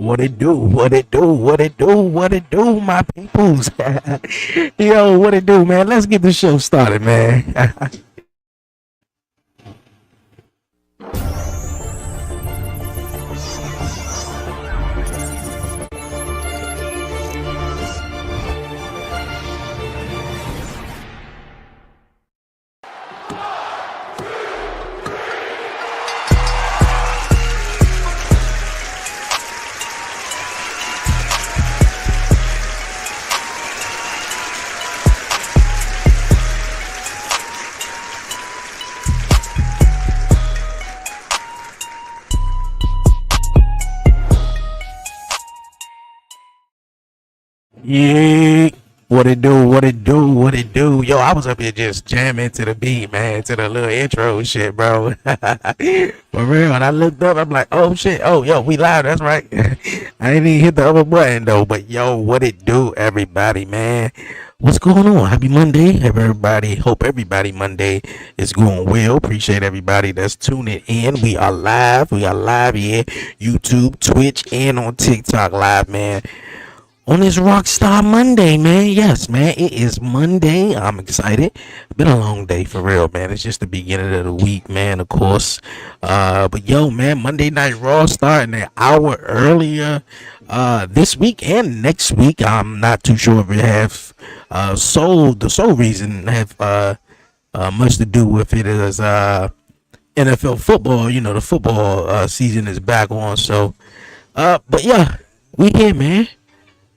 What it do? What it do? What it do? What it do, my peoples? Yo, what it do, man? Let's get the show started, man. Yeah. What it do? What it do? What it do? Yo, I was up here just jamming to the beat, man, to the little intro shit, bro. For real. And I looked up, I'm like, oh shit. Oh, yo, we live. That's right. I didn't even hit the other button though. But yo, what it do, everybody, man? What's going on? Happy Monday, everybody. Hope everybody Monday is going well. Appreciate everybody that's tuning in. We are live. We are live here, YouTube, Twitch, and on TikTok live, man. On this Rockstar Monday, man. Yes, man. It is Monday. I'm excited. Been a long day for real, man. It's just the beginning of the week, man, of course. But yo, man, Monday Night Raw starting an hour earlier this week and next week. I'm not too sure if it have the sole reason have much to do with it is NFL football. You know, the football season is back on. So but yeah, we here, man.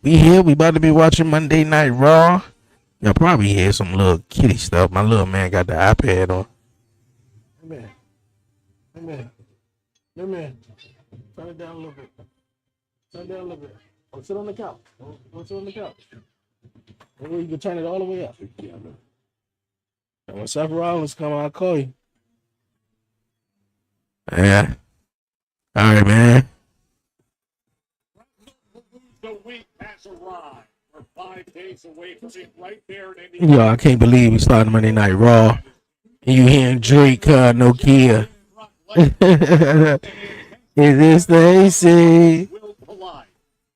We here. We about to be watching Monday Night Raw. Y'all probably hear some little kitty stuff. My little man got the iPad on. Hey man, hey man, hey man. Turn it down a little bit. Turn it down a little bit. Oh, sit on the couch. Go sit on the couch. Maybe you can turn it all the way up. And when Seth Rollins come, I'll call you. Yeah. All right, man. The week has arrived. We're 5 days away from it right there in Indiana. Yo, I can't believe we started Monday Night Raw. And you hearing Drake, Nokia. Is this the AC?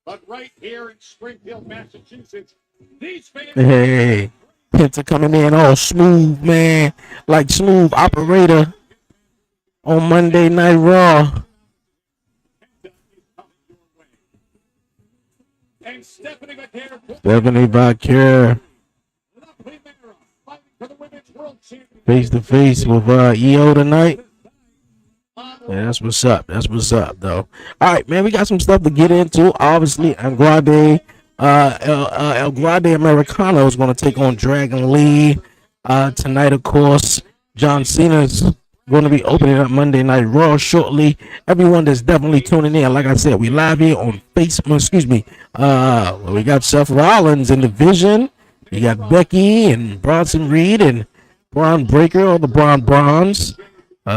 But right here in Springfield, Massachusetts, these fans. Hey, Penta coming in all smooth, man. Like smooth operator on Monday Night Raw. And Stephanie Bakir face to face with EO tonight. Yeah, that's what's up. That's what's up, though. All right, man, we got some stuff to get into. Obviously, Andrade, El Grande Americano is going to take on Dragon Lee tonight, of course. John Cena's going to be opening up Monday Night Raw shortly. Everyone that's definitely tuning in, like I said, we live here on Facebook. Excuse me. We got Seth Rollins in the Vision. We got Becky and Bronson Reed and Braun Breaker, all the Bronze.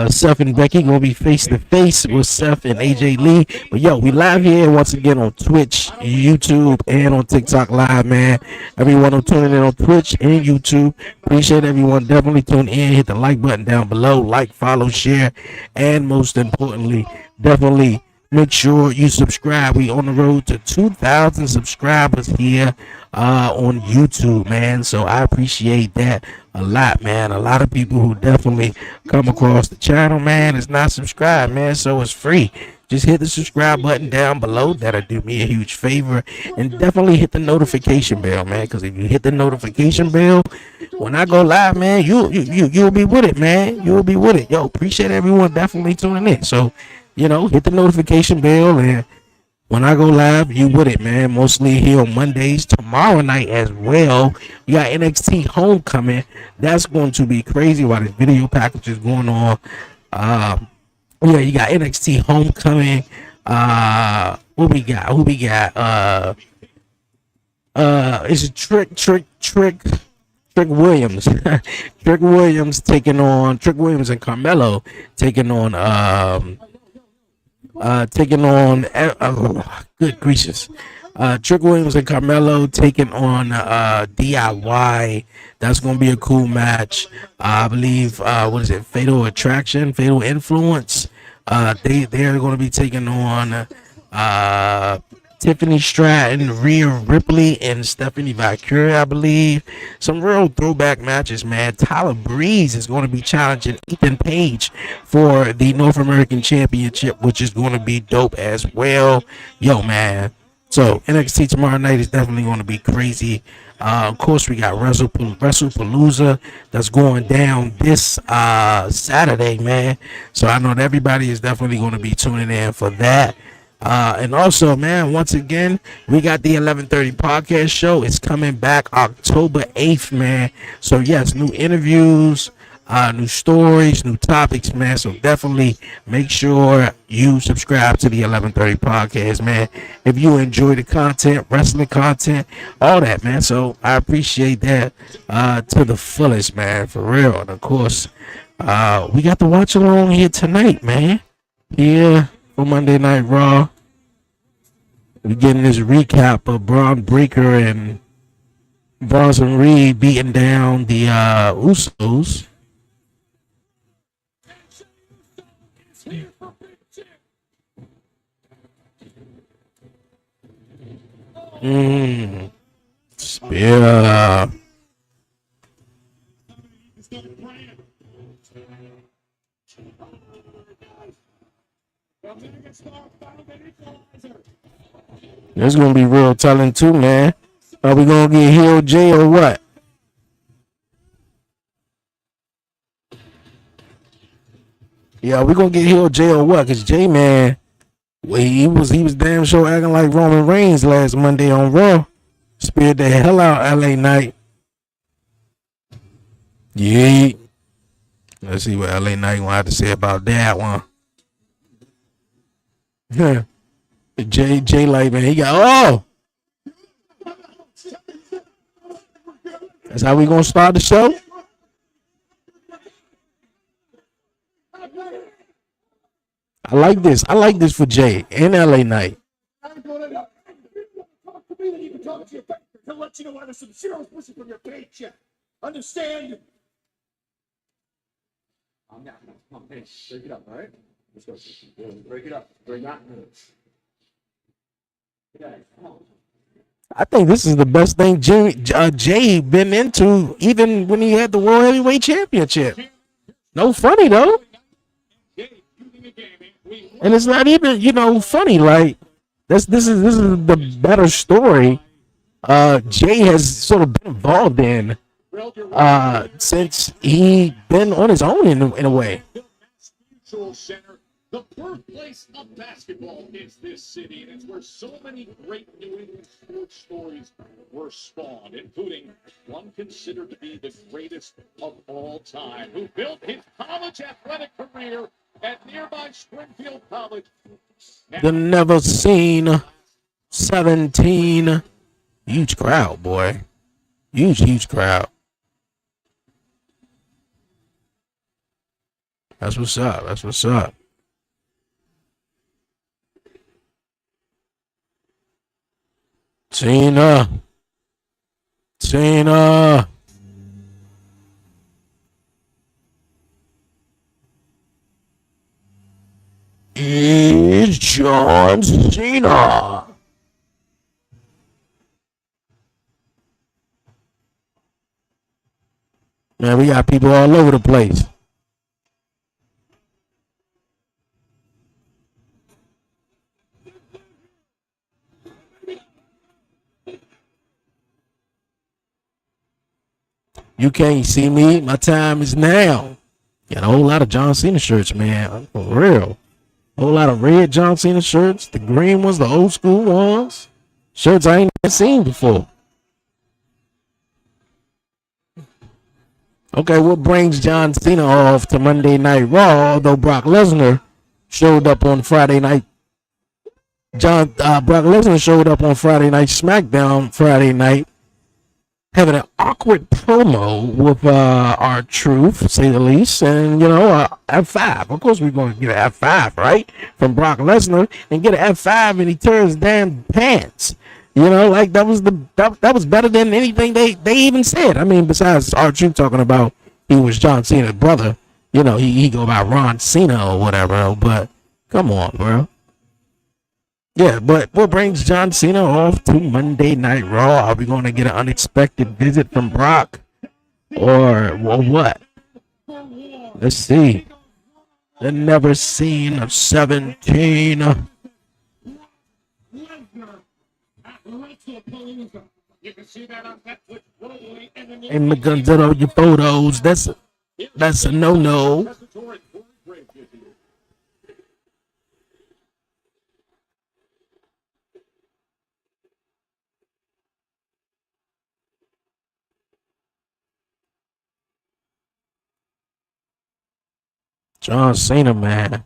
Seth and Becky gonna be face to face with Seth and AJ Lee. But yo, we live here once again on Twitch, YouTube, and on TikTok live, man. Everyone who's tuning in on Twitch and YouTube, appreciate everyone. Definitely tune in. Hit the like button down below. Like, follow, share, and most importantly, definitely make sure you subscribe. We on the road to 2,000 subscribers here on YouTube, man. So I appreciate that a lot, man. A lot of people who definitely come across the channel, man, is not subscribed, man. So it's free. Just hit the subscribe button down below. That'll do me a huge favor. And definitely hit the notification bell, man. Because if you hit the notification bell, when I go live, man, you'll be with it, man. You'll be with it. Yo, appreciate everyone definitely tuning in. So, you know, hit the notification bell, and when I go live, you with it, man. Mostly here on Mondays, tomorrow night as well. We got NXT Homecoming. That's going to be crazy while this video package is going on. Yeah, you got NXT Homecoming. What we got? Who we got? It's a Trick Williams. Trick Williams taking on Trick Williams and Carmelo taking on good gracious. Trick Williams and Carmelo taking on DIY. That's gonna be a cool match. I believe what is it? Fatal Attraction, Fatal Influence. They're gonna be taking on Tiffany Stratton, Rhea Ripley, and Stephanie Valkyrie, I believe. Some real throwback matches, man. Tyler Breeze is going to be challenging Ethan Page for the North American Championship, which is going to be dope as well. Yo, man. So NXT tomorrow night is definitely going to be crazy. Of course, we got WrestlePalooza that's going down this Saturday, man. So I know that everybody is definitely going to be tuning in for that. And also, man, once again, we got the 11:30 podcast show. It's coming back October 8th, man. So yes, new interviews, new stories, new topics, man. So definitely make sure you subscribe to the 11:30 podcast, man. If you enjoy the content, wrestling content, all that, man. So I appreciate that to the fullest, man, for real. And of course, we got the watch along here tonight, man. Yeah, for Monday Night Raw. We're getting this recap of Braun Breaker and Bronson Reed beating down the Usos. Spear. That's gonna be real telling too, man. Are we gonna get Heel J or what? Yeah, we gonna get Heel J or what? Cause J, man, well, he was damn sure acting like Roman Reigns last Monday on Raw. Speared the hell out LA Knight. Yeah. Let's see what LA Knight gonna have to say about that one. J like, man, he got that's how we gonna start the show. I like this. I like this for Jay and LA Knight. To let you know why there's some zeros missing from your paycheck. Understand? I'm not. Come on, hey, break it up, all right? Let's go. Break it up. Break it up. I think this is the best thing Jay been into, even when he had the World Heavyweight Championship. No funny though, and it's not even funny. Like this is the better story. Jay has sort of been involved in since he been on his own in a way. The birthplace of basketball is this city, and it's where so many great New England sports stories were spawned, including one considered to be the greatest of all time, who built his college athletic career at nearby Springfield College. The never seen 17. Huge crowd, boy. Huge crowd. That's what's up. That's what's up. Cena. Is John Cena. Man, we got people all over the place. You can't see me. My time is now. Got a whole lot of John Cena shirts, man. For real. A whole lot of red John Cena shirts. The green ones, the old school ones. Shirts I ain't seen before. Okay, what brings John Cena off to Monday Night Raw, although Brock Lesnar showed up on Friday night. Brock Lesnar showed up on Friday Night SmackDown Friday night, having an awkward promo with R-Truth, to say the least, and F5. Of course, we're going to get an F5, right, from Brock Lesnar, and get an F5, and he tears damn pants. Like that was better than anything they even said. I mean, besides R-Truth talking about he was John Cena's brother, he go by Ron Cena or whatever. But come on, bro. Yeah, but what brings John Cena off to Monday Night Raw? Are we going to get an unexpected visit from Brock? Or what? Let's see. The never seen of 17. And the guns out of your photos. That's a no. John Cena, man.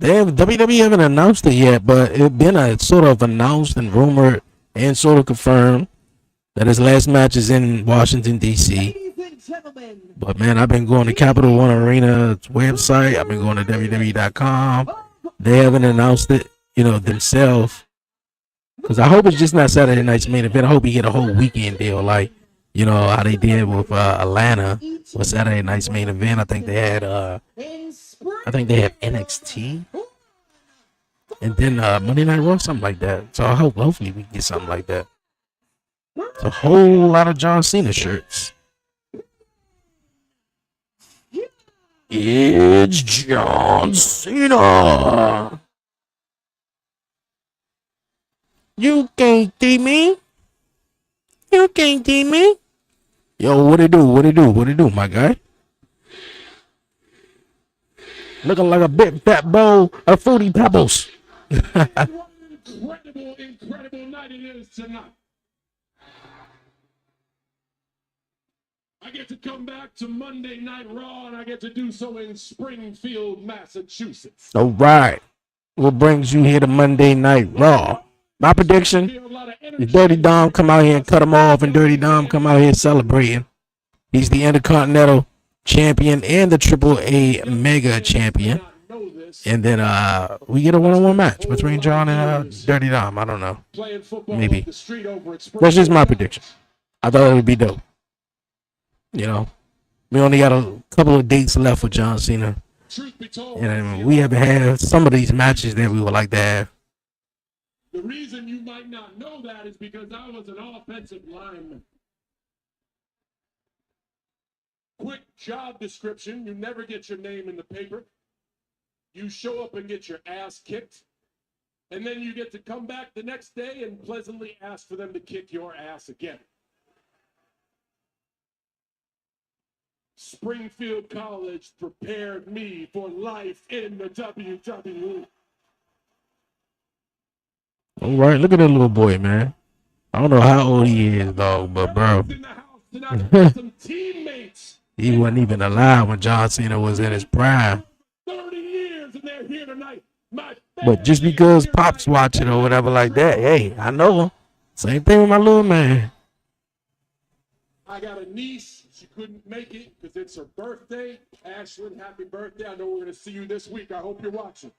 WWE haven't announced it yet, but it's been a sort of announced and rumored and sort of confirmed that his last match is in Washington D.C. But man, I've been going to Capital One Arena's website. I've been going to WWE.com. They haven't announced it, themselves. Because I hope it's just not Saturday night's main event. I hope you get a whole weekend deal, like how they did with Atlanta with Saturday night's main event. I think they had NXT and then Monday Night Raw, something like that. So hopefully we can get something like that. It's a whole lot of John Cena shirts. It's John Cena. You can't see me. You can't see me. Yo, what it do? What it do? What it do, my guy? Looking like a big fat bowl of Fruity Pebbles. Incredible night it is tonight. I get to come back to Monday Night Raw, and I get to do so in Springfield, Massachusetts. All right. What brings you here to Monday Night Raw? My prediction is Dirty Dom come out here and cut him off, and Dirty Dom come out here celebrating. He's the Intercontinental Champion and the AAA Mega Champion. And then we get a one-on-one match between John and Dirty Dom. I don't know. Maybe. That's just my prediction. I thought it would be dope. We only got a couple of dates left with John Cena. And we haven't had some of these matches that we would like to have. The reason you might not know that is because I was an offensive lineman. Quick job description. You never get your name in the paper. You show up and get your ass kicked. And then you get to come back the next day and pleasantly ask for them to kick your ass again. Springfield College prepared me for life in the WWE. All right, look at that little boy, man. I don't know how old he is, dog, but bro. He wasn't even alive when John Cena was in his prime. 30 years and they're here tonight. But just because Pop's watching or whatever like that, hey, I know him. Same thing with my little man. I got a niece. She couldn't make it because it's her birthday. Ashlyn, happy birthday. I know we're going to see you this week. I hope you're watching.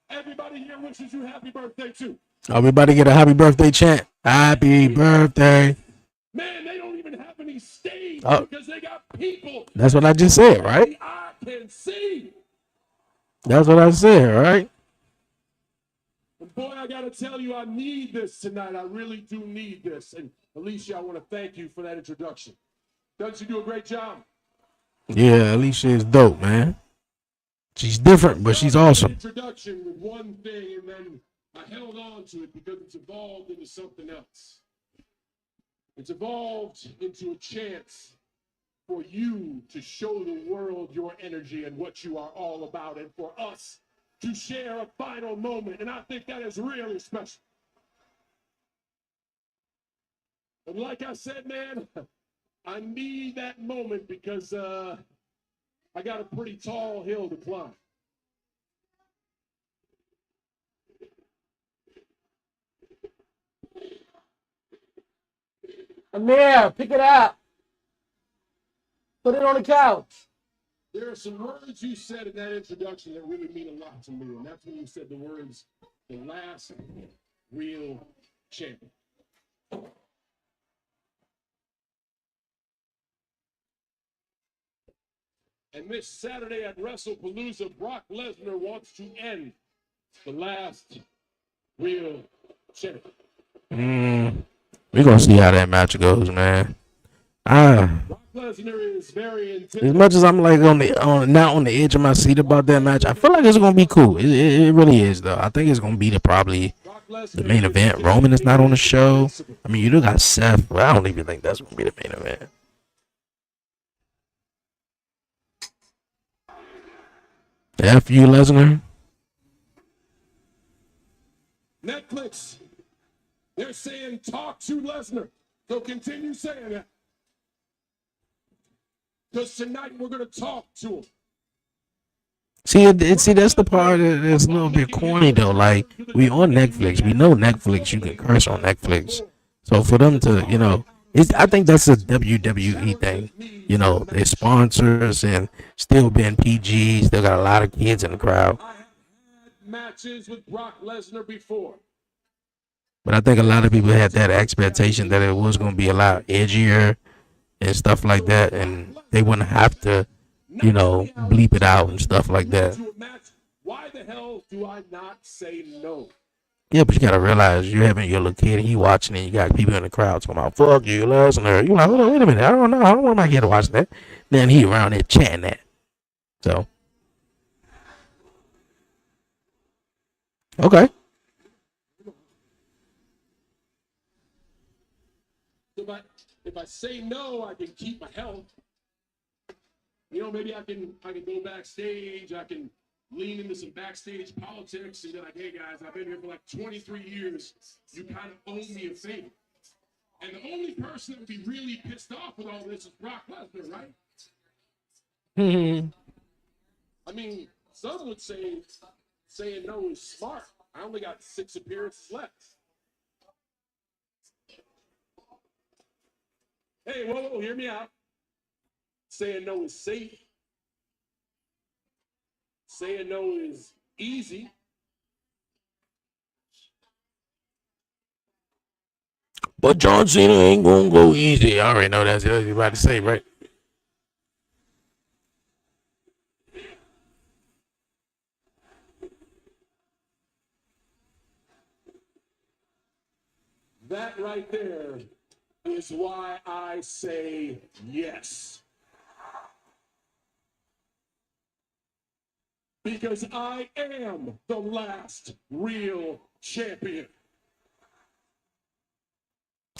Everybody here wishes you happy birthday, too. Everybody get a happy birthday chant. Happy birthday. Man, they don't even have any stage because they got people. That's what I just said, right? I can see. That's what I said, right? And boy, I got to tell you, I need this tonight. I really do need this. And Alicia, I want to thank you for that introduction. Doesn't she do a great job? Yeah, Alicia is dope, man. She's different, but she's awesome. Introduction with one thing, and then I held on to it because it's evolved into something else. It's evolved into a chance for you to show the world your energy and what you are all about, and for us to share a final moment. And I think that is really special. And like I said, man, I need that moment because I got a pretty tall hill to climb. Amir, pick it up. Put it on the couch. There are some words you said in that introduction that really mean a lot to me, and that's when you said the words, the last real champion. And this Saturday at WrestlePalooza, Brock Lesnar wants to end the last real champion. We're gonna see how that match goes, man. Brock Lesnar is very As intimidating. much as I'm like not on the edge of my seat about that match, I feel like it's gonna be cool. It really is though. I think it's gonna be probably the main event. Roman is not on the show. I mean, you do got Seth, but I don't even think that's gonna be the main event. F you, Lesnar. Netflix, they're saying talk to Lesnar. So continue saying that. Because tonight we're going to talk to him. See, that's the part that's a little bit corny though. Like, we on Netflix, we know Netflix. You can curse on Netflix, so for them to, I think that's a WWE thing. They sponsors and still being PG, still got a lot of kids in the crowd. I have had matches with Brock Lesnar before. But I think a lot of people had that expectation that it was going to be a lot edgier and stuff like that, and they wouldn't have to, bleep it out and stuff like that. Why the hell do I not say no? Yeah, but you gotta realize you're having your little kid and he watching it. You got people in the crowd talking about "fuck you, Lesnar." You like, hold on, wait a minute. I don't know. I don't want my kid to watch that. Then he around there chatting that. So, okay. If I say no, I can keep my health. Maybe I can go backstage. I can lean into some backstage politics and be like, hey guys, I've been here for like 23 years. You kind of owe me a favor. And the only person that would be really pissed off with all this is Brock Lesnar, right? I mean, some would say saying no is smart. I only got 6 appearances left. Hey, whoa, hear me out. Saying no is safe. Saying no is easy. But John Cena ain't gonna go easy. I already know that's what you're about to say, right? That right there is why I say yes. Because I am the last real champion.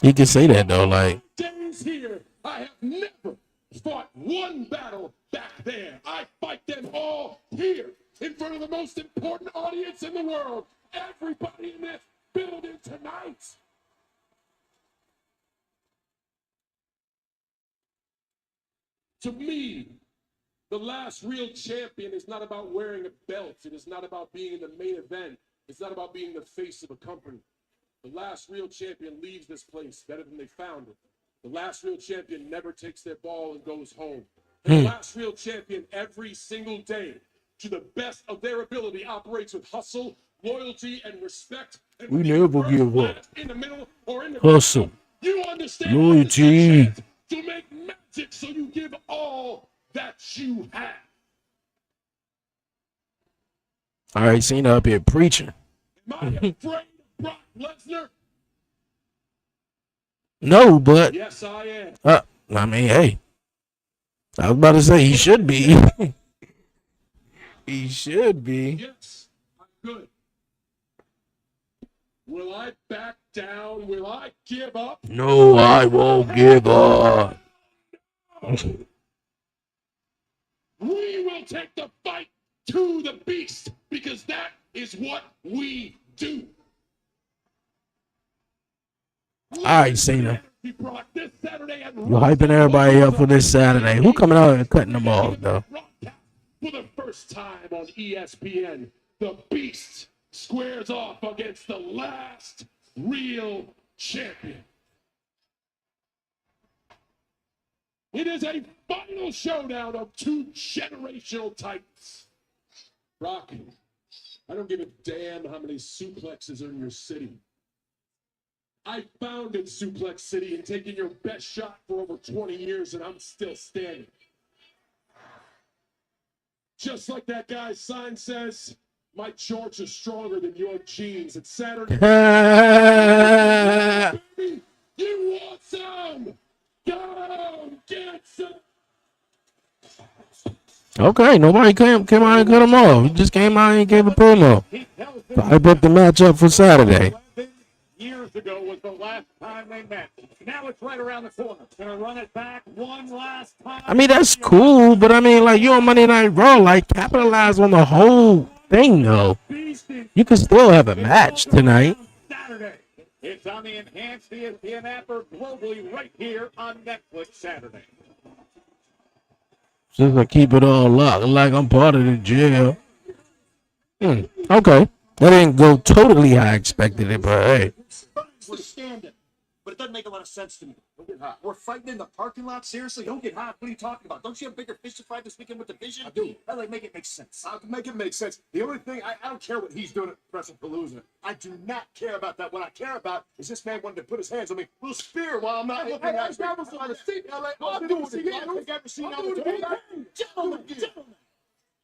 He can say that though, like. Days here, I have never fought one battle back there. I fight them all here in front of the most important audience in the world. Everybody in this building tonight. To me, the last real champion is not about wearing a belt. It is not about being in the main event. It's not about being the face of a company. The last real champion leaves this place better than they found it. The last real champion never takes their ball and goes home. And the last real champion every single day, to the best of their ability, operates with hustle, loyalty, and respect. And We never give up. In the middle or in the Hustle. you understand Loyalty. to make magic, so you give all that you have. All right, Cena up here preaching. Am I afraid of Brock Lesnar? No, but Yes, I am. I mean, hey, I was about to say he should be. He should be. Yes, I'm good. Will I back down? Will I give up? No, I won't give up. We will take the fight to the beast, because that is what we do. All right, Cena. You're hyping everybody up for this Saturday. Who coming out and cutting them off, though? For the first time on ESPN, the Beast squares off against the last real champion. It is a final showdown of 2 generational titans. Brock, I don't give a damn how many suplexes are in your city. I founded Suplex City and taken your best shot for over 20 years, and I'm still standing. Just like that guy's sign says, My shorts are stronger than your jeans. It's Saturday. You want some? Go get some. Okay, nobody came out and cut him off. He just came out and gave a promo. I booked the matchup for Saturday. Years ago was the last time they met. Now it's right around the corner. Gonna run it back one last time. I mean, that's cool, but I mean, like, you on Monday Night Raw, like, capitalize on the whole thing, though. You can still have a match tonight. Saturday. It's on the enhanced ESPN app or globally right here on Netflix Saturday. Just to keep it all locked, like I'm part of the jail. Okay. That didn't go totally how I expected it, but hey. We're standing, but it doesn't make a lot of sense to me. We're fighting in the parking lot. Seriously, don't get hot. What are you talking about? Don't you have bigger fish to fry this weekend with the Vision? I do. That like make it make sense. I can make it make sense. The only thing I don't care what he's doing at WrestlePalooza. I do not care about that. What I care about is this man wanted to put his hands on me with a spear while I'm not looking at him. I'm doing it again. I don't think I've ever seen that. Gentlemen.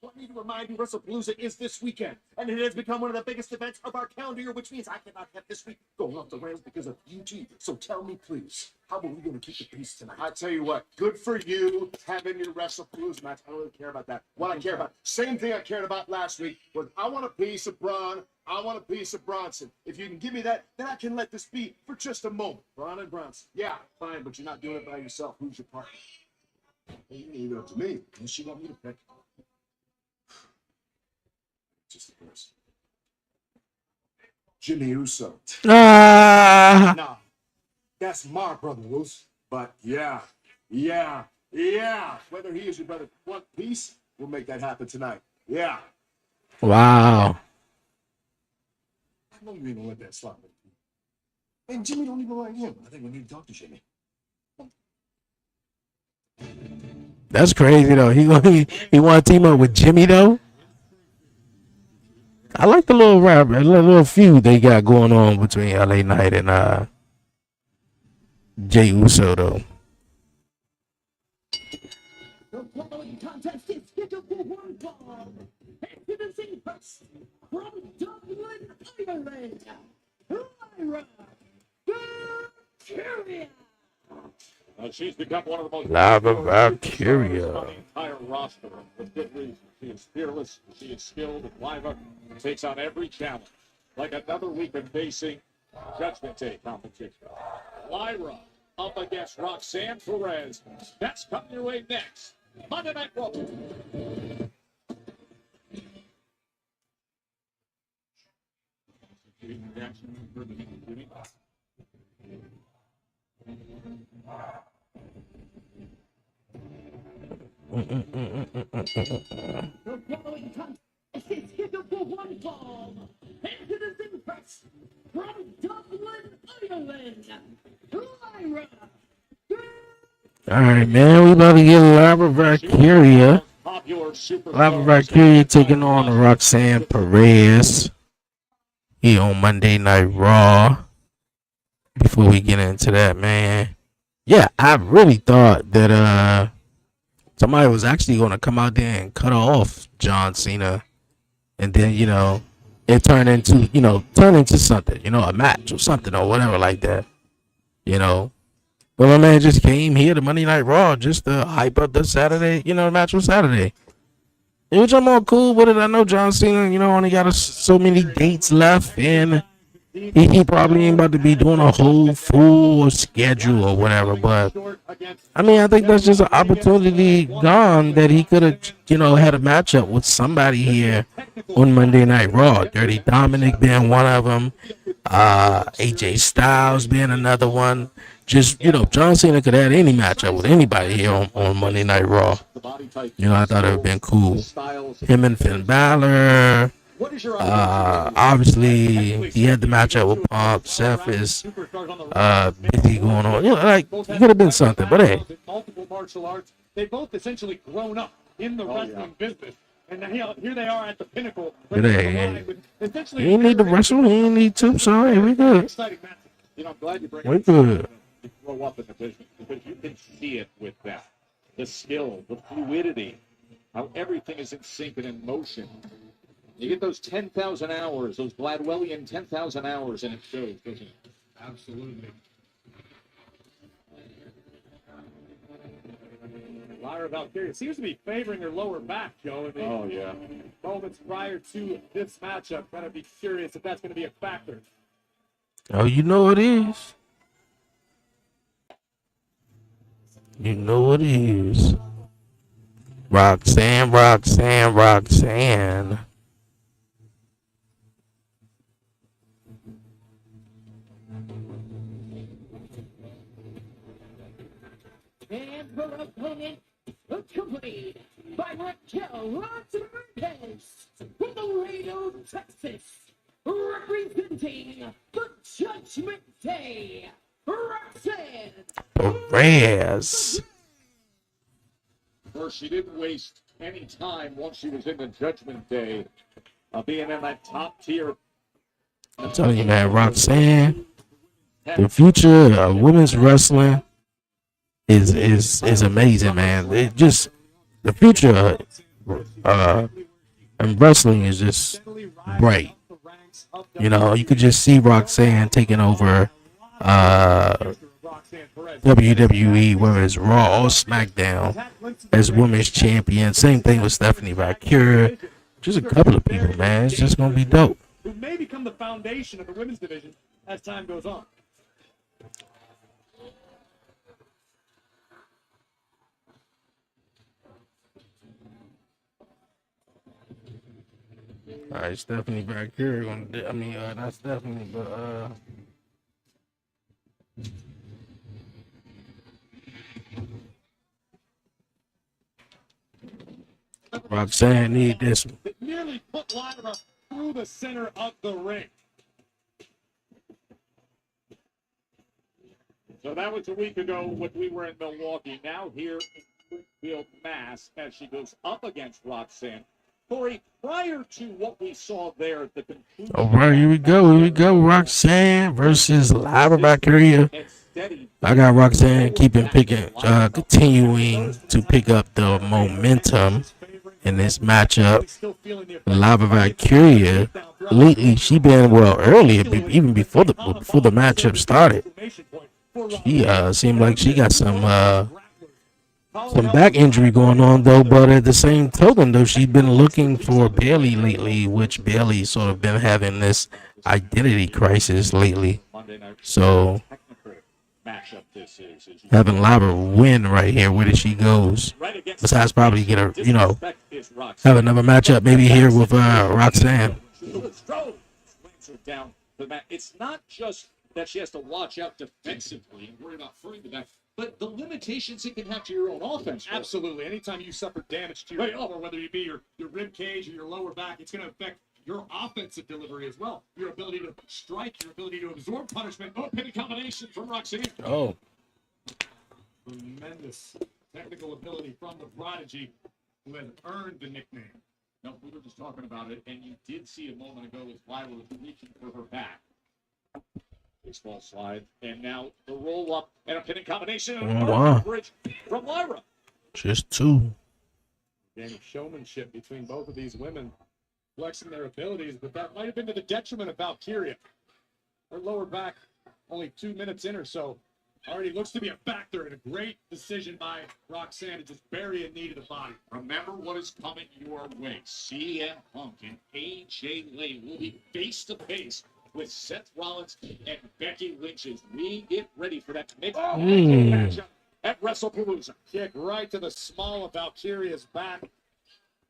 Let me remind you, WrestlePalooza is this weekend, and it has become one of the biggest events of our calendar year, which means I cannot have this week going off the rails because of UG. So tell me, please, how are we going to keep the peace tonight? I tell you what, good for you having your WrestlePalooza match. I don't really care about that. What I care about, same thing I cared about last week, was I want a piece of Braun. I want a piece of Bronson. If you can give me that, then I can let this be for just a moment. Braun and Bronson. Yeah, fine, but you're not doing it by yourself. Who's your partner? You leave it up to me. Unless you want me to pick. Just the person. Jimmy Uso. Ah. That's my brother, Luce. But yeah. Whether he is your brother, one piece, we'll make that happen tonight. Yeah. Wow. I don't even let that slide. And Jimmy don't even like him. I think we need to talk to Jimmy. That's crazy though. He want to team up with Jimmy though. I like the little rap, a little feud they got going on between LA Knight and Jay Uso though. The following contest is scheduled for one fall. Introducing first from Dublin, Ireland, Lyra Valkyria. She's become one of the most Lyra Valkyria. on the entire roster with good reason. She is fearless, she is skilled, and Lyra takes on every challenge. Like another week of facing Judgment Day competition. Lyra up against Roxanne Perez. That's coming your way next. Monday Night Raw. The following contest is scheduled for one fall. Introducing first from Dublin, Ireland, Lyra. All right, man. We about to get Lyra Valkyria. Lyra Valkyria taking on Roxanne Perez here on Monday Night Raw. Before we get into that, man, yeah, I really thought that somebody was actually going to come out there and cut off John Cena, and then it turned into something, a match or something or whatever like that, But my man just came here to Monday Night Raw just to hype up the Saturday, the match on Saturday. Which I'm all cool with it. I know John Cena, only got so many dates left, and he probably ain't about to be doing a whole full schedule or whatever. But I mean, I think that's just an opportunity gone that he could have, had a matchup with somebody here on Monday Night Raw. Dirty Dominic being one of them, AJ Styles being another one. Just, John Cena could have had any matchup with anybody here on Monday Night Raw. I thought it would have been cool. Him and Finn Balor. Obviously, he had the matchup with Pump. Seth is busy going on. It could have been something. But hey. Multiple martial arts. They both essentially grown up in the wrestling business. And now here they are at the pinnacle. But hey, he ain't need to wrestle. He ain't need to. So, hey, we good. I'm glad you bring we good. You grow up in the business because you can see it with that. The skill, the fluidity, how everything is in sync and in motion. You get those 10,000 hours, those Gladwellian 10,000 hours, and it shows, doesn't it? Absolutely. Lyra Valkyria seems to be favoring her lower back, Joe. In the Yeah. moments prior to this matchup, kind of be curious if that's going to be a factor. Oh, you know it is. You know it is. Roxanne, Roxanne, Roxanne. And her opponent, accompanied by Raquel Rodriguez from Laredo, Texas, representing the Judgment Day, Roxanne Perez. First, she didn't waste any time once she was in the Judgment Day of being in that top tier. I'm telling you, man, Roxanne, the future of women's wrestling is amazing, man. It just the future and wrestling is just bright. You know, you could just see Roxanne taking over WWE, whether it's Raw or SmackDown, as women's champion. Same thing with Stephanie Valkyria. Just a couple of people, man. It's just gonna be dope. Who may become the foundation of the women's division as time goes on. All right, Stephanie Valkyria gonna do, I mean, not Stephanie, but Roxanne need this one. It nearly put Lyra through the center of the ring. So that was a week ago when we were in Milwaukee. Now here in Springfield, Mass, as she goes up against Roxanne. Corey, prior to what we saw there at the conclusion. All right, here we go. Here we go. Roxanne versus Lyra Valkyria. I got Roxanne continuing to pick up the momentum in this matchup. Lyra Valkyria, lately she been earlier, even before the matchup started. She seemed like she got some back injury going on though, but at the same token though, she's been looking for Bailey lately, which Bailey sort of been having this identity crisis lately. So having Lyra win right here, where she goes, besides probably get her, have another matchup maybe here with Roxanne. It's not just that she has to watch out defensively and worry about further that, but the limitations it can have to your own offense. Absolutely. Anytime you suffer damage to your elbow, whether it be your rib cage or your lower back, it's going to affect your offensive delivery as well. Your ability to strike, your ability to absorb punishment. Oh, pinning combination from Roxanne. Oh. Tremendous technical ability from the prodigy who has earned the nickname. No, we were just talking about it, and you did see a moment ago as Lyra was reaching for her back. Baseball slide, and now the roll up and a pinning combination and wow. Bridge from Lyra. Just two. Game of showmanship between both of these women, flexing their abilities, but that might have been to the detriment of Valkyria. Her lower back, only 2 minutes in or so, already looks to be a factor in a great decision by Roxanne to just bury a knee to the body. Remember what is coming your way. CM Punk and AJ Lane will be face to face with Seth Rollins and Becky Lynch as we get ready for that mixed matchup at WrestlePalooza. Kick right to the small of Valkyria's back.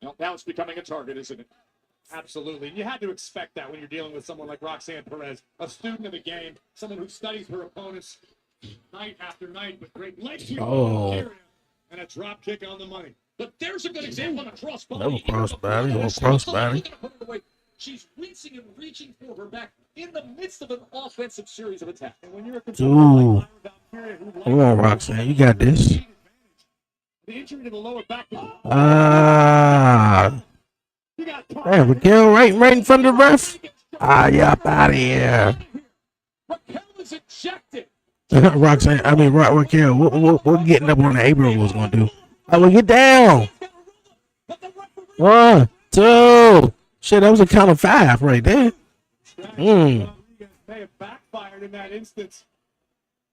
Now it's becoming a target, isn't it? Absolutely. And you had to expect that when you're dealing with someone like Roxanne Perez, a student of the game, someone who studies her opponents night after night with great legs. Oh. And a drop kick on the money. But there's a good example of a crossbody. Double crossbody, or crossbody. She's wincing and reaching for her back in the midst of an offensive series of attacks. And when you're a Ooh. Come on, Roxanne, you got this. The injury to the lower back. Hey, Raquel, right in front of the ref. You up out of here. Raquel is ejected. Roxanne, Raquel, what getting up on the apron was going to do? I will get down. 1, 2, Shit, that was a count of 5 right there. Rodriguez may have backfired in that instance.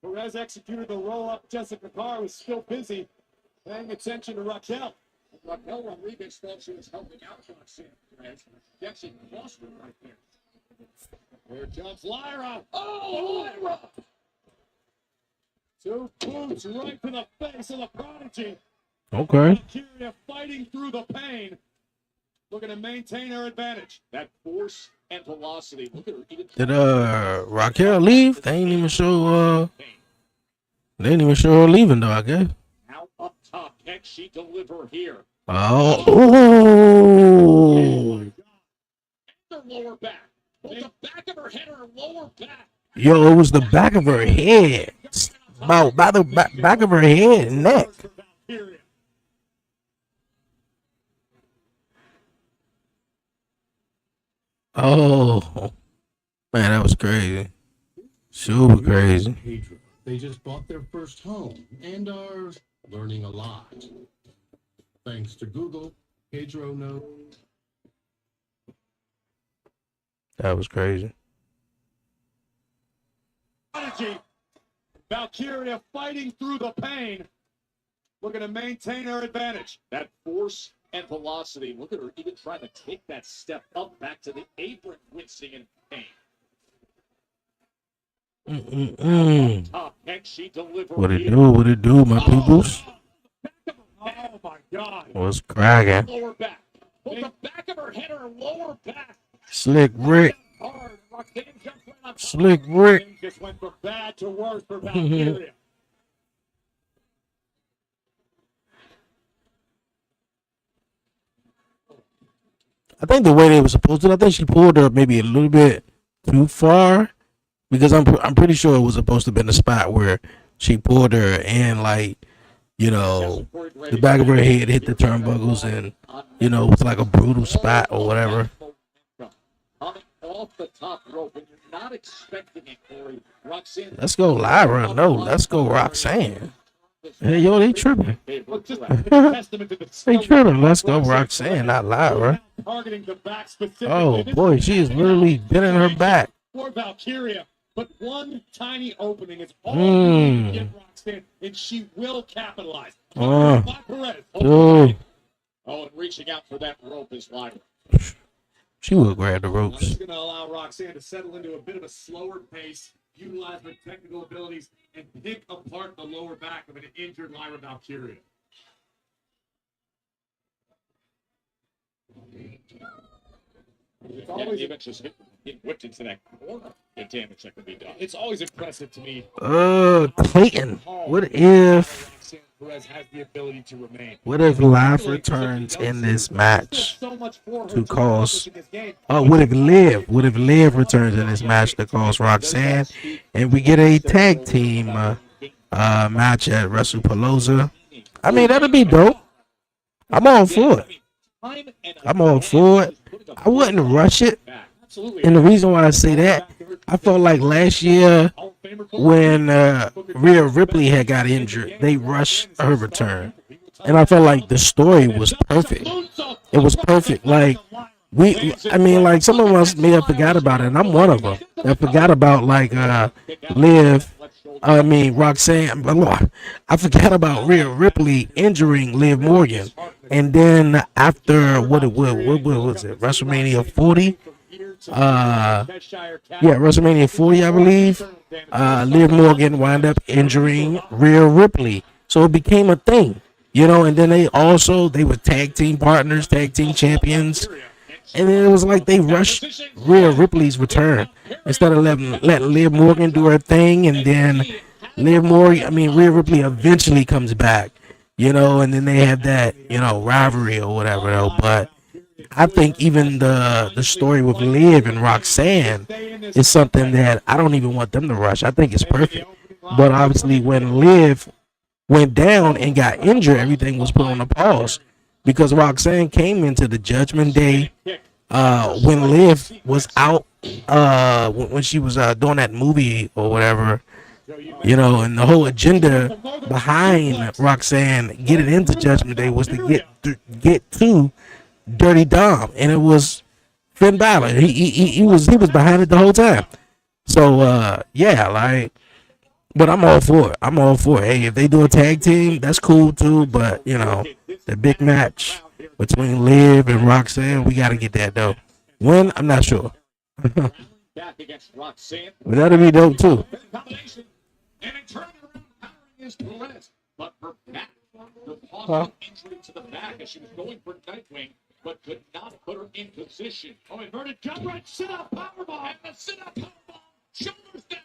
Perez executed the roll-up. Jessica Carr was still busy paying attention to Raquel. Raquel Rodriguez thought she was helping out Roxanne Perez. She actually lost her right there. There jumps Lyra. Oh, Lyra! 2 boots right to the face of the prodigy. Okay. Valkyria fighting through the pain, looking to maintain her advantage. That force and velocity. Look at her. Even Did Raquel leave? They ain't even show they didn't even show her leaving though, I guess. How up top can she deliver here? Oh. Her lower back. Both the back of her head or her lower back. Yo, it was the back of her head. About by the back of her head and neck. Oh man, that was crazy. Super crazy. Pedro. They just bought their first home and are learning a lot. Thanks to Google, Pedro knows. That was crazy. Valkyria fighting through the pain, looking to maintain her advantage. That force and velocity. Look at her even trying to take that step up back to the apron, wincing in pain. Top, can she deliver? What it do? What it do, my peoples? Oh my God! What's cracking? Lower back. Both the back of her head or her lower back. Slick Rick. Hard. Roxanne jumps right on top. Slick Rick. Things just went from bad to worse for Valkyria. I think the way they were supposed to, I think she pulled her maybe a little bit too far because I'm pretty sure it was supposed to have been a spot where she pulled her and like, you know, the back of her head hit the turnbuckles and, you know, it was like a brutal spot or whatever. Coming off the top rope, and you're not expecting it, Corey. Roxanne. Let's go Lyra. No, let's go Roxanne. Hey, yo, they tripping. They tripping. Let's go Roxanne, not Lyra. Oh, boy, she is literally bending her back. For Valkyria, but one tiny opening is all you need to get Roxanne, and she will capitalize. Dude. Oh, and reaching out for that rope is Lyra. She will grab the This ropes. is going to allow Roxanne to settle into a bit of a slower pace, utilize her technical abilities, and pick apart the lower back of an injured Lyra Valkyria. It's always even just getting whipped into that corner. The damage that can be done. It's always impressive to me. Clayton. What if Roxanne Perez has the ability to remain. Live returns in this match to cause? What if Liv returns in this match to cause Roxanne, and we get a tag team match at WrestlePalooza? I mean, that'd be dope. I'm all for it. I'm all for it. I wouldn't rush it. And the reason why I say that, I felt like last year when Rhea Ripley had got injured, they rushed her return. And I felt like the story was perfect. It was perfect. Like, I mean, like, some of us may have forgot about it, and I'm one of them. I forgot about, like, Roxanne. I forgot about Rhea Ripley injuring Liv Morgan. And then after, what was it, WrestleMania 40? WrestleMania 40, I believe. Liv Morgan wound up injuring Rhea Ripley, so it became a thing, you know. And then they were tag team partners, tag team champions, and then it was like they rushed Rhea Ripley's return instead of letting Liv Morgan do her thing, and then Rhea Ripley eventually comes back, you know, and then they have that, you know, rivalry or whatever, though. But I think even the story with Liv and Roxanne is something that I don't even want them to rush. I think it's perfect. But obviously when Liv went down and got injured, everything was put on a pause because Roxanne came into the Judgment Day when Liv was out, when she was doing that movie or whatever, you know, and the whole agenda behind Roxanne getting into Judgment Day was to get to Dirty Dom, and it was Finn Balor. He was behind it the whole time. So yeah, like, but I'm all for it. I'm all for it. Hey, if they do a tag team, that's cool too. But the big match between Liv and Roxanne, we got to get that though. When I'm not sure, but Back against Roxanne. that'll be dope too. Combination. And in turning around, powering is Perez. But her back, the Huh? causing injury to the back as she was going for Nightwing, but could not put her in position. Oh, inverted gut right, sit up, powerbomb, and the sit up powerbomb, shoulders down.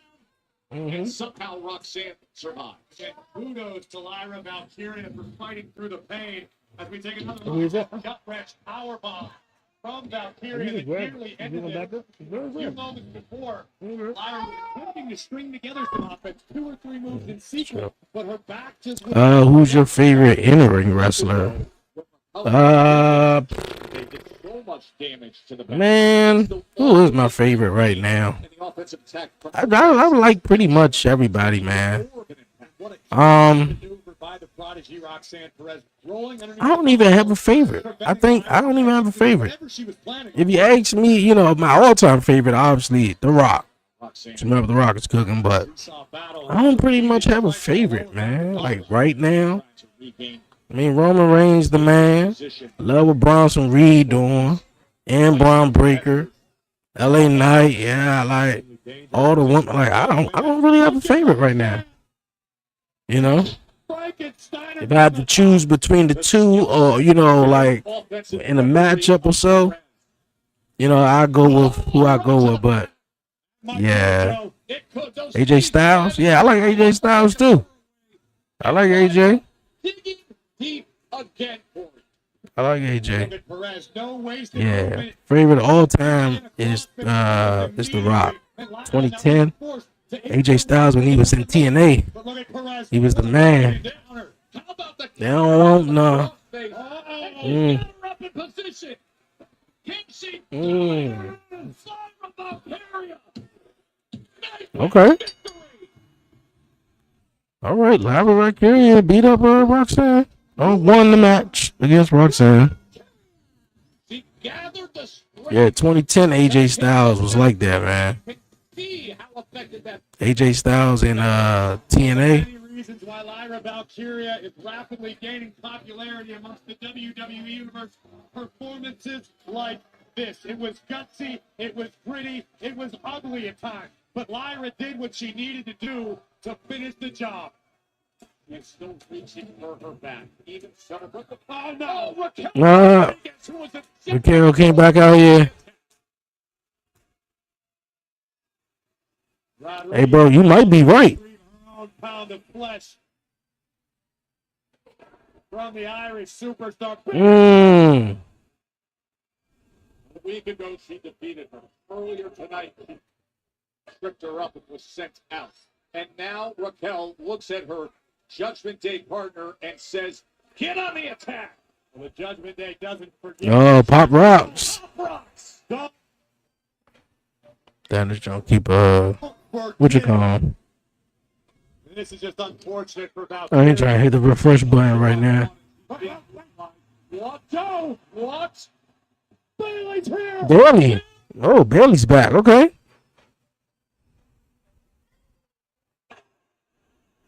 And somehow Roxanne survived. And kudos to Lyra Valkyria for fighting through the pain as we take another Who is look that? at gut wrench powerbomb from Valkyria that nearly ended it. A few moments before, Lyra was attempting to string together some offense, 2 or 3 moves in sequence, but her back just Who's your favorite in-ring wrestler? They did so much damage to the back. Man, who is my favorite right now? And the offensive attack from I like pretty much everybody, man. What a maneuver by the prodigy Roxanne Perez, rolling underneath I don't even have a favorite. I think I don't even have a favorite. whatever she was planning. If you ask me, my all-time favorite, obviously, The Rock. Roxanne Remember The Rock is cooking, but saw battle I don't pretty much have a favorite, man. Like right now, to regain I mean, Roman Reigns the man. position. Love what Bronson Reed doing, and Braun Breaker, LA Knight. Yeah, I like all the women. Like I don't really have a favorite right now. Frankenstein If I had to choose between the two, or like in a matchup or so, I go with who I go with. But yeah, AJ Styles. Yeah, I like AJ Styles too. I like AJ. digging deep again for it. I like AJ. David Perez, no wasted Yeah, movement. favorite of all time is The Rock. 2010, AJ Styles when he was in TNA. But look at Perez. He was the man. How about the They don't want no. Get her up in position. Can she Mm. slide from Valkyria? Okay. Victory. All right, Lyra Valkyria beat up Roxanne. Won the match against Roxanne. She gathered the strength. Yeah, 2010 AJ Styles was like that, man. To see how effective that AJ Styles in TNA. many reasons why Lyra Valkyria is rapidly gaining popularity amongst the WWE Universe. Performances like this. It was gutsy, it was gritty, it was ugly at times. But Lyra did what she needed to do to finish the job. And still reaching for her back. Even so, oh no! Raquel Rodriguez, who was a Raquel came back out here. Hey, bro, you might be right. Pound of flesh from the Irish superstar. Mm. A week ago, she defeated her. Earlier tonight, she tripped her up and was sent out. And now Raquel looks at her Judgment Day partner and says, "Get on the attack." Well, the Judgment Day doesn't forget. Oh, Pop Rocks. Pop Rocks. Don't Damn, this joint keep what you forget. call 'em? This is just unfortunate for about. I ain't trying to hit the refresh button right now. What? Go! What? Bailey's here! Bailey. Oh, Bailey's back. Okay.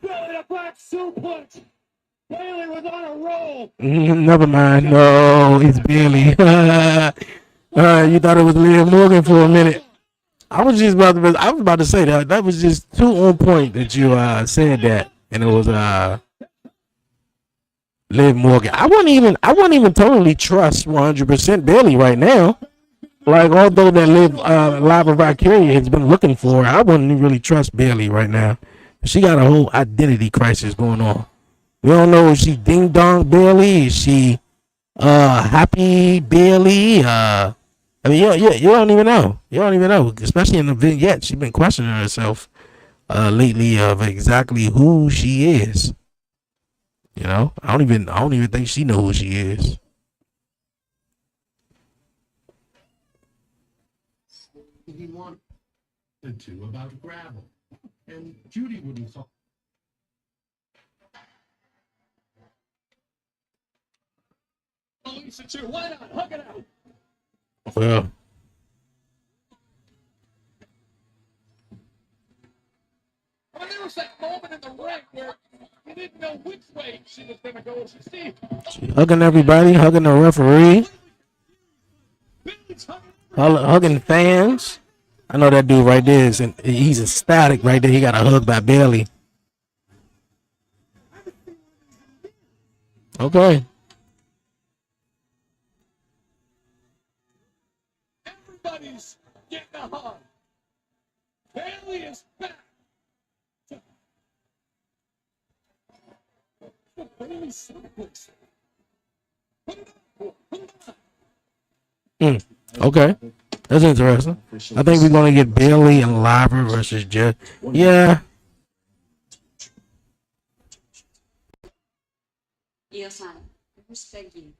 Bailey a back suplex! Bailey was on a roll! Never mind. No, it's Bailey. You thought it was Liv Morgan for a minute. I was about to say that. That was just too on point that you said that, and it was Liv Morgan. I wouldn't even totally trust 100% Bailey right now. Like, although that Lyra Valkyria has been looking for her, I wouldn't really trust Bailey right now. She got a whole identity crisis going on. We don't know if she Ding Dong Bailey, is she Happy Bailey. I mean, you don't even know. You don't even know, especially in the vignette. She's been questioning herself lately of exactly who she is. I don't even think she knows who she is. He wanted to about gravel, and Judy wouldn't talk. Lisa too. Why not? Hug it out. Well, moment in the ring where you didn't know which way she was going to go. See, Hugging everybody, hugging the referee, Bailey's hugging hugging fans. I know that dude right there he's ecstatic right there. He got a hug by Bailey. Okay. everybody's getting a hug. Bailey is back. Bailey suplex. Okay. That's interesting. I think we're gonna get Bailey and Liver versus Jeff. Yeah. Io-san, I respect you.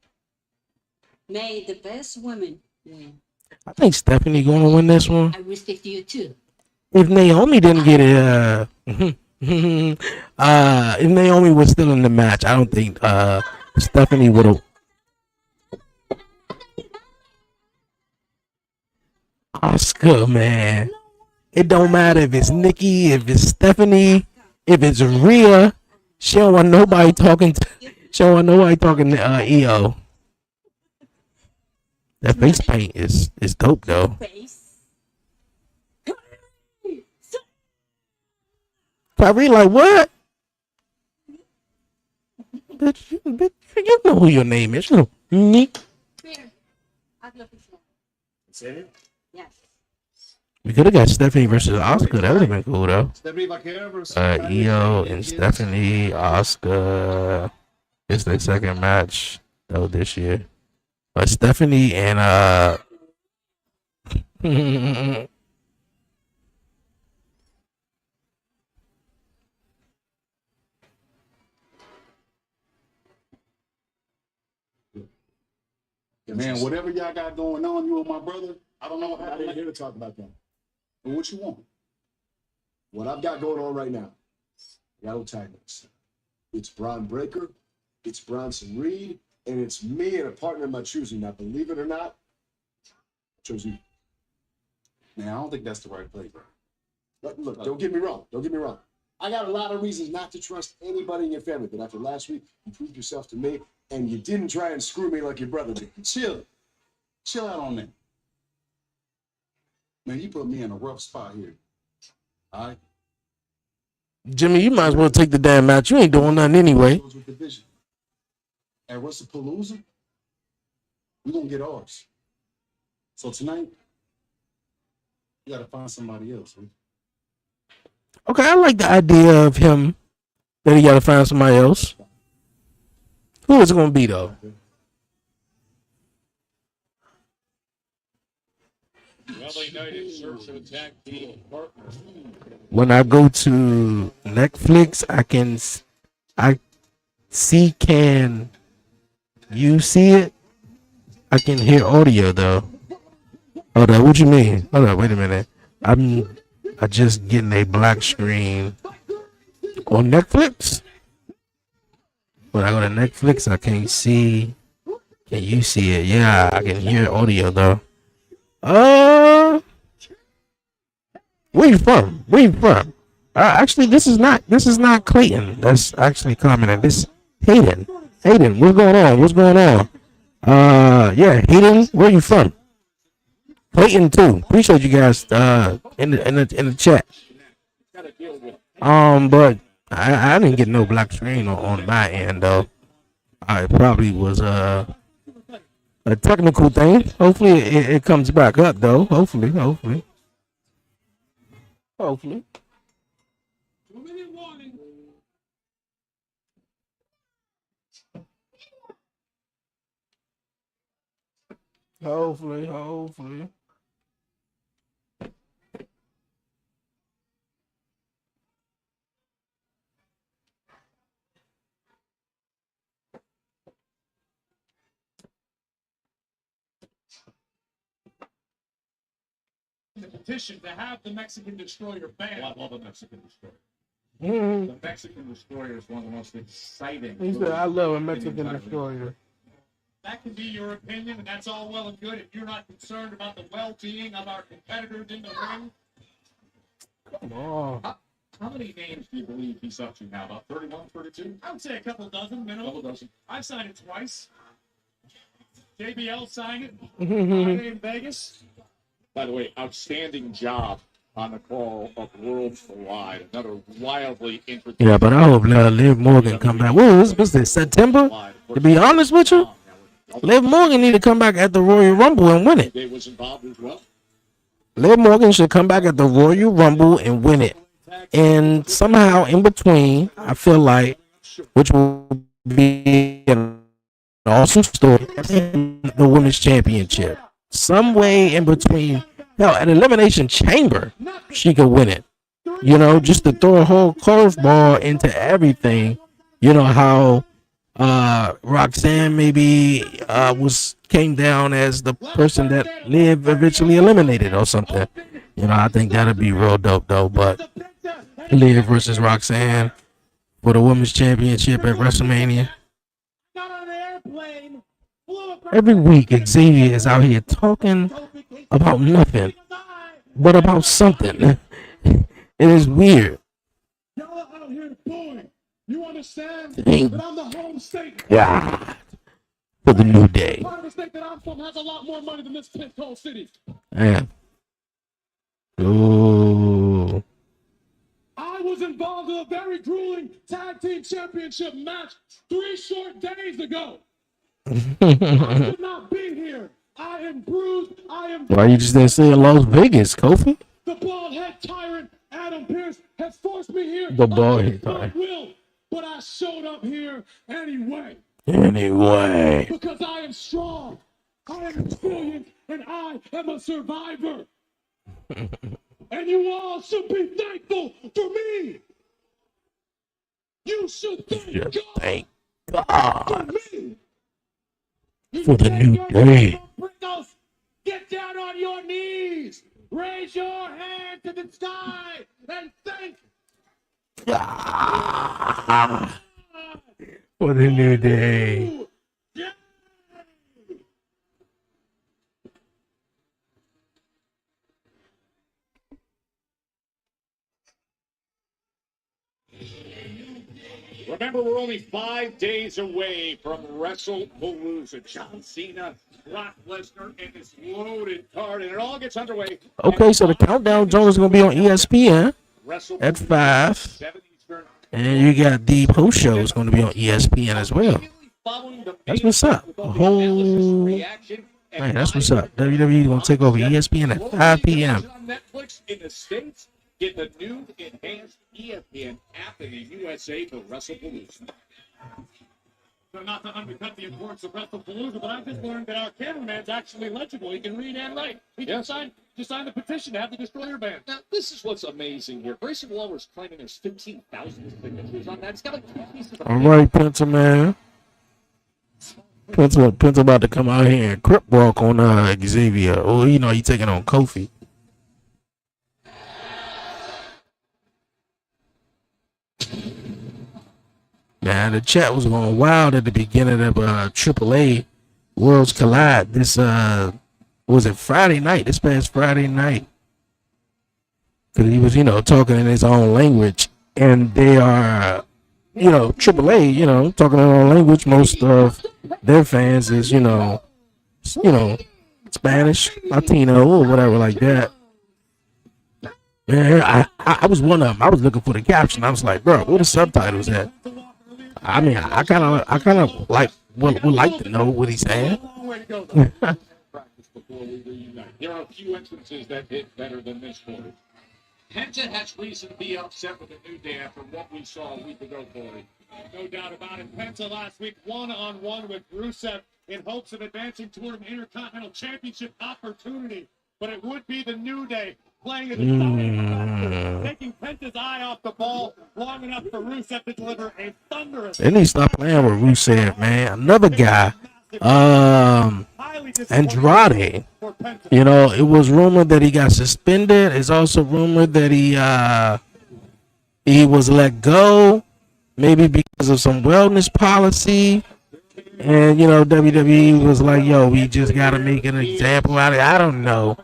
May the best woman win. I think Stephanie gonna win this one. I respect you too. If Naomi didn't get it, if Naomi was still in the match, I don't think Stephanie would have. Oscar, man, it don't matter if it's Nikki, if it's Stephanie, if it's Rhea. She don't want nobody talking to. She don't want nobody talking to EO. That face paint is dope though. Face. Kyrie like what? Bitch, you know who your name is. You know, Nick. Here. I'd love to show. Say it. Yes. We could have got Stephanie versus Oscar. That would have been cool though. Stephanie Vaquero versus EO and Stephanie, Oscar. It's their second match though this year. But Stephanie and Man, whatever y'all got going on, you and my brother, I don't know what I'm not happened. even here to talk about that. But what you want? What I've got going on right now, I got antagonists. It's Braun Breaker, it's Bronson Reed, and it's me and a partner of my choosing. Now, believe it or not, I chose you. Man, I don't think that's the right play, bro. Look, don't get me wrong. Don't get me wrong. I got a lot of reasons not to trust anybody in your family, but after last week, you proved yourself to me, and you didn't try and screw me like your brother did. Chill. Chill out on that. Man, you put me in a rough spot here. All right? Jimmy, you might as well take the damn match. You ain't doing nothing anyway. Goes with the vision. At WrestlePalooza, we're going to get ours. So tonight, you got to find somebody else. Huh? Okay, I like the idea of him that he got to find somebody else. Who is it going to be though? LA Knight in search of a tag team partner. When I go to Netflix, I see, can you see it? I can hear audio though. Hold on, what you mean? Hold on, wait a minute. I just getting a black screen on Netflix. When I go to Netflix, I can't see. Can you see it? Yeah, I can hear audio though. Where you from? Where you from? Actually, this is not Clayton. That's actually commenting. This Hayden. Hayden, what's going on? What's going on? Yeah, Hayden, where you from? Clayton too. Appreciate you guys in the chat. But I didn't get no black screen on my end though. It probably was a technical thing. Hopefully it comes back up though. Hopefully. 2-minute warning. Hopefully. The petition to have the Mexican destroyer banned. I love the Mexican destroyer. Mm-hmm. The Mexican destroyer is one of the most exciting. He said, "I love a Mexican destroyer." That can be your opinion, and that's all well and good if you're not concerned about the well-being of our competitors in the ring. Come on. How many names do you believe he's up to now? About 31, 32? I would say a couple dozen minimum. Couple dozen. I've signed it twice. JBL signed it Mm-hmm. Friday in Vegas. By the way, outstanding job on the call of Worlds Collide. Another wildly interesting. Yeah, but I hope Liv Morgan come back. What's this, September? To be honest with you, Liv Morgan need to come back at the Royal Rumble and win it. They was involved as well. Liv Morgan should come back at the Royal Rumble and win it. And somehow in between, I feel like, which will be an awesome story, the Women's Championship. Some way in between. Hell, an Elimination Chamber, she could win it. You know, just to throw a whole curveball into everything. You know how Roxanne maybe came down as the person that Liv eventually eliminated or something. You know, I think that'd be real dope though. But Liv versus Roxanne for the Women's Championship at WrestleMania. Every week, Xavier is out here talking about nothing, but about something. It is weird. Y'all out here booing. You understand Thank that I'm the home state. God for the new day. Part of the state that I'm from has a lot more money than this pinhole city. Man. Ooh. I was involved in a very grueling tag team championship match 3 short days ago. I should not be here. I am bruised. I am. Why you just didn't say in Las Vegas, Kofi? The bald head tyrant Adam Pearce has forced me here. The bald head against my tyrant. will, but I showed up here anyway. Anyway. Because I am strong. I am resilient, and I am a survivor. And you all should be thankful for me. You should thank God Thank for God me. for the new day. Pringles, get down on your knees. Raise your hand to the sky and thank God for the new day. you. Yeah. Remember, we're only 5 days away from WrestlePalooza. John Cena, Brock Lesnar, and this loaded card, and it all gets underway. Okay, so the countdown zone is going to be on ESPN at 5. 7 Eastern. And you got the post show is going to be on ESPN as well. That's what's up. A whole. Man, that's what's up. WWE is going to take over ESPN at 5 p.m. On Netflix in the States, get the new enhanced ESPN app in the USA for WrestlePalooza. So not to undercut the importance of WrestlePalooza, but I just learned that our cameraman's actually legible. He can read and write. He just signed the petition to have the Destroyer banned. Now, this is what's amazing here. Grayson Waller's claiming there's 15,000 signatures on that. It's got like 2 pieces of All right, Pencil Man. Pencil about to come out here and crip walk on Xavier. Oh, you know, he taking on Kofi. Man, the chat was going wild at the beginning of AAA Worlds Collide. This was it Friday night? This past Friday night, because he was, you know, talking in his own language, and they are, you know, AAA, you know, talking in their own language. Most of their fans is, you know, Spanish, Latino, or whatever like that. Man, I was one of them. I was looking for the caption. I was like, bro, where the subtitles at? I mean, I kind of like would like to know what he's saying. practice before we reunite. There are a few entrances that hit better than this one. Penta has reason to be upset with the New Day after what we saw a week ago, Corey. No doubt about it. Penta last week one-on-one with Rusev in hopes of advancing toward an Intercontinental Championship opportunity. But it would be the New Day playing a deciding factor, taking Penta's eye off the ball long enough for Rusev to deliver a thunderous. They need to stop playing with Rusev, man. Another guy, Andrade. You know, it was rumored that he got suspended. It's also rumored that he was let go, maybe because of some wellness policy. And, you know, WWE was like, yo, we just got to make an example out of it. I don't know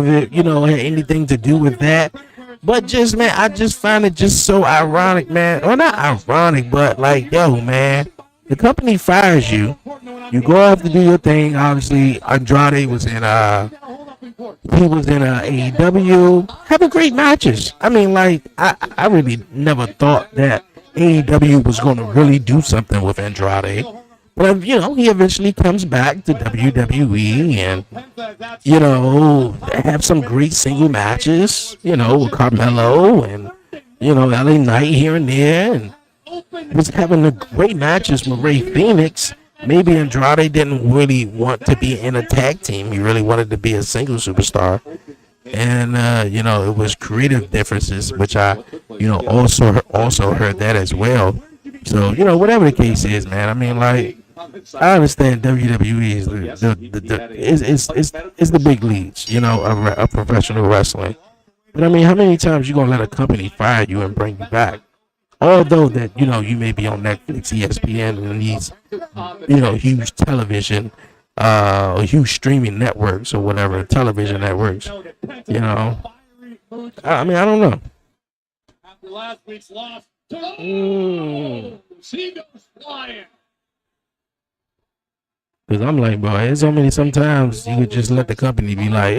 if it, you know, had anything to do with that. But just man, I just find it just so ironic, man. Well, not ironic, but like, yo, man, the company fires you. You go off to do your thing. Obviously, Andrade was in he was in AEW, having great matches. I mean, like I really never thought that AEW was going to really do something with Andrade. But you know, he eventually comes back to WWE and have some great single matches. With Carmelo and LA Knight here and there, and was having the great matches with Ray Phoenix. Maybe Andrade didn't really want to be in a tag team. He really wanted to be a single superstar. And it was creative differences, which I also heard that as well. So whatever the case is, man. I mean, like, I understand WWE is the big leagues, of professional wrestling. But I mean, how many times you gonna let a company fire you and bring you back? Although that you may be on Netflix, ESPN, and these huge television, huge streaming networks or whatever television networks. I mean, I don't know. After last week's loss, he goes flying. Because I'm like, bro, there's so many sometimes you could just let the company be like,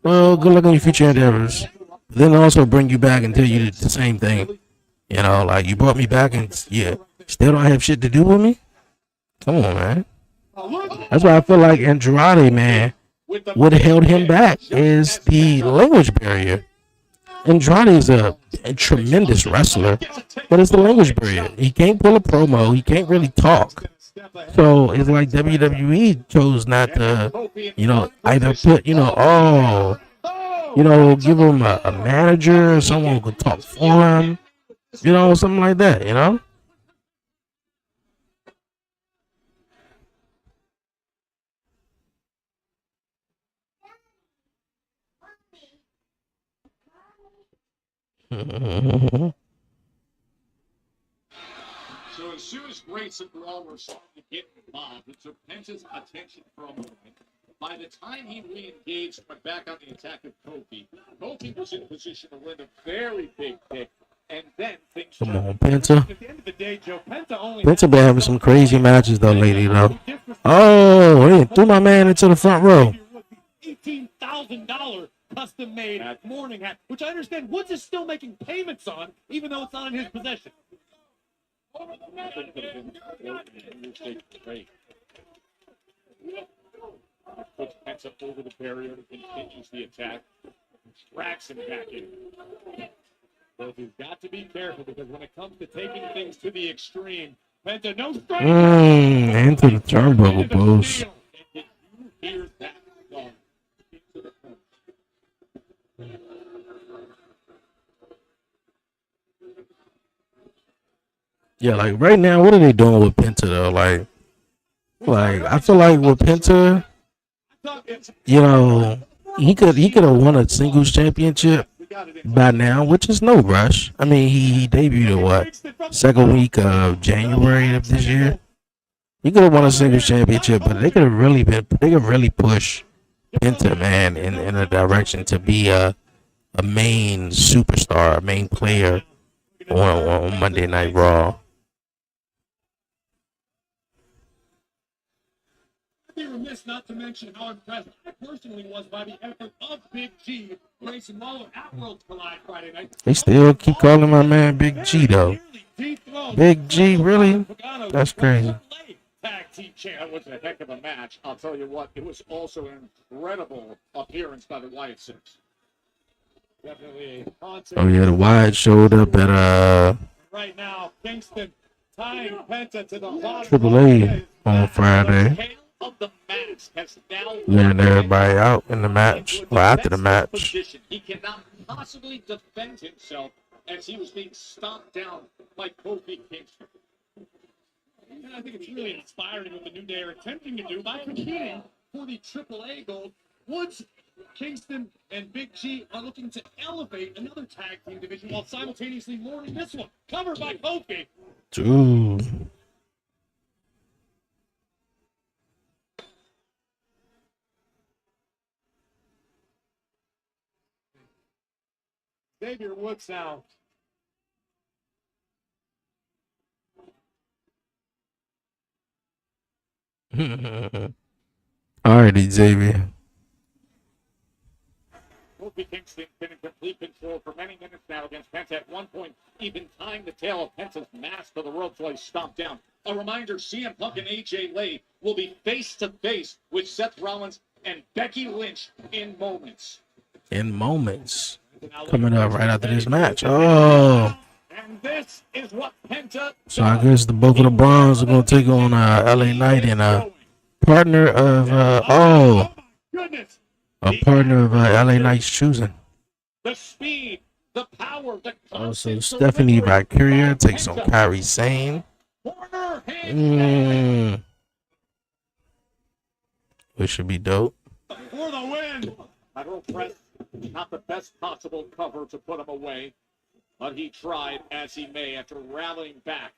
well, good luck on your future endeavors. Then also bring you back and tell you the same thing. Like, you brought me back and still don't have shit to do with me? Come on, man. That's why I feel like Andrade, man, what held him back is the language barrier. Andrade is a tremendous wrestler, but it's the language barrier. He can't pull a promo. He can't really talk. So it's like WWE chose not to, either put, give him a manager or someone who could talk for him, something like that. So as soon as Grace and Braun were starting to get involved, it took Penta's attention for a moment. By the time he re-engaged, went back on the attack of Kofi, Kofi was in position to win a very big pick. And then things Come on, changed. Penta. At the end of the day, Joe, Penta only Penta been having some crazy matches though lately, though. Oh, he threw my man into the front row. $18,000 custom-made morning hat, which I understand Woods is still making payments on, even though it's not in his possession. Puts Penta over the barrier and continues the attack. Tracks him back in. So he's got to be careful because when it comes to taking things to the extreme, Penta no strike. Into the turnbuckle post. Here's that song. Yeah, like right now, what are they doing with Penta though? Like I feel like with Penta, he could have won a singles championship by now, which is no rush. I mean, he debuted at what, second week of January of this year. He could have won a singles championship, but they could really push Penta, man, in a direction to be a main superstar, a main player on Monday Night Raw. I'd be remiss not to mention how impressed I personally was by the effort of Big G, Grayson Waller at Worlds Collide Friday night. They still keep calling my man Big G though. Big G, really? That's crazy. That was a heck of a match. I'll tell you what, it was also an incredible appearance by the Wyatt Six. Definitely a haunting. Oh yeah, the Wyatt showed up at right now, Kingston tying Penta to the bottom. Triple A on Friday. Of the match has now letting everybody out in the match, or after the match. He cannot possibly defend himself as he was being stomped down by Kofi Kingston. And I think it's really inspiring what the New Day are attempting to do by competing for the AAA gold. Woods, Kingston, and Big G are looking to elevate another tag team division while simultaneously mourning this one, covered by Kofi. Ooh. Xavier Woods now. All right, Xavier. Kofi Kingston been in complete control for many minutes now against Penta. At one point, even tying the tail of Penta's mask to the rope till he stomped down. A reminder, CM Punk and AJ Lee will be face-to-face with Seth Rollins and Becky Lynch in moments. Coming up right after this match. Oh. And this is what Penta So I guess both of the Browns are going to take on LA Knight and partner of goodness. a partner of LA Knight's choosing. The speed, the power, the Also, Stephanie Valkyria takes on Kairi Sane. Which should be dope. For the win. Lateral press, not the best possible cover to put him away, but he tried as he may after rallying back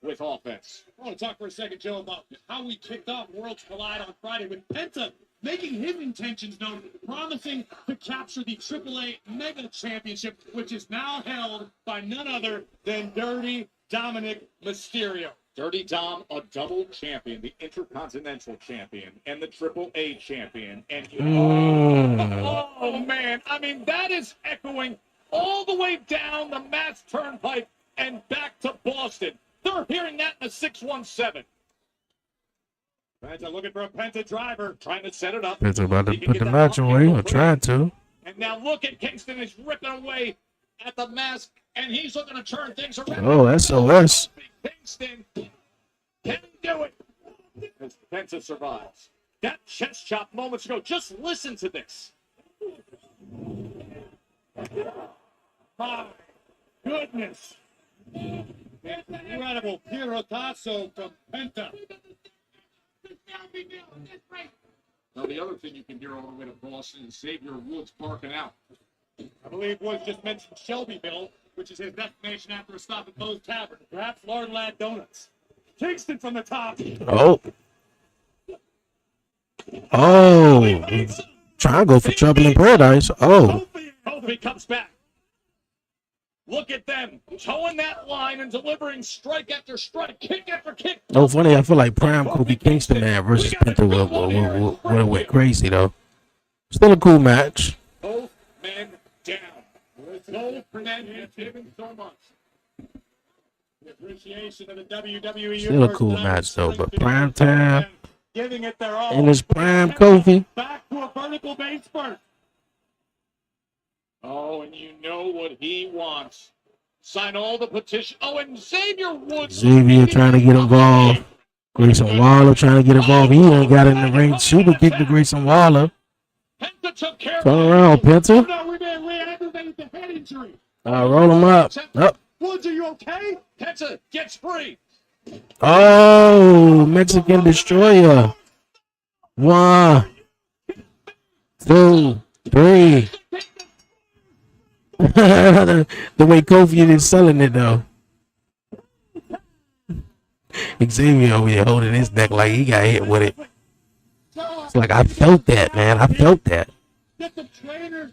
with offense. I want to talk for a second, Joe, about how we kicked off Worlds Collide on Friday with Penta making his intentions known, promising to capture the AAA Mega Championship, which is now held by none other than Dirty Dominic Mysterio. Dirty Dom, a double champion, the Intercontinental Champion, and the AAA Champion. And oh, man, I mean, that is echoing all the way down the Mass Turnpike and back to Boston. They're hearing that in the 617. Penta looking for a Penta driver, trying to set it up. Penta about to put the match away, or trying to. And now look at Kingston is ripping away at the mask, and he's looking to turn things around. Oh, SOS. Kingston, can he do it? As Penta survives. That chest chop moments ago. Just listen to this. My goodness. Incredible Pirotasso from Penta. Now, the other thing you can hear all the way to Boston is Xavier Woods barking out. I believe Woods just mentioned Shelbyville, which is his destination after a stop at Moe's Tavern. Perhaps Lord Lad Donuts. Kingston from the top. Oh. Oh. He's trying to go for trouble in paradise. Oh. Kofi comes back. Look at them towing that line and delivering strike after strike, kick after kick. Oh, funny. I feel like Prime Kofi Kingston, man, versus Penta went crazy, though. Still a cool match. Both men down. Both men have given so much. The appreciation of the WWE. Still a cool match, though. But Prime Time giving it their all. in his prime, Kofi. Back to a vertical base first. Oh, and you know what he wants. Sign all the petition. Oh, and Xavier Woods. Xavier trying to get involved. Grayson Waller trying to get involved. He ain't got in the ring. Super kick to Grayson Waller. Penta took care Turn around, Penta. No, we may reactivate the head injury. Roll him up. Up. Woods, are you okay? Penta gets free. Oh, Mexican Destroyer. 1, 2, 3. The way Kofi is selling it, though. Xavier over here holding his neck like he got hit with it. It's like, I felt that, man. I felt that. Get the trainers.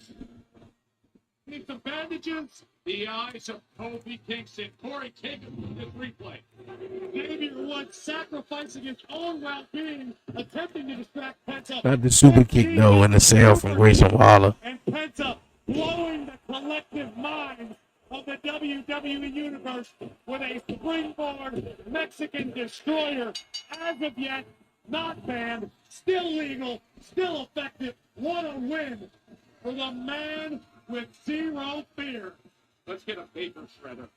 Need some bandages. The eyes of Kofi Kingston. Corey Kingston this replay. Xavier Woods sacrificing his own well-being, attempting to distract Penta. Not the super kick, though, and the sale from Grayson Waller. And Penta blowing the collective mind of the WWE Universe with a springboard Mexican Destroyer. As of yet, not banned, still legal, still effective. What a win for the man with zero fear. Let's get a paper shredder.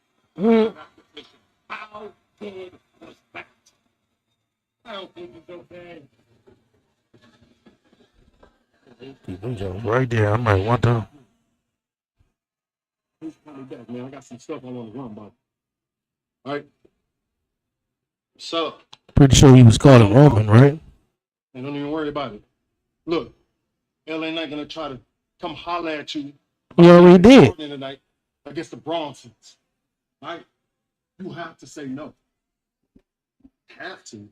How good was that? I hope this is okay. Keep them Jones right there. I might want to. Who's coming back, man? I got some stuff I want to run by. All right. So, Pretty sure he was calling Roman, right? and don't even worry about it. Look, LA Knight gonna try to come holler at you. He already did. Tonight against the Bronsons. All right? You have to say no. Have to.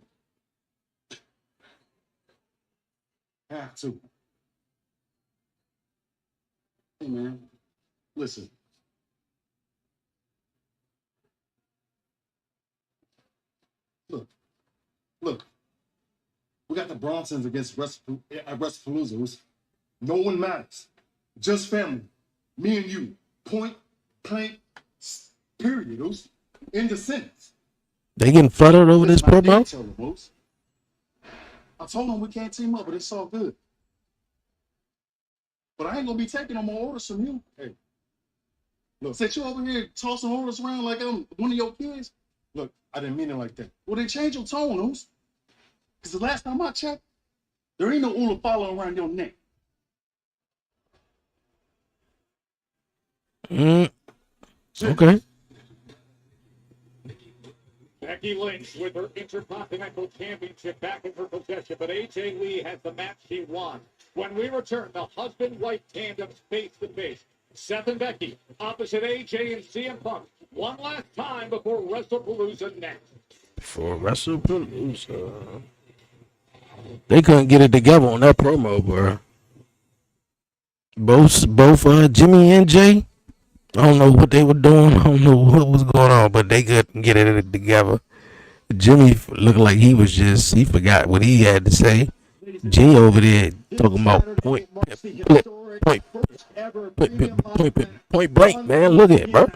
Have to. Hey, man. Listen, like Bronson's against WrestlePalooza. No one matters. Just family. Me and you. Point, blank, period. End the sentence. They getting fluttered over this Listen, I promo? did tell them, Moose. I told them we can't team up, but it's all good. But I ain't gonna be taking no more orders from you. Hey, look, since you over here tossing orders around like I'm one of your kids, look, I didn't mean it like that. Well, then change your tone, Moose. Because the last time I checked, there ain't no Ula following around your neck. Okay. Becky Lynch with her Intercontinental Championship back in her possession, but AJ Lee has the match she won. When we return, the husband-wife tandems face-to-face. Seth and Becky opposite AJ and CM Punk. One last time before WrestlePalooza next. For WrestlePalooza. They couldn't get it together on that promo, bro. Both Jimmy and Jay. I don't know what they were doing. I don't know what was going on, but they couldn't get it together. Jimmy looked like he forgot what he had to say. Jay over there talking about point blank, man. Look at it, bro.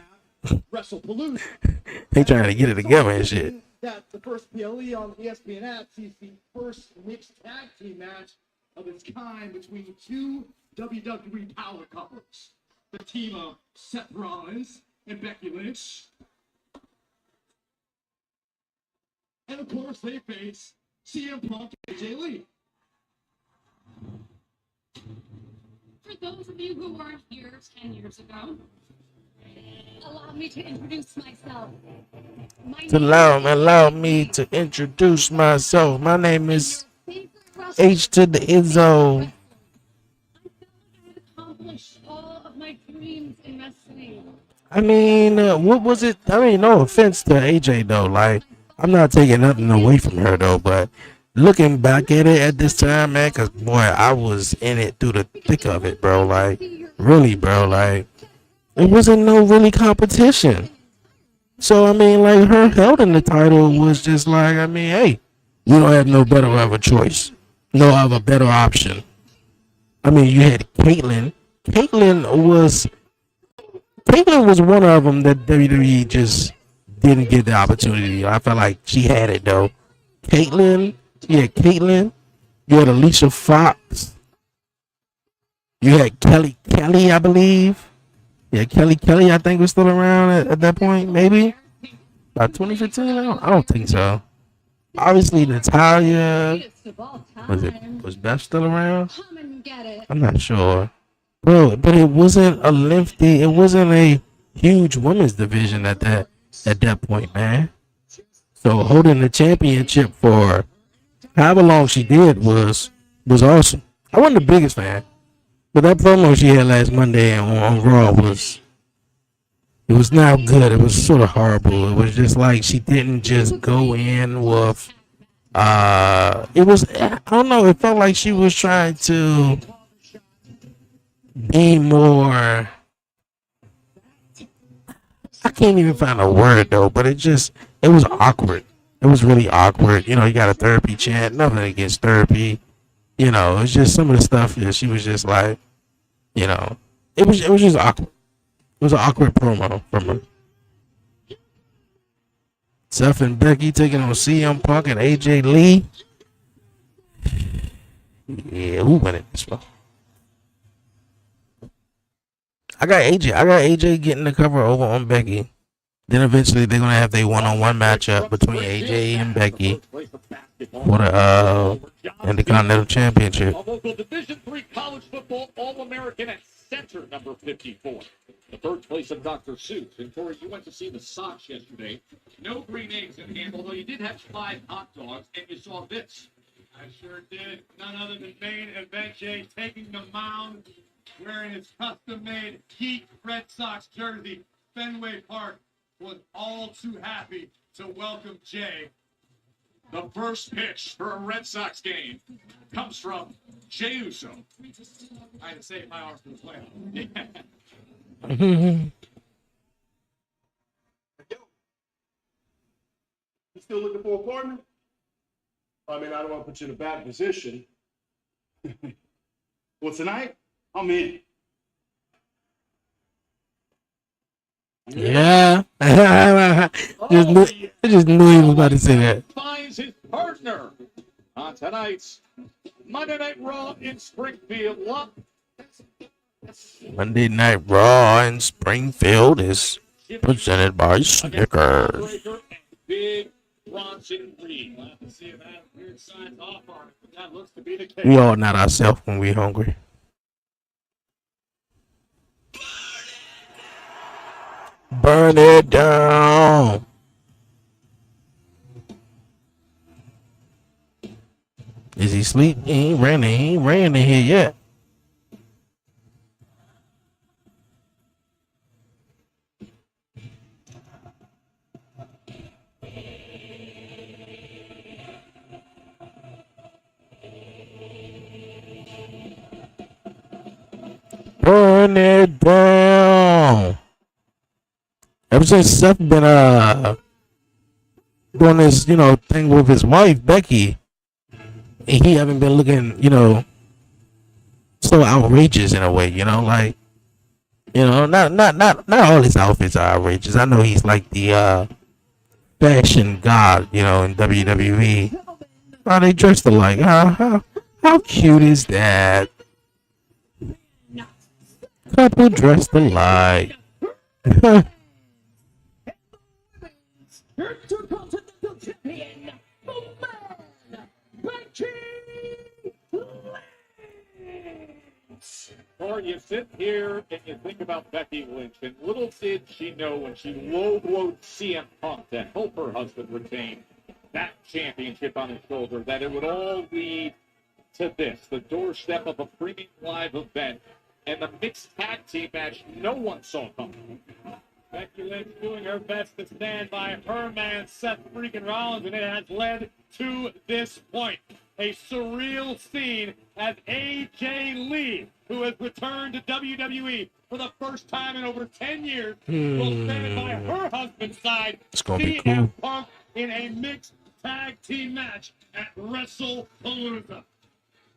They trying to get it together and shit. That the first PLE on ESPN app sees the first mixed tag team match of its kind between two WWE power couples. The team of Seth Rollins and Becky Lynch. And of course, they face CM Punk and AJ Lee. For those of you who weren't here 10 years ago, allow me to introduce myself. Allow me to introduce myself. My name is H to the Izzo. All of my dreams in wrestling. I mean, what was it? I mean, no offense to AJ though. Like, I'm not taking nothing away from her though, but looking back at it at this time, man, cause boy, I was in it through the thick of it, bro. Like, really, bro. Like, it wasn't no really competition. So I mean, like, her holding the title was just like, I mean, hey, you don't have no better of a choice, no other better option. I mean, you had Caitlyn. Caitlyn was one of them that WWE just didn't get the opportunity. I felt like she had it though. Caitlyn. You had Alicia Fox. You had Kelly, I believe. Yeah, Kelly, I think was still around at that point, maybe about 2015. I don't think so. Obviously, Natalia. Was Beth still around? Come and get it. I'm not sure. Bro, but it wasn't it wasn't a huge women's division at that point, man. So holding the championship for however long she did was awesome. I wasn't the biggest fan, but that promo she had last Monday on Raw was not good. It was sort of horrible. It was just like she didn't just go in with it was, I don't know, it felt like she was trying to be more, I can't even find a word though, but it was awkward. It was really awkward. You know, you got a therapy chant, nothing against therapy. You know, it's just some of the stuff that she was just like, you know, it was just awkward. It was an awkward promo from her. Seth and Becky taking on CM Punk and AJ Lee. Yeah, who winning this one? I got AJ getting the cover over on Becky. Then eventually they're gonna have their one-on-one matchup between AJ and Becky for the Intercontinental Championship. A local Division III college football All-American at center, number 54. The birthplace of Dr. Seuss. And Tori, you went to see the Sox yesterday. No green eggs in hand, although you did have 5 hot dogs, and you saw this. I sure did. None other than main event Jay taking the mound, wearing his custom-made Heat Red Sox jersey. Fenway Park was all too happy to welcome Jay. The first pitch for a Red Sox game comes from Jey Uso. I had to save my arm for the playoff. You still looking for a partner? I mean, I don't want to put you in a bad position. Well, tonight, I'm in. Yeah. I Oh, yeah. just knew he was about to say that. Finds his partner on tonight's Monday Night Raw in Springfield. What? Monday Night Raw in Springfield is presented by Snickers. Big Bronson Reed. We'll have to see if that weird signs off on it, but that looks to be the case. We all not ourselves when we hungry. Burn it down. Is he asleep? He ain't ran in here yet. Burn it down. Ever since Seth been doing this, thing with his wife Becky, and he haven't been looking, so outrageous in a way, like, not all his outfits are outrageous. I know he's like the fashion god, in WWE. Oh, they dressed alike. How cute is that? Couple dressed alike. Intercontinental Champion, the man, Becky Lynch. Or you sit here and you think about Becky Lynch, and little did she know when she low-blowed CM Punk to help her husband retain that championship on his shoulder, that it would all lead to this, the doorstep of a premium live event, and the mixed tag team match no one saw coming. Becky Lynch doing her best to stand by her man, Seth freaking Rollins, and it has led to this point. A surreal scene as AJ Lee, who has returned to WWE for the first time in over 10 years, will stand by her husband's side, It's gonna be CM cool. Punk in a mixed tag team match at WrestlePalooza.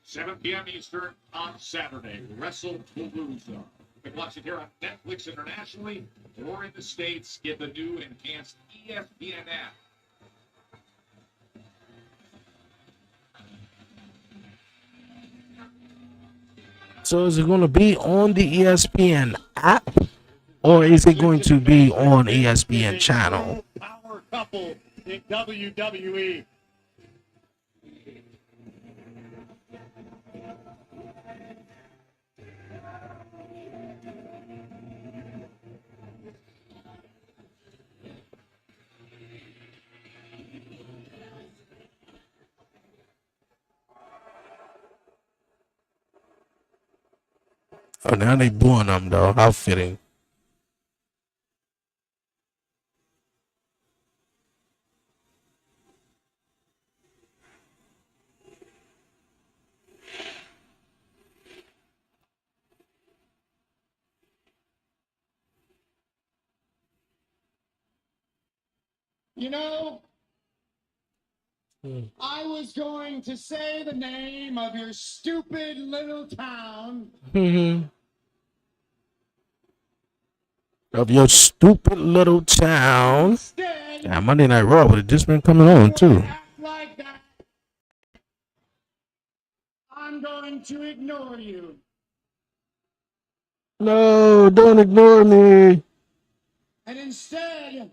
7 p.m. Eastern on Saturday, WrestlePalooza. You can watch it here on Netflix internationally or in the States. Get the new enhanced ESPN app. So is it going to be on the ESPN app, or is it going to be on ESPN channel? Power couple in WWE. Oh, now they booing them though. How fitting. You know, I was going to say the name of your stupid little town. Of your stupid little town. Instead, Yeah, Monday Night Raw would have just been coming on too. act like that. I'm going to ignore you. No, don't ignore me. And instead,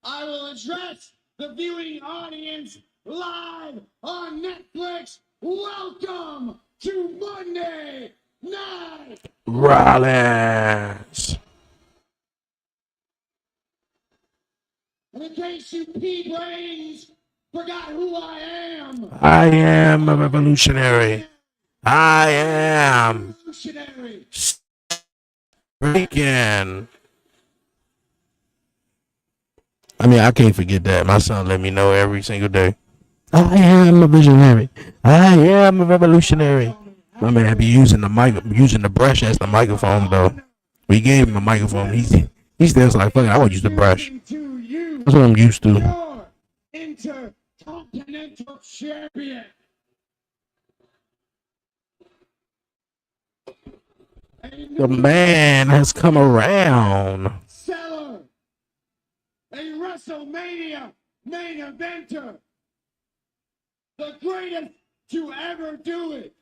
I will address the viewing audience live on Netflix. Welcome to Monday Night. Rollins. And in case you pea brains forgot who I am, I am a revolutionary. I am revolutionary. freaking. I mean, I can't forget that. My son let me know every single day. I am a visionary. I am a revolutionary. My man be using the brush as the microphone though. We gave him a microphone. He still like, fuck it, I want to use the brush. To you, That's what I'm used to. your Continental Champion. The man has come around. Seller, a WrestleMania main eventer, the greatest to ever do it.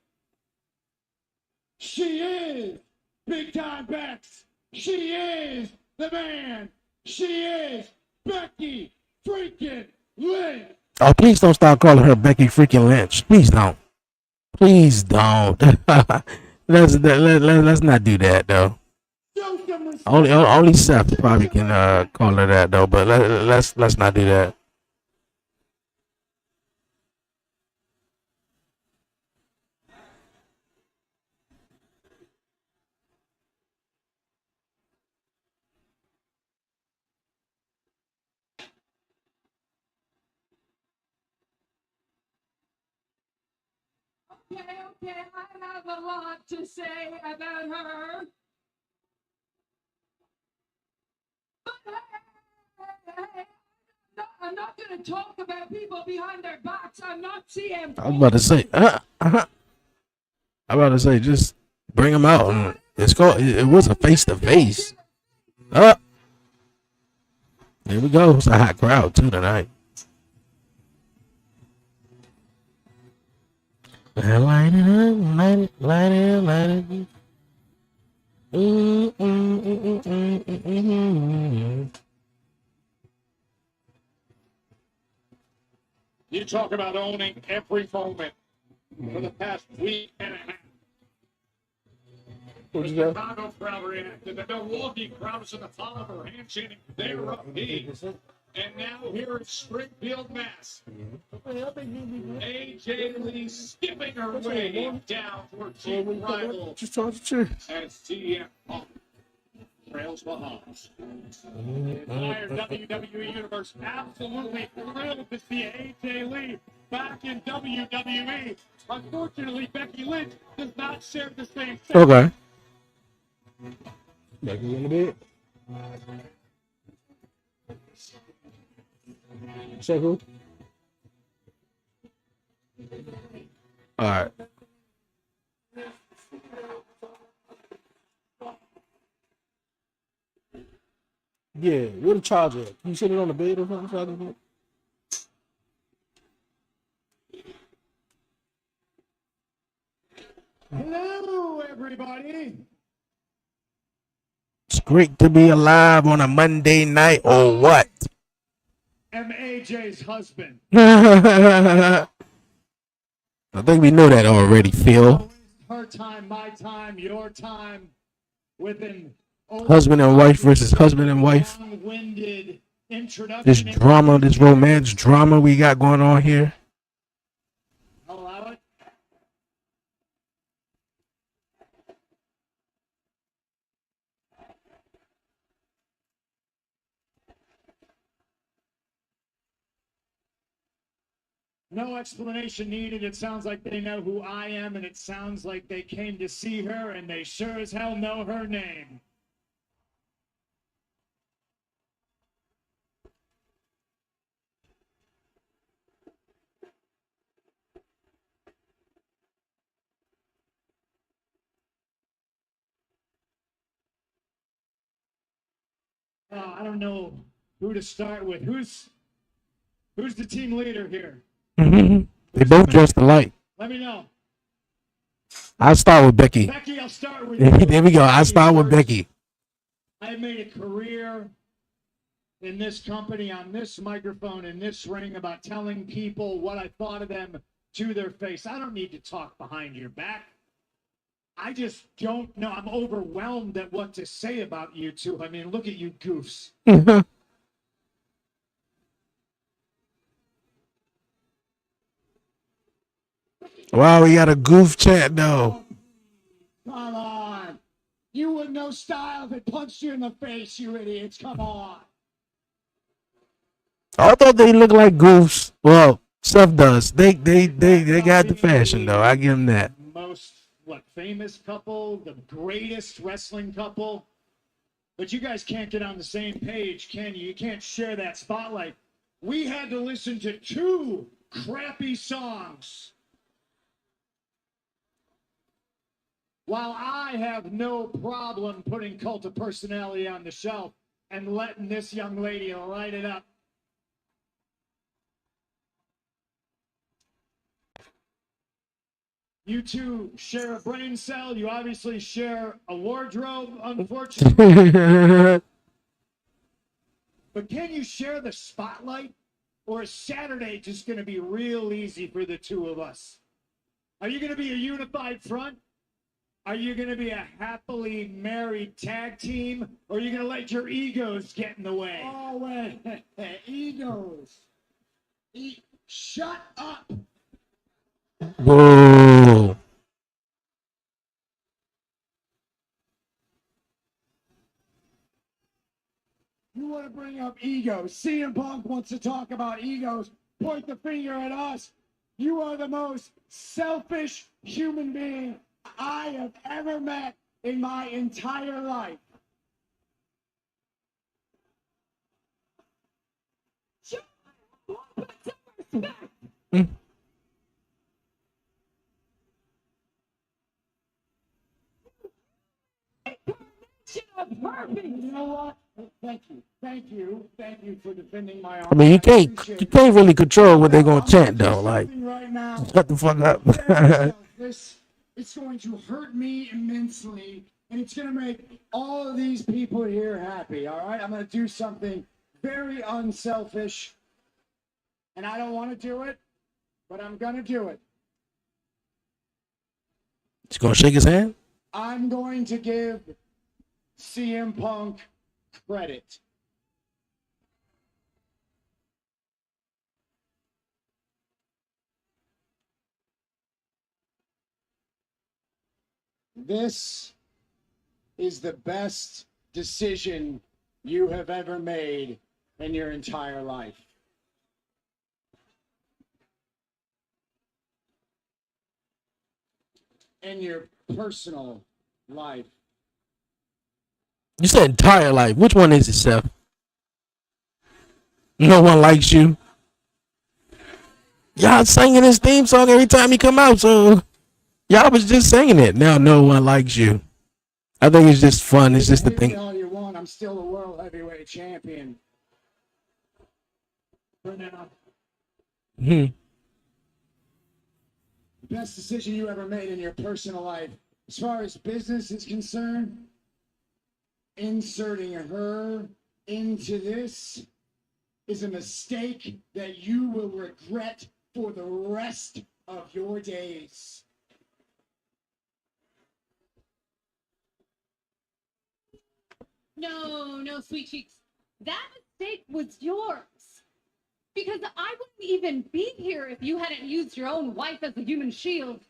She is Big Time Bex. She is the man. She is Becky freaking Lynch. Oh, please don't start calling her Becky freaking Lynch. Please don't. Please don't. let's not do that though. Show some respect. Only Seth probably can call her that though. But let's not do that. Okay, I have a lot to say about her. But hey, I'm not going to talk about people behind their backs. I'm not CM. I was about to say. I'm about to say just bring him out. And it's called. It was a face to face. There we go. It's a hot crowd too tonight. Light it up, light it, light it, light it. You talk about owning every moment for the past week and a half. The Chicago crowd reacted. The Milwaukee crowd was in the fall of her hand chanting, "They're up P." And now here in Springfield, Mass. AJ Lee skipping her way down toward chief rival as CM Punk trails behind. The entire WWE Universe absolutely thrilled to see AJ Lee back in WWE. Unfortunately, Becky Lynch does not share the same sense. Okay. Becky in the bed. Check who? All right. Yeah, where the charger at? Can you sit it on the bed or something? So I can do it? Hello, everybody. It's great to be alive on a Monday night or what? I'm AJ's husband. I think we know that already, Phil. Her time, my time, your time, with an Husband and wife versus husband and wife. long-winded introduction. This drama, this romance drama we got going on here. I'll allow it. No explanation needed. It sounds like they know who I am, and it sounds like they came to see her, and they sure as hell know her name. I don't know who to start with. Who's the team leader here? They both dressed alike. Let me know. I'll start with Becky. Becky, I'll start with you. There we go. I'll start with Becky. I made a career in this company, on this microphone, in this ring, about telling people what I thought of them to their face. I don't need to talk behind your back. I just don't know. I'm overwhelmed at what to say about you two. I mean, look at you goofs. Wow, we got a goof chat though. Come on. You would know style if it punched you in the face, you idiots. Come on. I thought they looked like goofs. Well, Seth does. They got the fashion though. I give them that. Most famous couple, the greatest wrestling couple. But you guys can't get on the same page, can you? You can't share that spotlight. we had to listen to 2 crappy songs. While I have no problem putting Cult of Personality on the shelf and letting this young lady light it up. You two share a brain cell. You obviously share a wardrobe, unfortunately. But can you share the spotlight? Or is Saturday just going to be real easy for the 2 of us? Are you going to be a unified front? Are you going to be a happily married tag team? Or are you going to let your egos get in the way? Oh, wait. Egos. Shut up. Whoa. You want to bring up egos. CM Punk wants to talk about egos. Point the finger at us. You are the most selfish human being I have ever met in my entire life. Perfect. You know what? Thank you. Thank you. Thank you for defending my honor. I mean, you can't really control what they're gonna chant though. Like, right now. shut the fuck up. It's going to hurt me immensely, and it's going to make all of these people here happy. All right, I'm going to do something very unselfish, and I don't want to do it, but I'm going to do it. He's gonna shake his hand. I'm going to give CM Punk credit. This is the best decision you have ever made in your entire life. In your personal life. You said entire life. Which one is it, Seth? No one likes you. Y'all singing his theme song every time he come out, so y'all was just singing it. Now no one likes you. I think it's just fun. It's just the thing. All you want. I'm still a world heavyweight champion. For now. Hmm. The best decision you ever made in your personal life. As far as business is concerned, inserting her into this is a mistake that you will regret for the rest of your days. No, sweet cheeks. That mistake was yours. Because I wouldn't even be here if you hadn't used your own wife as a human shield.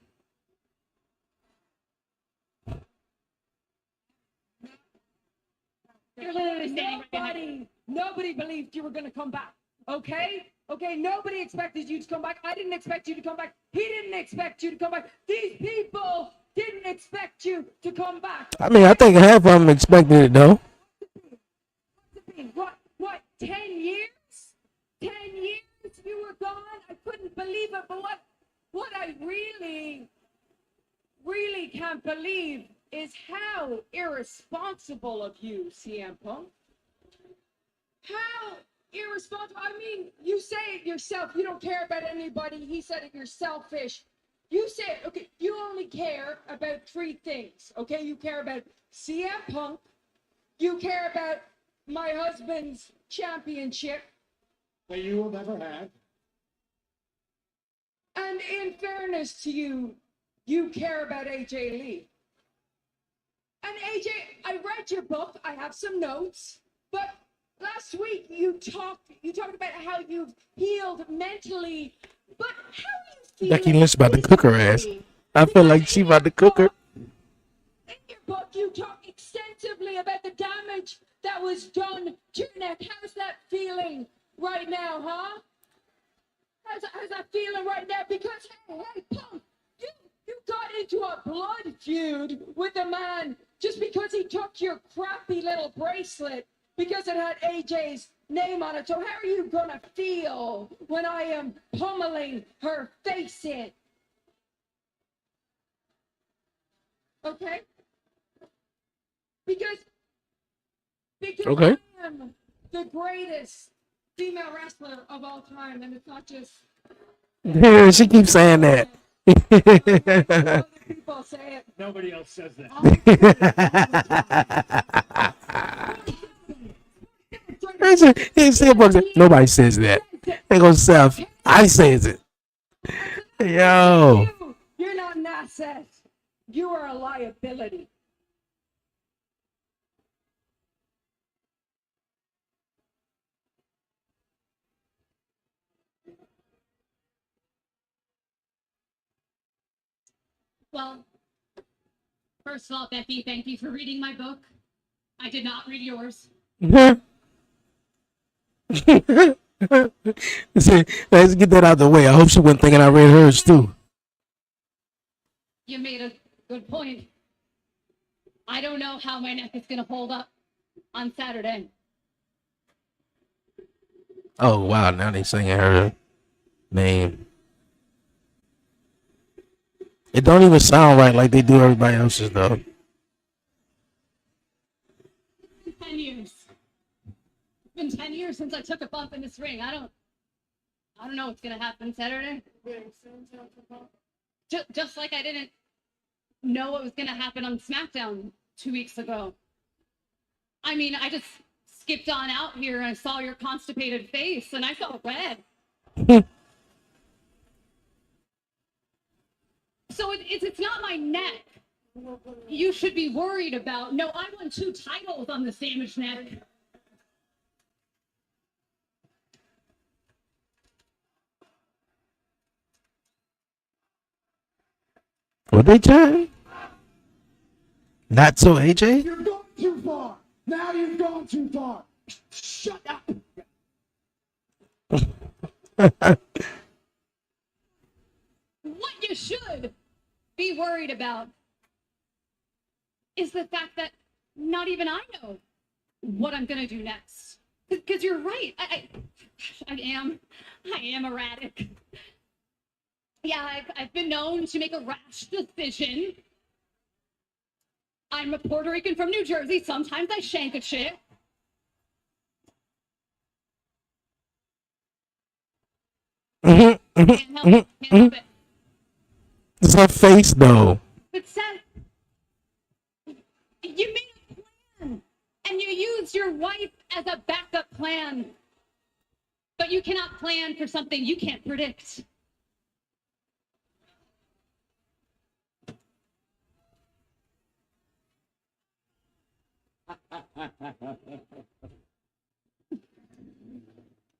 You're literally standing right behind me. Nobody believed you were going to come back. Okay? Okay, nobody expected you to come back. I didn't expect you to come back. He didn't expect you to come back. These people didn't expect you to come back. I mean, I think half of them expected it though. What, 10 years? 10 years you were gone? I couldn't believe it, but what I really can't believe is how irresponsible of you, CM Punk. How irresponsible. I mean, you say it yourself. You don't care about anybody. He said it. You're selfish. You say it. Okay, you only care about 3 things. Okay, you care about CM Punk. You care about my husband's championship. That you will never have. And in fairness to you, you care about AJ Lee. And AJ, I read your book. I have some notes. But last week you talked about how you've healed mentally. But how are you feeling? Becky Lynch about to cook her ass. I feel like she about to cook her. In your book, you talk extensively about the damage that was done to your neck. How's that feeling right now, huh? How's that feeling right now? Because, hey, Punk, you got into a blood feud with a man just because he took your crappy little bracelet because it had AJ's name on it. So how are you gonna feel when I am pummeling her face in? Okay? Because Okay. I am the greatest female wrestler of all time, and it's not just Yeah, she keeps saying that. other people say it. Nobody else says that. Nobody says that. They go, Seth, I says it. Yo. You're not an asset. You are a liability. Well, first of all, Becky, thank you for reading my book. I did not read yours. See, let's get that out of the way. I hope she wasn't thinking I read hers too. You made a good point. I don't know how my neck is going to hold up on Saturday. Oh wow, now they singing her name. It don't even sound right like they do everybody else's though. 10 years. It's been 10 years since I took a bump in this ring. I don't know what's going to happen Saturday. Just like I didn't know what was going to happen on SmackDown 2 weeks ago. I mean, I just skipped on out here and I saw your constipated face and I felt red. So it's not my neck you should be worried about. No, I won 2 titles on the sandwich neck. What they trying? Not so AJ? You're going too far. Now you've gone too far. Shut up. What you should be worried about is the fact that not even I know what I'm gonna do next. Because you're right. I am erratic. Yeah, I've been known to make a rash decision. I'm a Puerto Rican from New Jersey. Sometimes I shank a chick. Can't help it. It's her face though. But Seth, you made a plan and you used your wife as a backup plan. But you cannot plan for something you can't predict.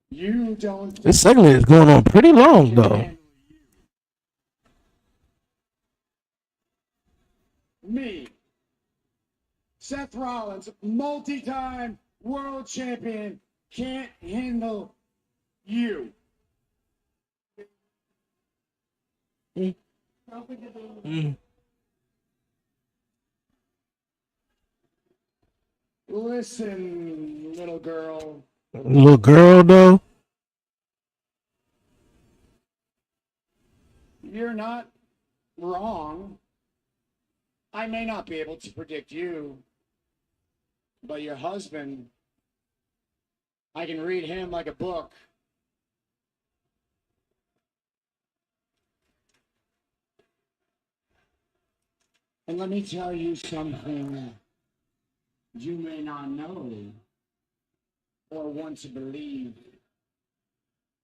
You don't. This segment is going on pretty long though. Me, Seth Rollins, multi-time world champion, can't handle you. Listen, little girl. Little girl though. You're not wrong. I may not be able to predict you, but your husband, I can read him like a book. And let me tell you something you may not know or want to believe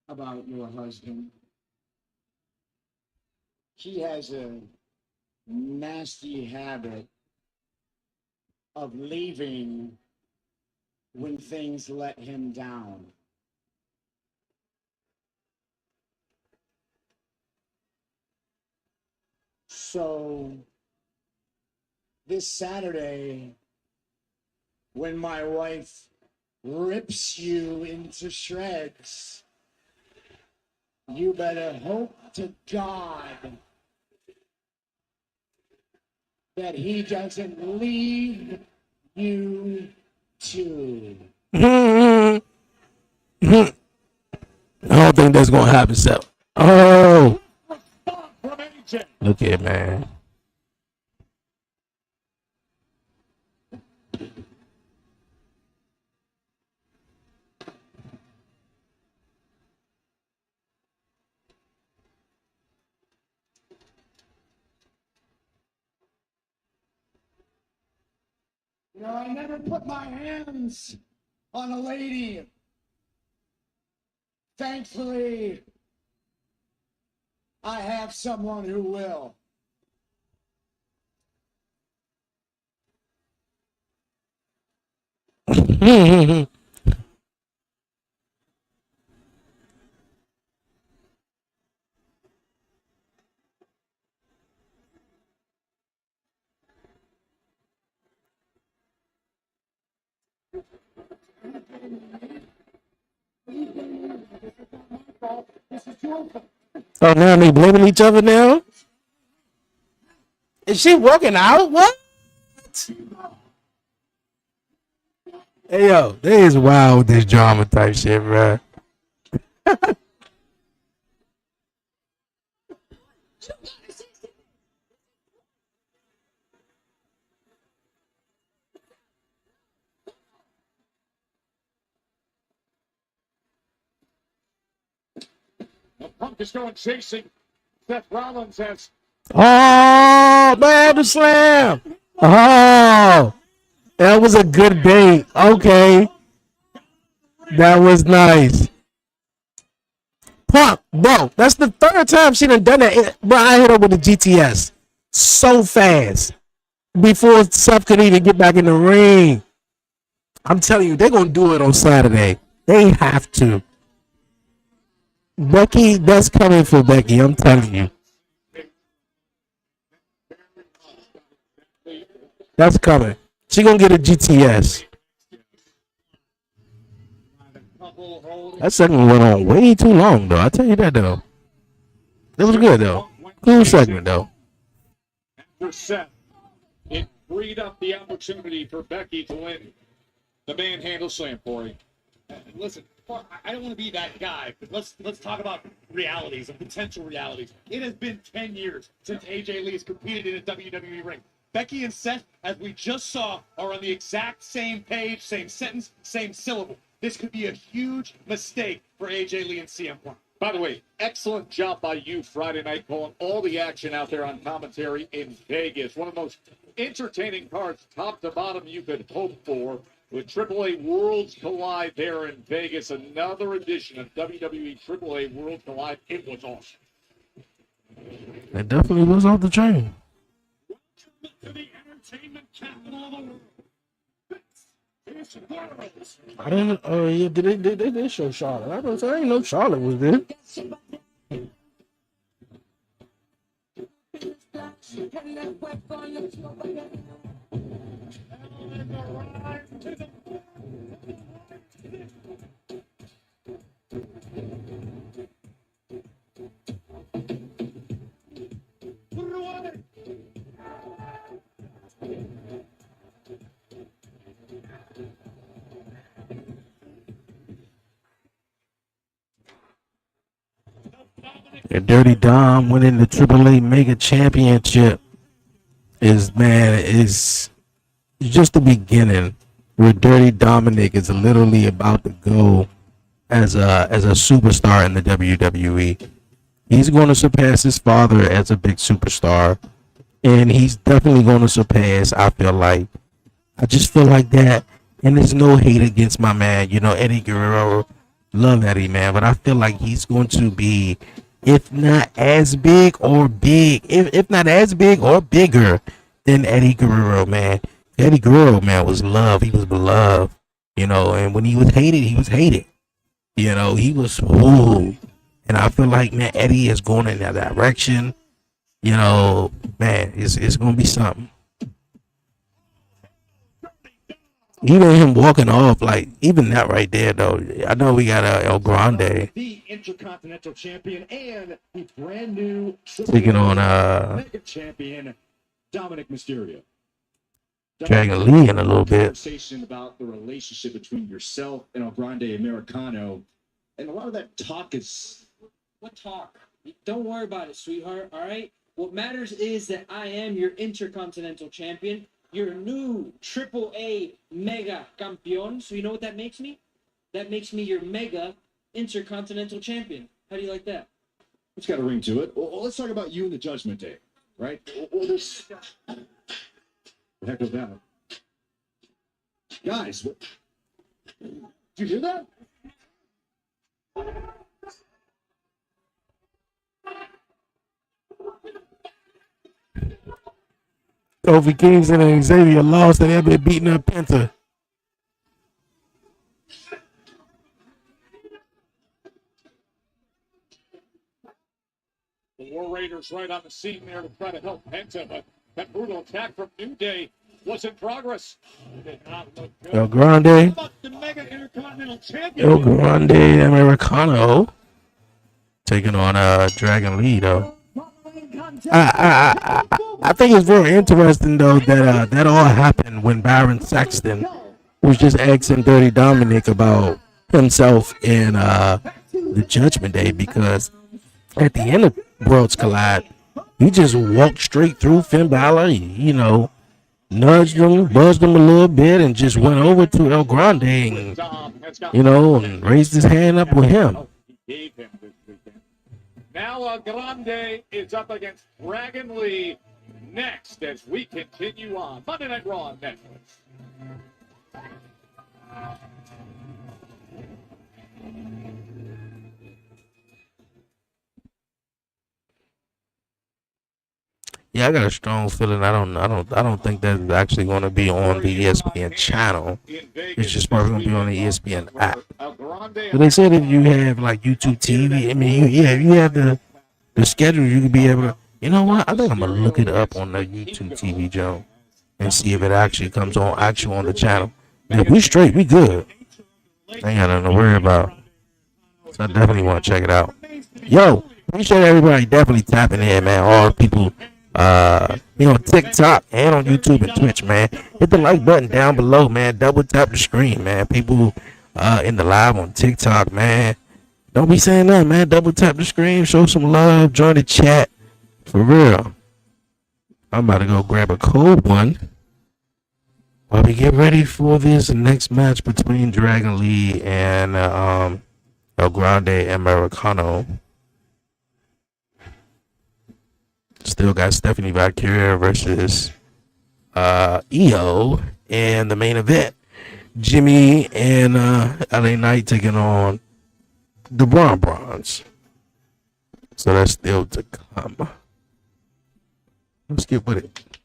about your husband. He has a nasty habit of leaving when things let him down. So this Saturday, when my wife rips you into shreds, you better hope to God that he doesn't leave you too. I don't think that's gonna happen, Seth. Oh, From AJ. look here, man. You know, I never put my hands on a lady. Thankfully, I have someone who will. Oh, now they blaming each other now. Is she working out? What? Hey yo, that is wild with this drama type shit, bro. The Punk is going chasing. Seth Rollins has Oh man, the slam. Oh, that was a good bait. Okay, that was nice. Punk, bro, that's the third time she done that. Bro, I hit her with the GTS so fast before Seth could even get back in the ring. I'm telling you, they're gonna do it on Saturday. They have to. Becky, that's coming for Becky. I'm telling you, that's coming. She gonna get a GTS. That segment went on way too long, though. I tell you that, though. It was good, though. Cool segment, though. for Seth. It freed up the opportunity for Becky to win the manhandle slam, Corey. Listen, I don't want to be that guy, but let's talk about realities and potential realities. It has been 10 years since AJ Lee has competed in a WWE ring. Becky and Seth, as we just saw, are on the exact same page, same sentence, same syllable. This could be a huge mistake for AJ Lee and CM Punk. By the way, excellent job by you Friday night calling all the action out there on commentary in Vegas. One of the most entertaining cards, top to bottom, you could hope for. With AAA Worlds Collide there in Vegas, another edition of WWE AAA Worlds Collide. It was awesome. It definitely was off the chain. To the entertainment capital of the world. This is Worlds. I didn't. Oh yeah, they show Charlotte? I didn't know Charlotte was there. And Dirty Dom winning the AAA Mega Championship is just the beginning. Where Dirty Dominic is literally about to go as a superstar in the WWE. He's going to surpass his father as a big superstar, and he's definitely going to surpass. I just feel like that, and there's no hate against my man. You know, Eddie Guerrero, love Eddie, man, but I feel like he's going to be, if not as big or if not as big or bigger than Eddie Guerrero, man. Eddie Guerrero, man, was loved. He was beloved, you know, and when he was hated, he was hated. You know, he was ooh. And I feel like, man, Eddie is going in that direction. You know, man, it's gonna be something. Even him walking off, like even that right there, though. I know we got El Grande The Intercontinental Champion and the brand new taking on Mega Champion, Dominic Mysterio. Dragon Lee in a little bit. Conversation about the relationship between yourself and El Grande Americano, and a lot of that talk is What talk? Don't worry about it, sweetheart. All right. What matters is that I am your Intercontinental Champion, your new AAA Mega Campeón. So you know what that makes me? That makes me your Mega Intercontinental Champion. How do you like that? it's got a ring to it. Well, let's talk about you and the Judgment Day, right? Well, this the heck was that? Guys, what, did you hear that? Kofi Kingston and Xavier lost and they've been beating up Penta. The War Raiders right on the scene there to try to help Penta, but that brutal attack from New Day was in progress. It did not look good. El Grande. How about the Mega Intercontinental Champion? El Grande Americano taking on Dragon Lee though. I think it's very interesting though that that all happened when Byron Saxton was just asking Dirty Dominic about himself in the Judgment Day, because at the end of Worlds Collide, he just walked straight through Finn Balor, you know, nudged him, buzzed him a little bit, and just went over to El Grande and, you know, and raised his hand up with him. Now El Grande is up against Dragon Lee next as we continue on Monday Night Raw on Netflix. Yeah, I got a strong feeling. I don't think that's actually going to be on the ESPN channel. It's just probably going to be on the ESPN app. But they said if you have like YouTube TV, I mean, you have the schedule, you could be able to. You know what? I think I'm gonna look it up on the YouTube TV, Joe, and see if it actually comes on on the channel. If we straight, we good. I ain't got nothing to worry about. So I definitely want to check it out. Yo, appreciate everybody definitely tapping in, man. All the people, you know, TikTok and on YouTube and Twitch, man. Hit the like button down below, man. Double tap the screen, man. People in the live on TikTok, man. Don't be saying that, man. Double tap the screen, show some love, join the chat. For real. I'm about to go grab a cold one while we get ready for this next match between Dragon Lee and El Grande Americano. Still got Stephanie Valkyria versus EO in the main event. Jimmy and LA Knight taking on the Bronze. So that's still to come. Let's get with it.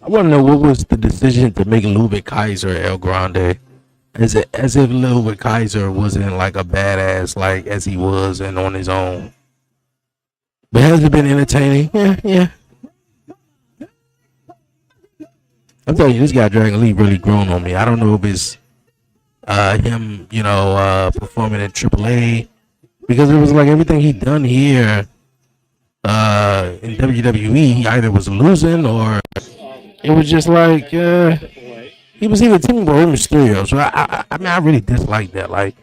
I want to know what was the decision to make Ludwig Kaiser El Grande. As if Ludwig Kaiser wasn't like a badass like as he was and on his own. But has it been entertaining? Yeah. I'm telling you, this guy Dragon Lee really grown on me. I don't know if it's him, you know, performing in AAA, because it was like everything he done here in WWE, he either was losing or it was just like he was even teaming with Rey Mysterio. So I mean, I really dislike that. Like,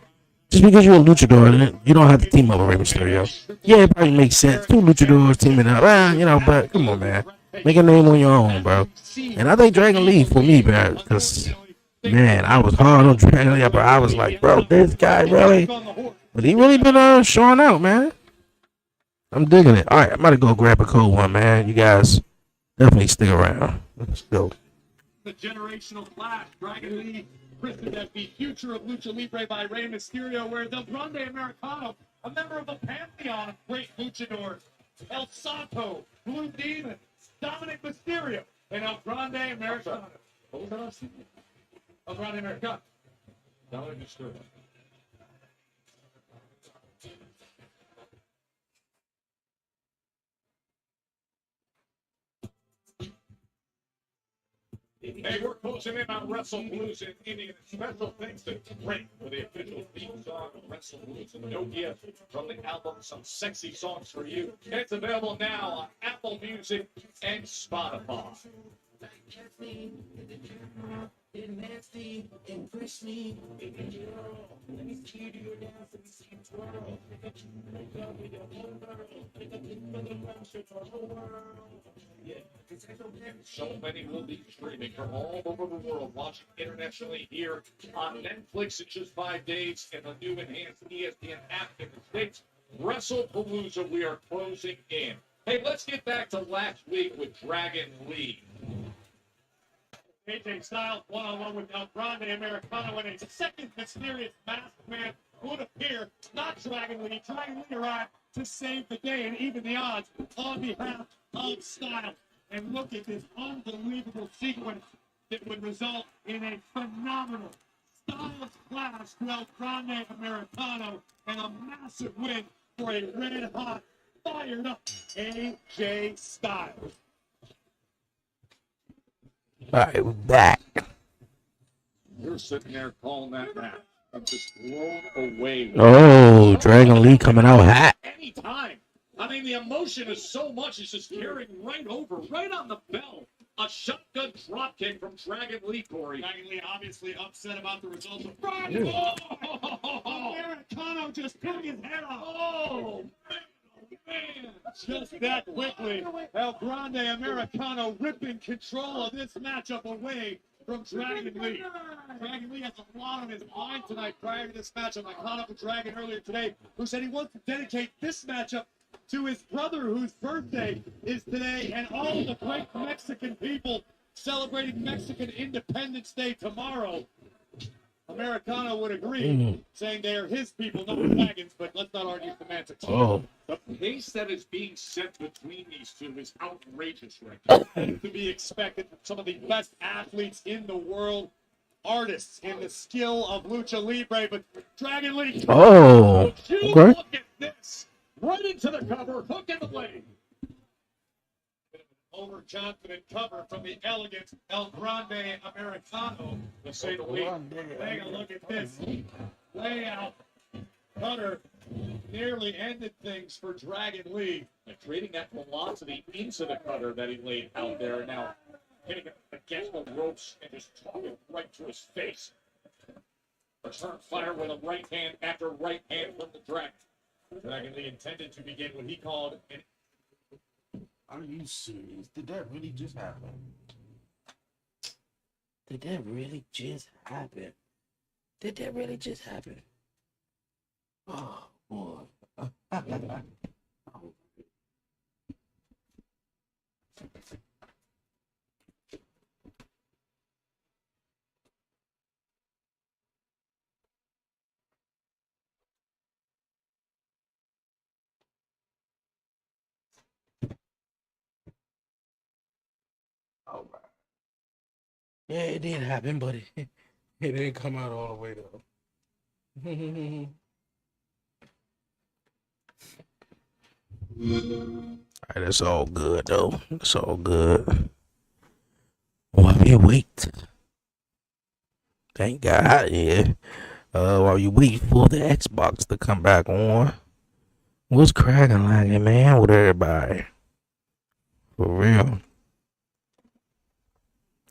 just because you're a luchador, you don't have to team up with Rey Mysterio. Yeah, it probably makes sense. Two luchadors teaming up, you know, but come on, man. Make a name on your own, bro. And I think Dragon Lee for me, man, because, man, I was hard on Dragon Lee, but I was like, bro, this guy really, but he really been showing out, man. I'm digging it. All right, I'm about to go grab a cold one, man. You guys definitely stick around. Let's go. The generational clash, Dragon Lee christened as the future of Lucha Libre by Rey Mysterio, whereas El Grande Americano, a member of the pantheon of great luchadors, El Santo, Blue Demon, Dominic Mysterio, and El Grande Americano. What was that last name? El Grande Americano. Dominic Mysterio. Hey, we're closing in on WrestlePalooza in India. Special thanks to Drake for the official theme song of WrestlePalooza. Nokia from the album Some Sexy Songs for You. And it's available now on Apple Music and Spotify. So many will be streaming from all over the world, watching internationally here on Netflix in just 5 days and the new enhanced ESPN app in the States. WrestlePalooza, we are closing in. Hey, let's get back to last week with Dragon Lee. AJ Styles one-on-one with El Grande Americano in a second mysterious masked man would appear, not Dragon Lee. Dragon Lee arrived to save the day and even the odds on behalf of Styles. And look at this unbelievable sequence that would result in a phenomenal Styles clash to El Grande Americano and a massive win for a red-hot, fired-up AJ Styles. All right, we're back. You're sitting there calling that match. I'm just blown away. Oh, Dragon Lee coming out hot. Anytime. I mean, the emotion is so much, it's just carrying right over, right on the bell. A shotgun dropkick from Dragon Lee, Corey. Dragon Lee obviously upset about the results of Friday. Oh, Americano just took his head off. Oh, man. Just that quickly, El Grande Americano ripping control of this matchup away from Dragon Lee. Dragon Lee has a lot on his mind tonight prior to this matchup. I caught up with Dragon earlier today, who said he wants to dedicate this matchup to his brother, whose birthday is today, and all the great Mexican people celebrating Mexican Independence Day tomorrow. Americano would agree, saying they are his people, not Dragon's, but let's not argue semantics. Oh. The pace that is being set between these two is outrageous right now. To be expected from some of the best athletes in the world, artists in the skill of lucha libre, but Dragon Lee. Oh, You okay. look at this. Right into the cover, hook in the leg. Overconfident cover from the elegant El Grande Americano, to say the least. Take a look at this layout. Cutter nearly ended things for Dragon Lee. And creating that velocity into the cutter that he laid out there. Now hitting it against the ropes and just talking right to his face. Return fire with a right hand after right hand from the Dragon. Dragon Lee intended to begin what he called an Are you serious? Did that really just happen? Did that really just happen? Did that really just happen? Oh, boy. All right. Yeah, it did happen, but it didn't come out all the way though. All right, that's all good though. It's all good. While you wait, thank God, yeah. While you wait for the Xbox to come back on, what's cracking like it, man? With everybody, for real.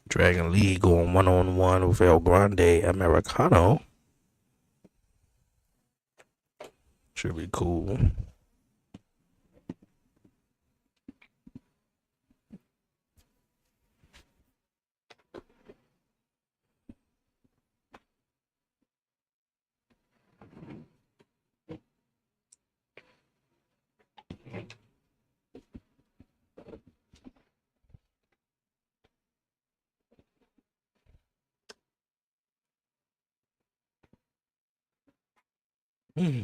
Dragon Lee going 1-on-1 with El Grande Americano. Should be cool. Hmm.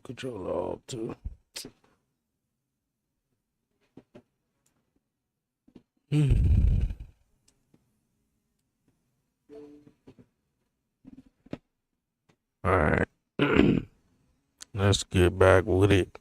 controller off too. All right. Let's get back with it.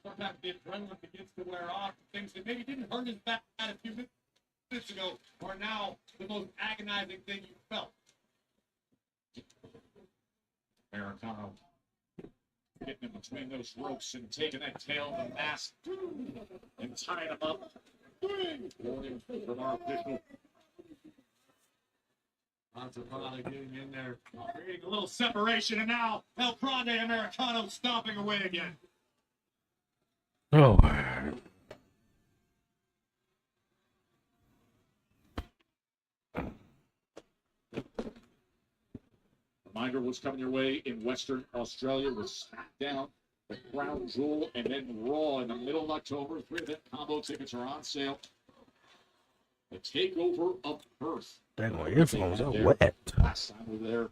Sometimes the adrenaline begins to wear off. Things that maybe didn't hurt as bad a few minutes ago are now the most agonizing thing you felt. Americano getting in between those ropes and taking that tail of the mask and tying him up. Warning from our official. Andrade getting in there, creating a little separation, and now El Grande Americano stomping away again. Oh. Reminder what's coming your way in Western Australia with SmackDown, the Crown Jewel, and then Raw in the middle of October. 3 event combo tickets are on sale. The Takeover of Perth. Dang, my earphones are wet. Last time we were there,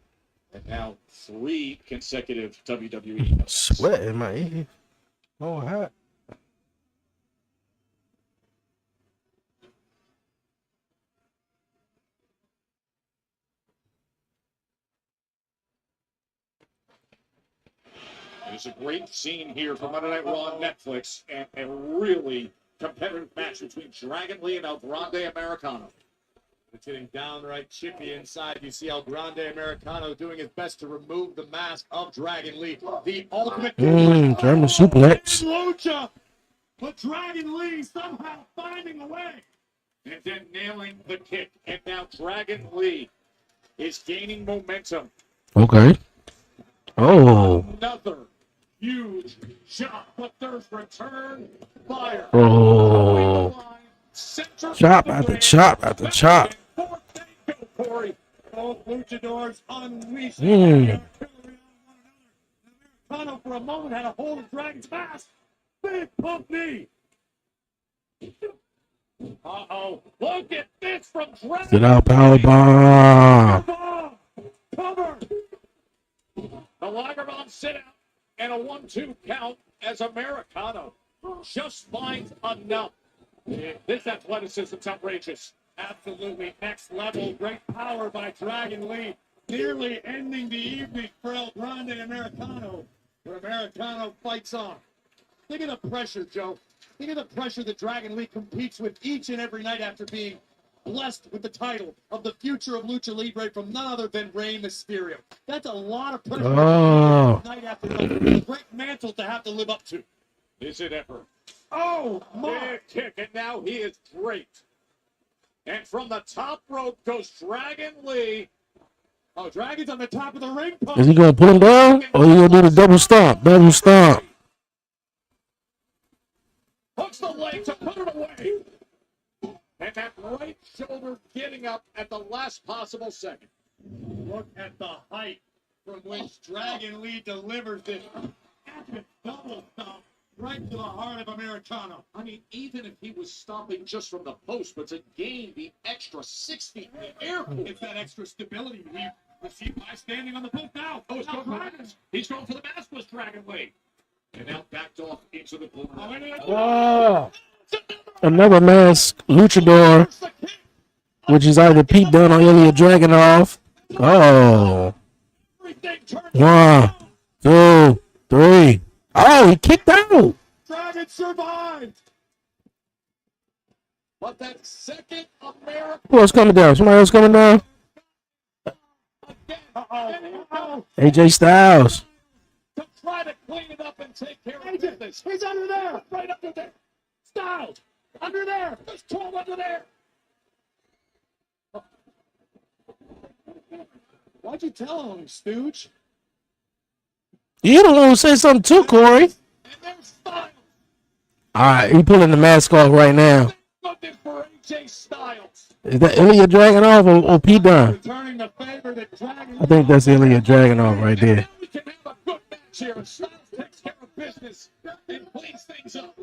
and now 3 consecutive WWE. Sweat in my ear. Oh, hot. It's a great scene here from Monday Night Raw on Netflix, and a really competitive match between Dragon Lee and El Grande Americano. It's getting downright chippy inside. You see El Grande Americano doing his best to remove the mask of Dragon Lee. The ultimate German suplex. Lucha, but Dragon Lee somehow finding a way. And then nailing the kick. And now Dragon Lee is gaining momentum. Okay. Oh. Another huge shot, but there's return fire. Oh. Chop after chop after chop. Corey, both luchadors unleashed. Americano for a moment had a hold of Dragon's mask. Big pump knee. Uh-oh. Look at this from Dragon. Get out, power bomb. Cover. The Liger Bomb sit out and a 1-2 count as Americano just finds enough. This athleticism's outrageous. Absolutely next level. Great power by Dragon Lee. Nearly ending the evening for El Grande Americano. Where Americano fights on. Think of the pressure, Joe. Think of the pressure that Dragon Lee competes with each and every night after being blessed with the title of the future of Lucha Libre from none other than Rey Mysterio. That's a lot of pressure night after night. A great mantle to have to live up to. Is it ever? Oh, my kick, and now he is great. And from the top rope goes Dragon Lee. Oh, Dragon's on the top of the ring post. Is he gonna put him down, or he gonna do the double stomp? Double stomp. Hooks the leg to put it away. And that right shoulder getting up at the last possible second. Look at the height from which Dragon Lee delivers this epic double stomp right to the heart of Americano. I mean, even if he was stomping just from the post, but to gain the extra 60 in the air, it's that extra stability. I see Pi standing on the booth now. Oh, it's Dragons. He's going for the maskless Dragon Blade. And now backed off into the blue. Another mask luchador, which is either Pete Dunne or Ilya Dragunov. Oh. 1, 2, 3. Oh, he kicked out. Dragon survived. But that second American. Who else coming down? Somebody else coming down? AJ Styles. To try to clean it up and take care of business. He's under there. Right under there. Styles. Under there. There's 12 under there. Why'd you tell him, Stooge? You don't know who said something too, Corey. And there's Styles. All right, he pulling the mask off right now. Looking for AJ Styles. Is that Ilya Dragunov or Pete Dunne? Returning the favor that Dragon. I think that's Ilya Dragunov right there. Now we can have a good match here. And Styles takes care of business and cleans things up.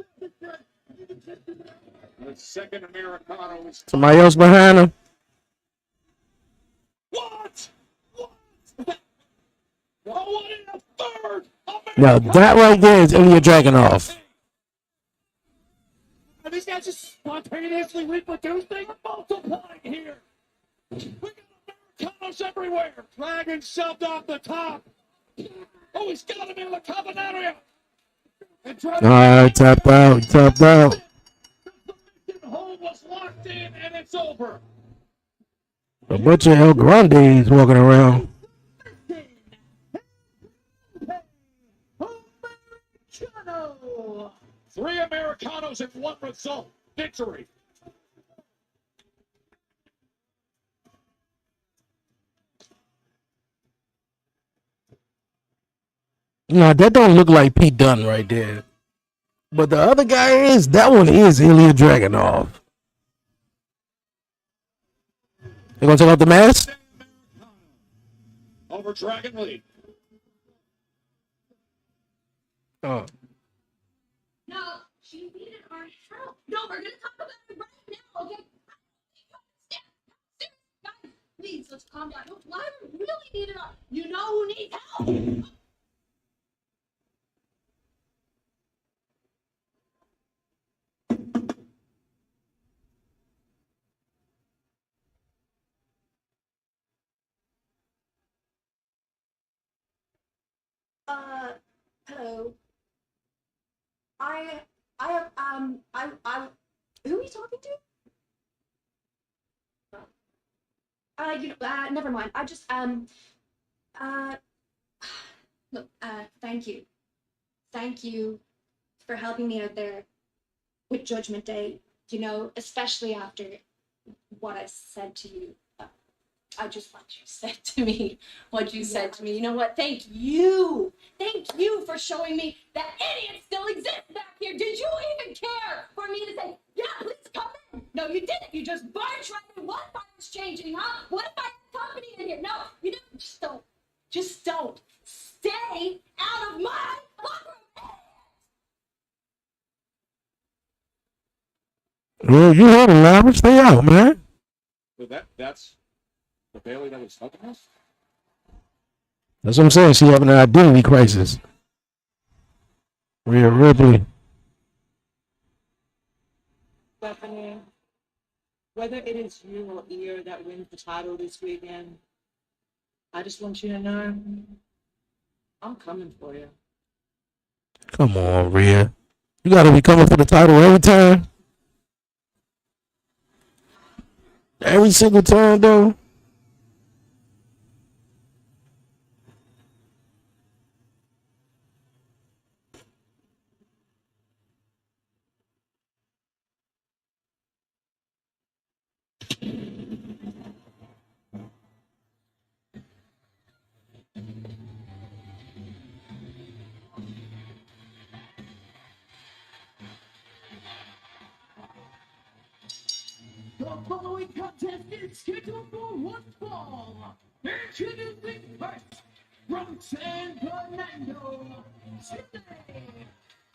The second Americano is. Somebody else behind him. What? What? Oh, what in the third? Now that right there is Ilya Dragunov. Are these guys just spontaneously reproducing or multiplying here? We got Americanos everywhere. Dragon shoved off the top. Oh, he's got him in the Cabanera. All right, tapped out. Tapped out. The hold was locked in, and it's over. A bunch of El Grandes walking around. Three Americanos in one result. Victory. No, that don't look like Pete Dunne right there. But the other guy is, that one is Ilya Dragunov. You gonna take off the mask? Over Dragon Lee. Oh. No, she needed our help. No, we're gonna talk about it right now, okay? Guys, please, let's calm down. Why do we really need it? You know who needs help? Hello. Who are you talking to? Never mind. Look, thank you. Thank you for helping me out there with Judgment Day, especially after what I said to you. I just what you said to me. What you said to me. You know what? Thank you. Thank you for showing me that idiot still exists back here. Did you even care for me to say, yeah, please come in? No, you didn't. You just barged right in. What if I was changing, huh? What if I had company in here? No, you don't. Just don't. Just don't. Stay out of my locker room. Well, you heard it, Robert. Stay out, man. So that's the Bailey that was helping us? That's what I'm saying. She having an identity crisis. Rhea Ripley. Stephanie, whether it is you or Io that wins the title this weekend, I just want you to know I'm coming for you. Come on, Rhea. You gotta be coming for the title every time. Every single time, though. The following contest is scheduled for one fall. Introducing first, from San Fernando, Chile,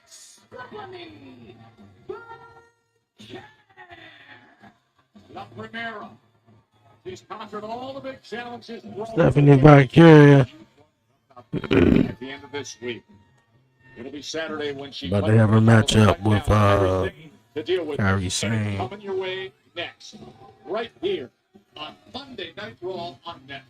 Stephanie Burke. La Primera. She's conquered all the big challenges. Stephanie Valkyria. At the end of this week. It'll be Saturday when she But they have a matchup with to deal with. Kairi It's Sane. coming your way next, right here on Monday Night Raw on Netflix.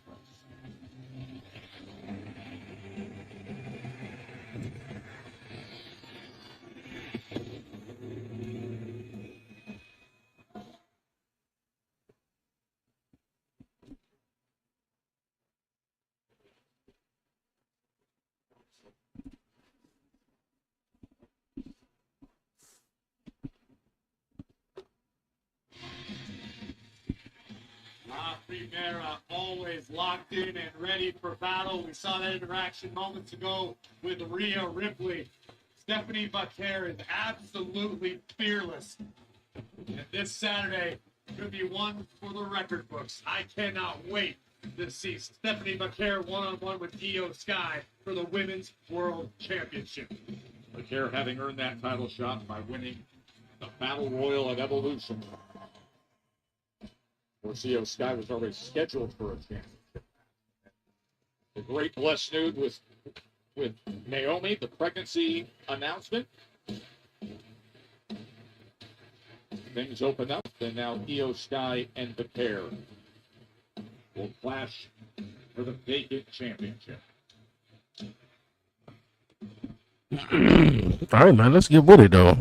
La Primera always locked in and ready for battle. We saw that interaction moments ago with Rhea Ripley. Stephanie Vaquer is absolutely fearless. And this Saturday could be one for the record books. I cannot wait to see Stephanie Vaquer one-on-one with Io Sky for the Women's World Championship. Vaquer having earned that title shot by winning the Battle Royal at Evolution. Io Sky was already scheduled for a championship. The great blessed news with Naomi, the pregnancy announcement. Things open up, and now Io Sky and Vaquer will clash for the vacant championship. All right, man. Let's get with it, though.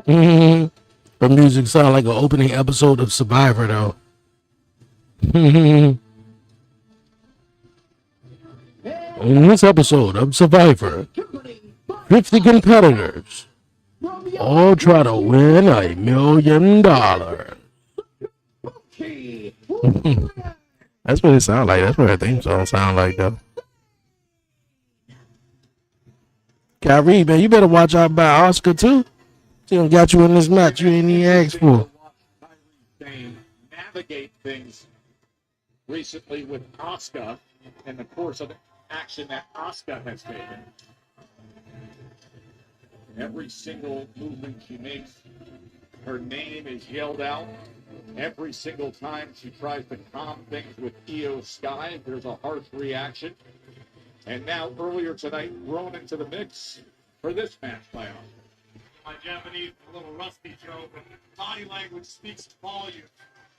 The music sound like an opening episode of Survivor, though. In this episode of Survivor, 50 competitors all try to win $1 million. That's what it sounds like. That's what her theme song sound like, though. Kyrie, man, you better watch out about Oscar, too. She done got you in this match you ain't even asked for. Navigate things recently with Asuka and the course of action that Asuka has taken. Every single movement she makes, her name is yelled out. Every single time she tries to calm things with Io Sky, there's a harsh reaction. And now, earlier tonight, thrown into the mix for this match playoff. My Japanese is a little rusty, Joe, but body language speaks volumes.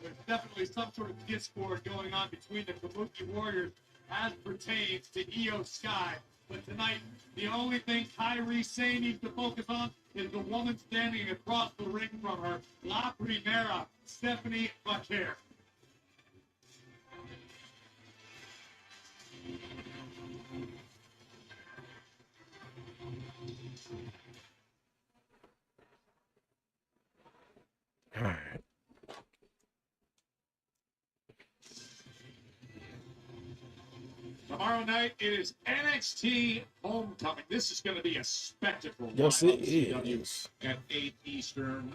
There's definitely some sort of discord going on between the Kabuki Warriors as pertains to Io Sky. But tonight, the only thing Kairi Sane needs to focus on is the woman standing across the ring from her, La Primera, Stephanie Vaquer. All right. Tomorrow night, it is NXT Homecoming. This is going to be a spectacle. Yes, live it on CW is. At 8 Eastern.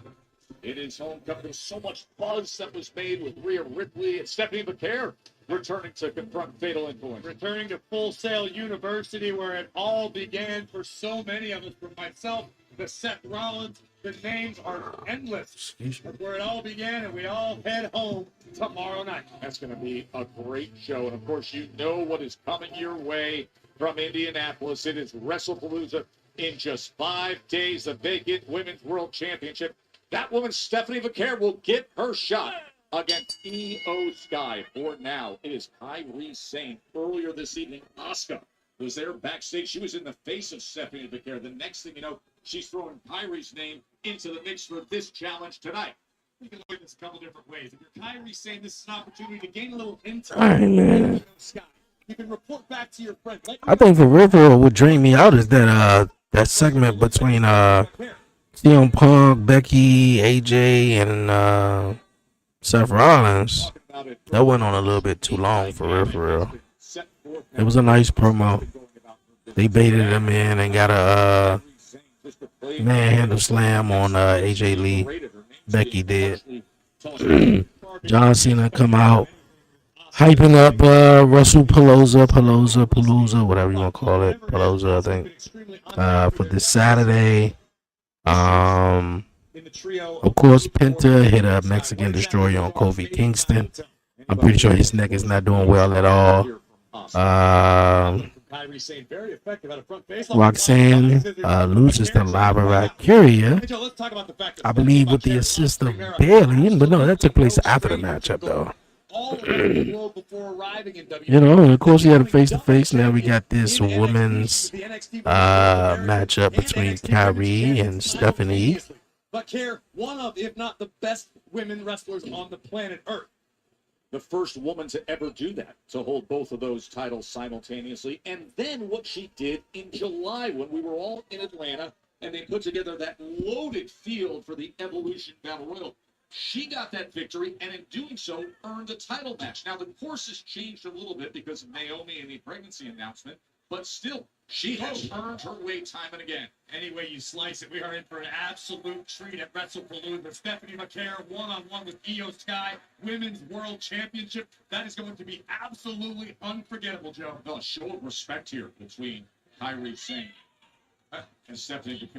It is Homecoming. There's so much buzz that was made with Rhea Ripley and Stephanie Vaquer returning to confront Fatal Influence. Returning to Full Sail University, where it all began for so many of us, from myself to Seth Rollins. The names are endless. That's where it all began, and we all head home tomorrow night. That's going to be a great show. And, of course, you know what is coming your way from Indianapolis. It is WrestlePalooza in just 5 days, the vacant Women's World Championship. That woman, Stephanie Vaquer, will get her shot against Io Sky. For now, it is Kairi Sane. Earlier this evening, Asuka was there backstage. She was in the face of Stephanie Vaquer. The next thing you know, she's throwing Kairi's name into the mix for this challenge tonight. You can look at this a couple different ways. If you're Kairi saying this is an opportunity to gain a little intel, All right, man. you can report back to your friend. I think for real, what dreamed me out is that that segment between CM Punk, Becky, AJ, and Seth Rollins. That went on a little bit too long for real. It was a nice promo. They baited him in and got a manhandle slam on AJ Lee. Becky did. John Cena come out. hyping up Russell Pelosa, whatever you want to call it, Pelosa, I think, for this Saturday. Of course, Penta hit a Mexican destroyer on Kofi Kingston. I'm pretty sure his neck is not doing well at all. Roxanne loses to Lava Valkyria, I believe, with the assist of Bailey, but no, that took place after the matchup, though. And of course, we had a face-to-face. Now we got this women's matchup between Kyrie and Stephanie. But Care, one of, if not the best women wrestlers on the planet Earth. The first woman to ever do that, to hold both of those titles simultaneously. And then what she did in July when we were all in Atlanta and they put together that loaded field for the Evolution Battle Royal. She got that victory, and in doing so, earned a title match. Now, the course has changed a little bit because of Naomi and the pregnancy announcement, but still, she has earned her way time and again. Any way you slice it, we are in for an absolute treat at WrestlePalooza. Stephanie McCare, one-on-one with Io Sky, Women's World Championship. That is going to be absolutely unforgettable, Joe. No, a show of respect here between Kairi Sane and Stephanie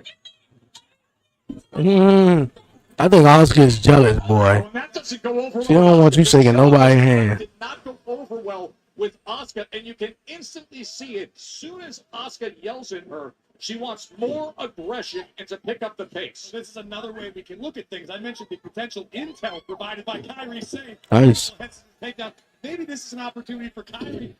McCare. I think Oscar is jealous, boy. She don't want you shaking nobody's hand. Did not go over well with Asuka, and you can instantly see it. Soon as Asuka yells at her, she wants more aggression and to pick up the pace. This is another way we can look at things. I mentioned the potential intel provided by Kairi Sane. Nice. Maybe this is an opportunity for Kairi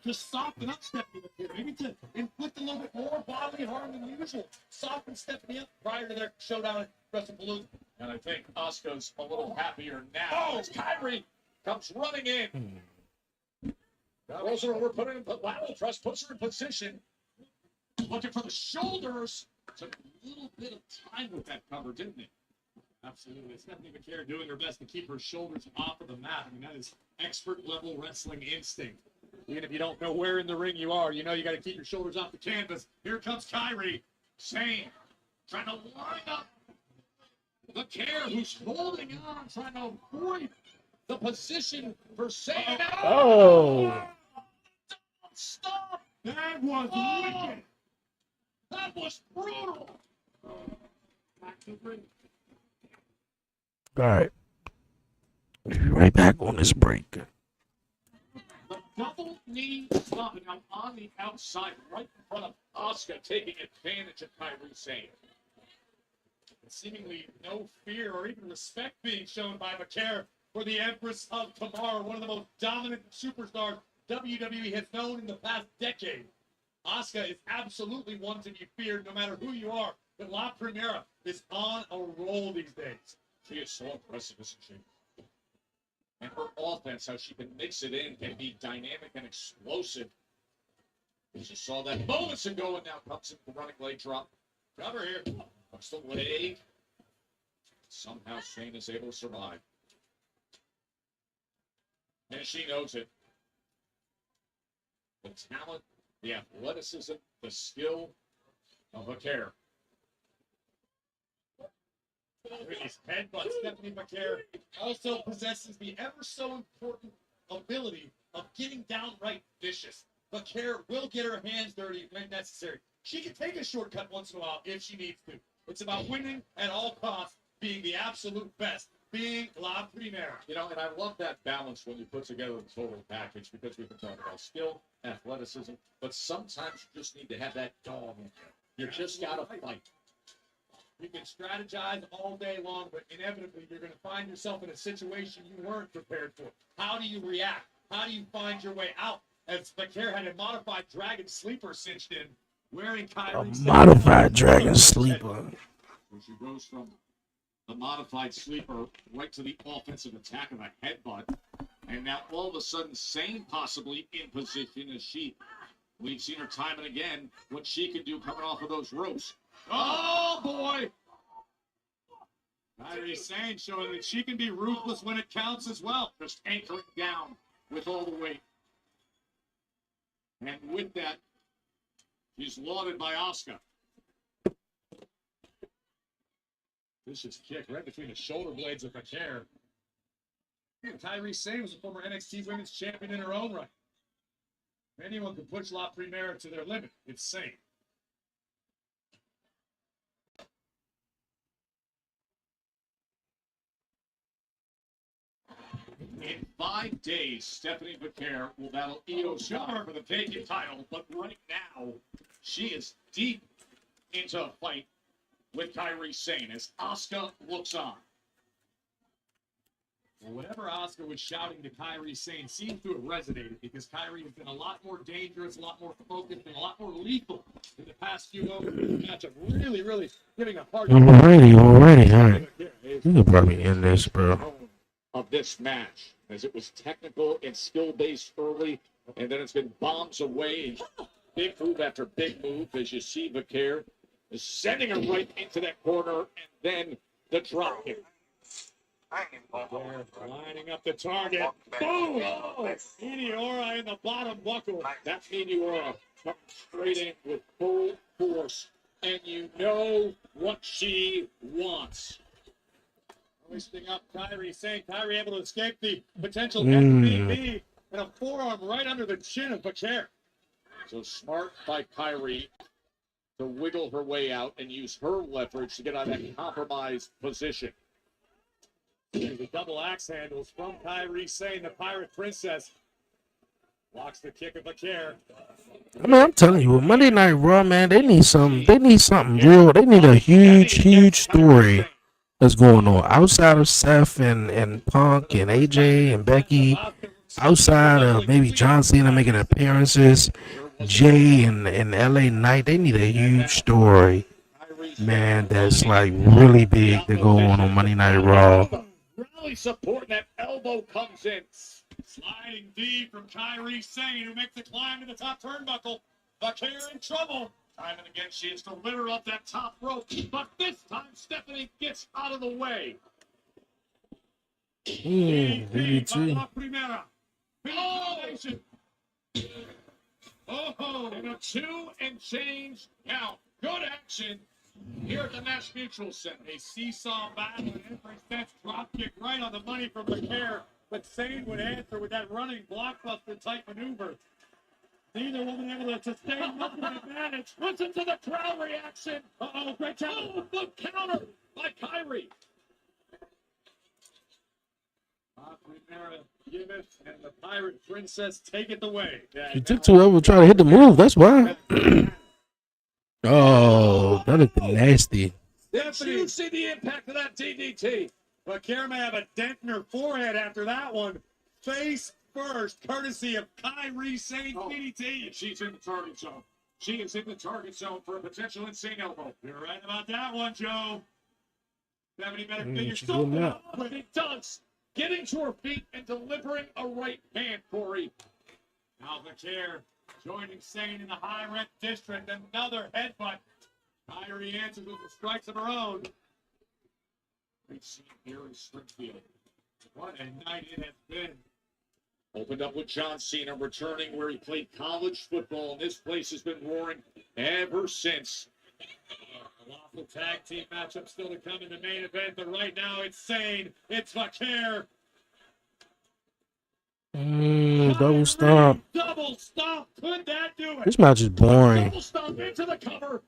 to soften up Stephanie here. Maybe to inflict a little bit more bodily harm than usual. Soften Stephanie up prior to their showdown at WrestlePalooza. And I think Asuka's a little happier now as Kairi comes running in. Rolls her over, put her in, lateral thrust, puts her in position. Looking for the shoulders. Took a little bit of time with that cover, didn't it? Absolutely. Stephanie McCare doing her best to keep her shoulders off of the mat. I mean, that is expert level wrestling instinct. Even if you don't know where in the ring you are, you know you got to keep your shoulders off the canvas. Here comes Kairi Sane, trying to line up McCare, who's holding on, trying to avoid the position for Sane. Oh. Stop! That was wicked. That was brutal. Back to the ring. All right. We'll be right back on this break. The double knee slap now on the outside, right in front of Asuka, taking advantage of Kairi Sane. Seemingly no fear or even respect being shown by McCare for the Empress of Tomorrow, one of the most dominant superstars WWE has known in the past decade. Asuka is absolutely one to be feared no matter who you are, but La Primera is on a roll these days. She is so impressive, isn't she? And her offense, how she can mix it in and be dynamic and explosive. We just saw that moments ago, and now comes in the running leg drop. Cover here. Puts the leg. Somehow Shane is able to survive. And she knows it. The talent, the athleticism, the skill of McCare. His headbutt, Stephanie McCare also possesses the ever so important ability of getting downright vicious. McCare will get her hands dirty when necessary. She can take a shortcut once in a while if she needs to. It's about winning at all costs, being the absolute best, being La Primera. You know, and I love that balance when you put together the total package, because we can talk about skill, athleticism, but sometimes you just need to have that dog in there. You just got to fight. You can strategize all day long, but inevitably you're going to find yourself in a situation you weren't prepared for. How do you react? How do you find your way out? As McCare had a modified Dragon Sleeper cinched in, wearing Kairi. A modified Dragon Sleeper. She goes from the modified sleeper right to the offensive attack of a headbutt. And now all of a sudden, Sane possibly in position as we've seen her time and again, what she can do coming off of those ropes. Oh, boy! Kairi Sane showing that she can be ruthless when it counts as well. Just anchoring down with all the weight. And with that, she's lauded by Asuka. Vicious kick right between the shoulder blades of McCare. Kairi Sane was a former NXT Women's Champion in her own right. If anyone can push La Primera to their limit, it's Sane. In 5 days, Stephanie Becker will battle Io Shirai for the vacant title, but right now, she is deep into a fight with Kairi Sane as Asuka looks on. Well, whatever Asuka was shouting to Kairi Sane seems to have resonated because Kairi has been a lot more dangerous, a lot more focused, and a lot more lethal in the past few matchups. Really giving a hard time. Alrighty. All right. You can probably end this, bro. Of this match, as it was technical and skill-based early, and then it's been bombs away. Big move after big move, as you see Becker is sending her right into that corner, and then the drop kick. They're lining up the target. Boom! Oh, Meteora in the bottom buckle. That Meteora comes straight in with full force, and you know what she wants. Hoisting up Kairi Sane. Kairi able to escape the potential FBB and a forearm right under the chin of Becker. So smart by Kairi to wiggle her way out and use her leverage to get out of that compromised position. The double axe handles from Kairi Sane, the Pirate Princess. Blocks the kick of Becker. I mean, I'm telling you, with Monday Night Raw, man, they need something real. They need a huge story that's going on outside of Seth and Punk and AJ and Becky, outside of maybe John Cena making appearances, Jay and LA Knight. They need a huge story, man, that's like really big to go on Monday Night Raw. Really supporting that elbow comes in. Sliding deep from Kairi Sane, who makes the climb to the top turnbuckle. Becker in trouble. Time and again, she has to litter up that top rope, but this time Stephanie gets out of the way. DDT. La Primera. Oh, and a 2 and change count. Good action here at the Mass Mutual Center. A seesaw battle in every sense. Drop kick right on the money from Becker, but Sane would answer with that running blockbuster type maneuver. Neither woman able to sustain much of an advantage. Listen to the crowd reaction. Uh-oh, great counter. The counter by Kairi. Give it, and the Pirate Princess take it away. She took too long to try to hit the move. That's why. Oh, that looked nasty. Stephanie, you see the impact of that DDT. Becker may have a dent in her forehead after that one. Face first, courtesy of Kairi Sane DDT. And she's in the target zone. She is in the target zone for a potential insane elbow. You're right about that one, Joe. Stephanie better figure something out, but it does. Getting to her feet and delivering a right hand, Corey. Now Becker joining Sane in the high red district. Another headbutt. Kairi answers with the strikes of her own. Great scene here in Springfield. What a night it has been. Opened up with John Cena returning where he played college football, and this place has been roaring ever since. A lawful tag team matchup still to come in the main event, but right now it's Sane. It's Becker. Double stomp. Double stomp. Could that do it? This match is boring. Double stomp into the cover.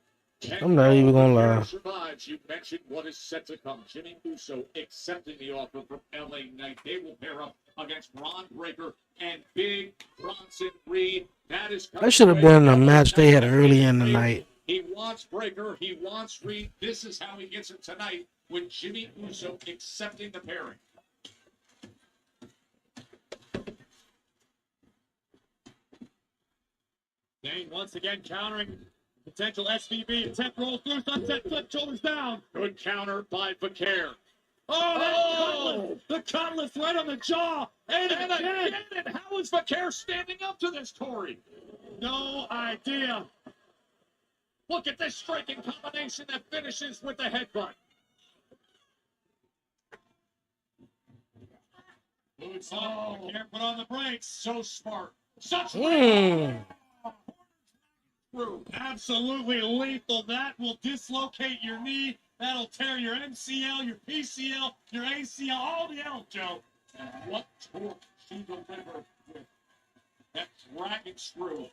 I'm not even gonna lie. Survives. You mentioned what is set to come. Jimmy Uso accepting the offer from LA Knight. They will pair up against Ron Breaker and Big Bronson Reed. That should have been a match they had early in the night. He wants Breaker. He wants Reed. This is how he gets it tonight with Jimmy Uso accepting the pairing. Dane once again countering potential SVB. Attempt rolls through, sunset flip, shoulders down. Good counter by Becker. Oh, the cutlass right on the jaw. And again. And how is Becker standing up to this, Corey? No idea. Look at this striking combination that finishes with the headbutt. Oh, Becker put on the brakes. So smart. Such absolutely lethal. That will dislocate your knee. That'll tear your MCL, your PCL, your ACL, all the L, Joe. And what torque she delivered with that dragon screw.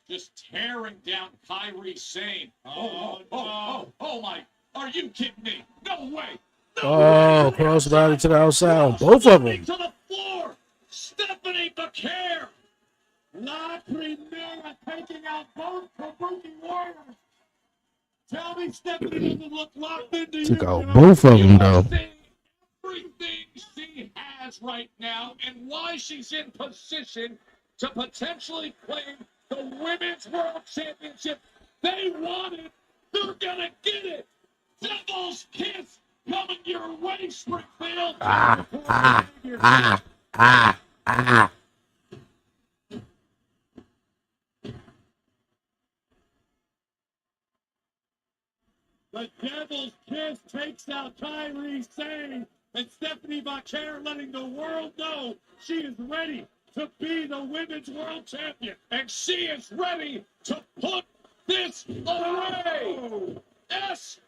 Just tearing down Kyrie Sane. Oh my. Are you kidding me? No way. Oh, crossbody to the outside on both of them. To the floor. Stephanie Becaire. La Primera taking out both Kabuki Warriors. Tell me Stephanie doesn't look locked into you. Took out both of them, though. Everything she has right now and why she's in position to potentially claim the Women's World Championship. They want it. They're going to get it. Devil's Kiss coming your way, Springfield. The Devil's Kiss takes out Kyrie Sane, and Stephanie Becaire letting the world know she is ready to be the Women's World Champion, and she is ready to put this away. That's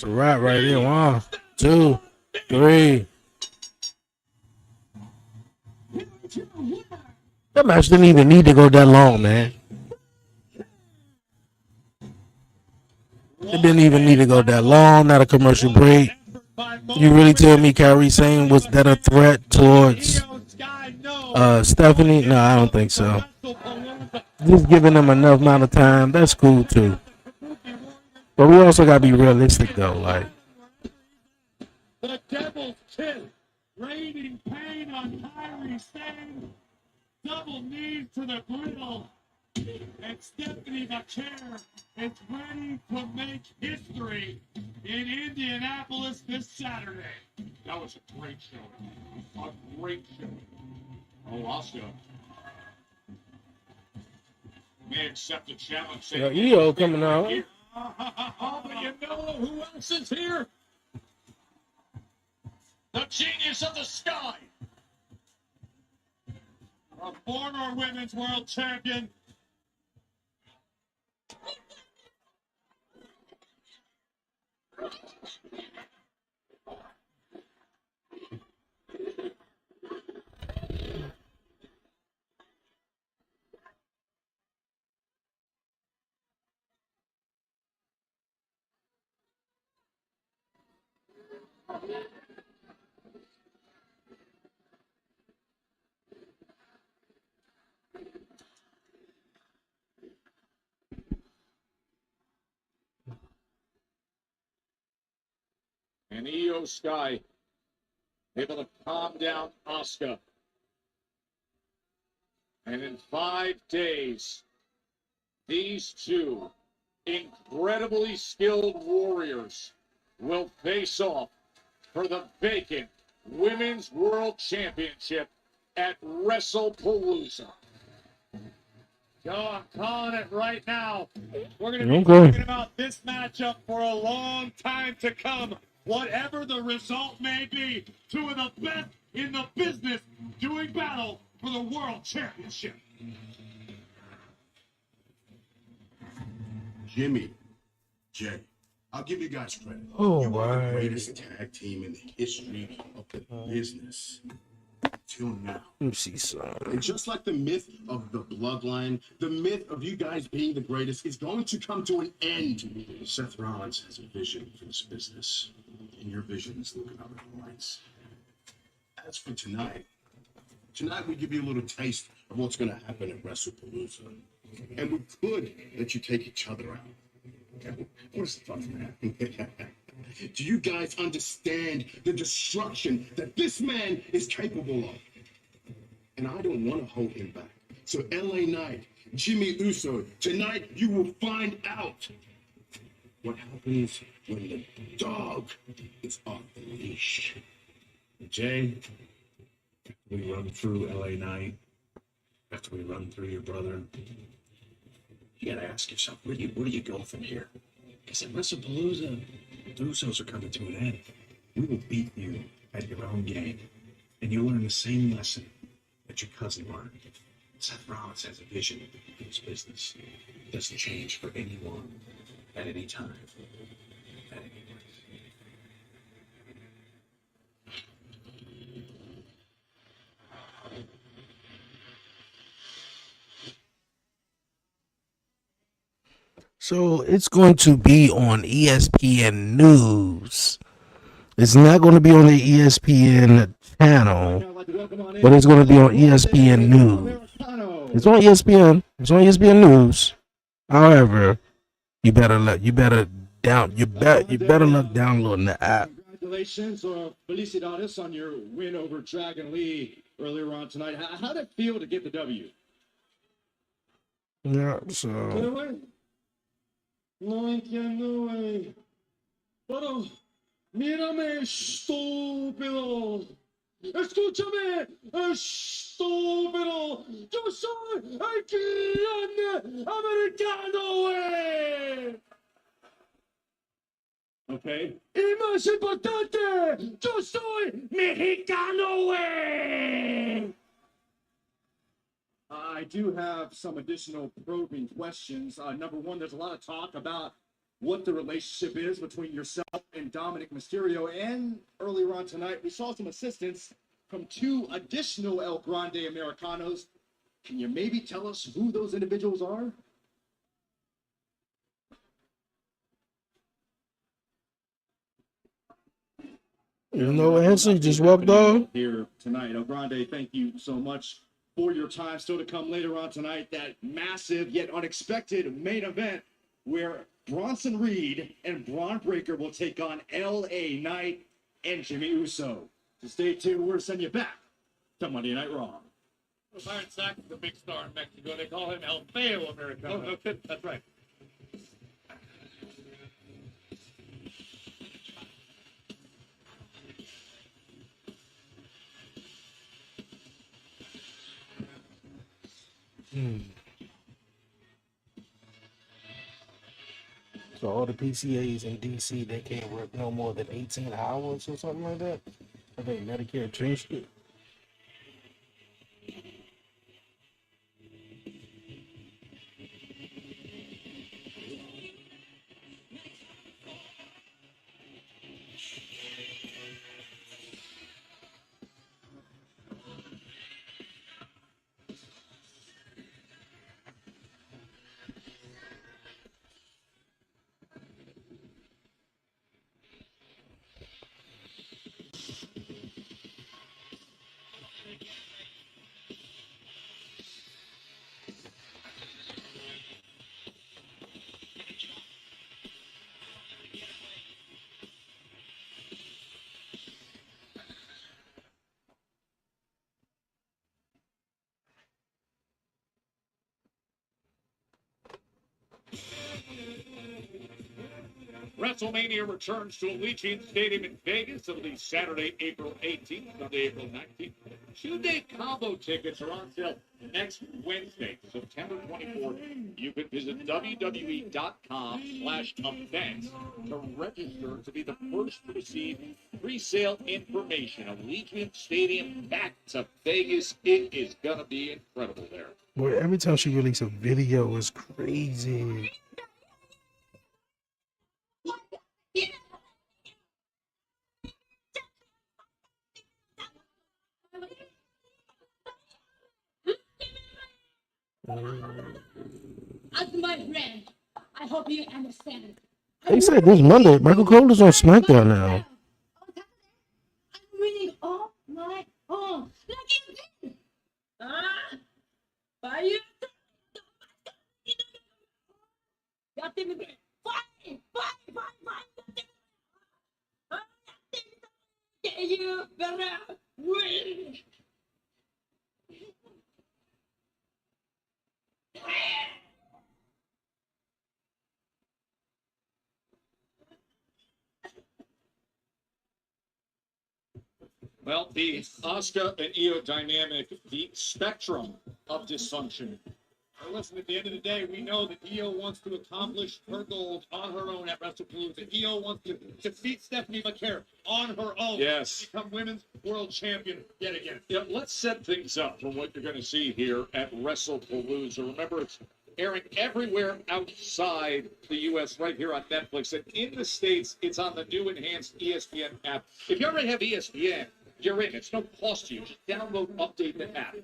a wrap right there. 1, 2, 3. That match didn't even need to go that long, man. It didn't even need to go that long. Not a commercial break. You really tell me Kyrie Sane was that a threat towards Stephanie? No, I don't think so. Just giving them enough amount of time, that's cool too. But we also gotta be realistic though, like. The Devil's Kiss, raining pain on Kyrie Sane, double knees to the griddle, and Stephanie Becaire is ready to make history in Indianapolis this Saturday. That was a great show. A great show. Oh, Asuka may accept a challenge. Yo, EO coming out. Oh, but you know who else is here? The genius of the sky. A former Women's World Champion. And Io Sky able to calm down Asuka. And in 5 days, these two incredibly skilled warriors will face off for the vacant Women's World Championship at WrestlePalooza. Yo, I'm calling it right now. We're going to be talking about this matchup for a long time to come. Whatever the result may be, two of the best in the business doing battle for the World Championship. Jimmy, Jay, I'll give you guys credit. Oh, you are the right. greatest tag team in the history of the business. Till now. Let me see some. And just like the myth of the bloodline, the myth of you guys being the greatest is going to come to an end. Seth Rollins has a vision for this business, and your vision is looking up at the lights. As for tonight we give you a little taste of what's going to happen at WrestlePalooza. And we could let you take each other out. What is the fuck, man? Do you guys understand the destruction that this man is capable of? And I don't want to hold him back. So LA Knight, Jimmy Uso, tonight you will find out what happens when the dog is off the leash. Jay, we run through LA Knight, after we run through your brother, you gotta ask yourself, where do you go from here? Because at WrestlePalooza, the Usos are coming to an end. We will beat you at your own game, and you'll learn the same lesson that your cousin learned. Seth Rollins has a vision for this business. It doesn't change for anyone at any time, at any place. So it's going to be on ESPN News. It's not going to be on the ESPN channel, but it's going to be on ESPN News. It's on ESPN. It's on ESPN News. However, you better look downloading the app. Congratulations or felicidades on your win over Dragon Lee earlier on tonight. How did it feel to get the W? Yeah, so No entiendo, güey. Pero, mírame, estúpido. Escúchame, estúpido. Yo soy aquí americano, güey. Okay. Y más importante, yo soy mexicano, güey. I do have some additional probing questions. Number one, there's a lot of talk about what the relationship is between yourself and Dominic Mysterio. And earlier on tonight, we saw some assistance from two additional El Grande Americanos. Can you maybe tell us who those individuals are? no answer. You just walked off. Here tonight, El Grande, thank you so much for your time. Still to come later on tonight, that massive yet unexpected main event where Bronson Reed and Braun Breaker will take on LA Knight and Jimmy Uso. So stay tuned. We're sending you back to Monday Night Raw. Byron Sax is a big star in Mexico. They call him El Feo Americano. Oh, okay. That's right. So all the PCAs in DC, they can't work no more than 18 hours or something like that. I think Medicare changed it. WrestleMania returns to Allegiant Stadium in Vegas. It'll be Saturday, April 18th, Sunday, April 19th. Two-day combo tickets are on sale next Wednesday, September 24th. You can visit WWE.com/events to register to be the first to receive pre-sale information. Allegiant Stadium back to Vegas. It is going to be incredible there. Boy, every time she releases a video, it's crazy. As my friend, I hope you understand. They said this Monday, Michael Cole is on SmackDown now. I'm winning all my own. By you. You better win. Well, the Asuka and Io dynamic, the spectrum of dysfunction. Well, listen, at the end of the day, we know that Io wants to accomplish her goals on her own at WrestlePalooza. Io wants to defeat Stephanie McCare on her own. Yes. Become women's world champion yet again. Yeah, let's set things up for what you're going to see here at WrestlePalooza. Remember, it's airing everywhere outside the U.S. right here on Netflix. And in the States, it's on the new enhanced ESPN app. If you already have ESPN, you're in. It's no cost to you. Just download, update the app.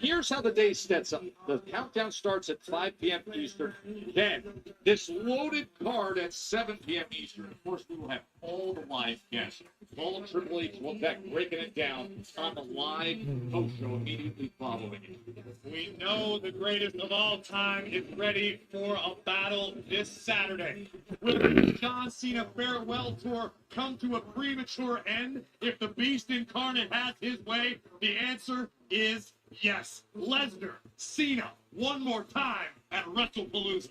Here's how the day sets up. The countdown starts at 5 p.m. Eastern. Then, this loaded card at 7 p.m. Eastern. Of course, we will have all the live guests. All of Triple H will back breaking it down on the live post show immediately following it. We know the greatest of all time is ready for a battle this Saturday. Will the John Cena farewell tour come to a premature end if the Beast Incarnate has his way? The answer is yes. Lesnar, Cena, one more time at WrestlePalooza.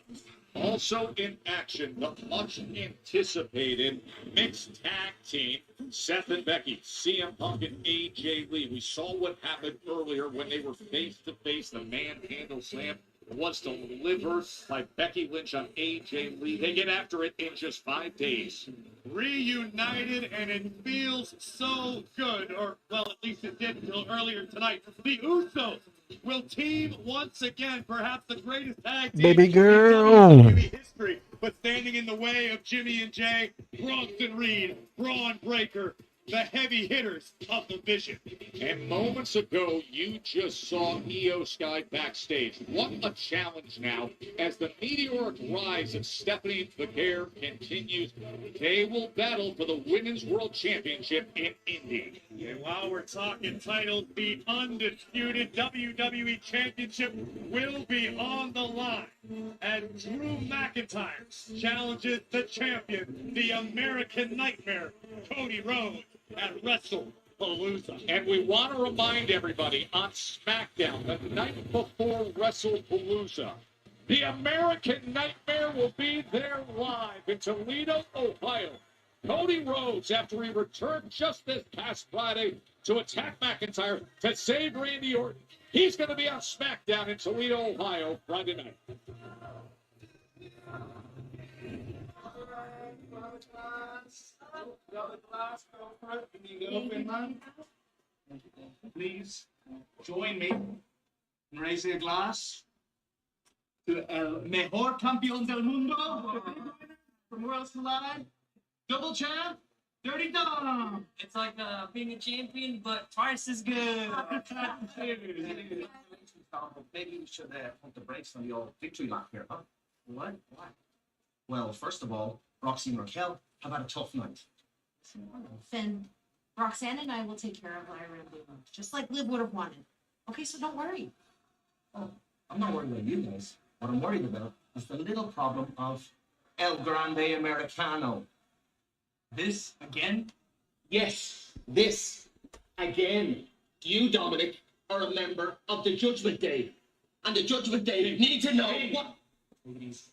Also in action, the much anticipated mixed tag team, Seth and Becky, CM Punk and AJ Lee. We saw what happened earlier when they were face to face. The manhandle slam was delivered by Becky Lynch on AJ Lee. They get after it in just 5 days. Reunited, and it feels so good, or well, at least it did until earlier tonight. The Usos will team once again, perhaps the greatest tag team Baby in girl. WWE history, but standing in the way of Jimmy and Jay, Bronson Reed, Braun Breaker, the heavy hitters of the Vision. And moments ago, you just saw Io Sky backstage. What a challenge now as the meteoric rise of Stephanie Vaquer continues. They will battle for the Women's World Championship in Indy. And while we're talking titles, the undisputed WWE Championship will be on the line as Drew McIntyre challenges the champion, the American Nightmare, Cody Rhodes, at WrestlePalooza. And we want to remind everybody on SmackDown, the night before WrestlePalooza, the American Nightmare will be there live in Toledo, Ohio. Cody Rhodes, after he returned just this past Friday to attack McIntyre to save Randy Orton, he's going to be on SmackDown in Toledo, Ohio, Friday night. Please join me in raising a glass to el mejor campeón del mundo from Worlds Collide, double champ, Dirty Dom. It's like being a champion, but twice as good. Maybe we should put the brakes on the old victory lap here, huh? What? Why? Well, first of all, Roxy and Raquel have had a tough night. Then Roxanne and I will take care of Lyra and Luna, just like Liv would have wanted. Okay, so don't worry. Oh, I'm not worried about you guys. What I'm worried about is the little problem of El Grande Americano. This again? Yes, this again. You, Dominic, are a member of the Judgment Day. And the Judgment Day need to know what... Ladies,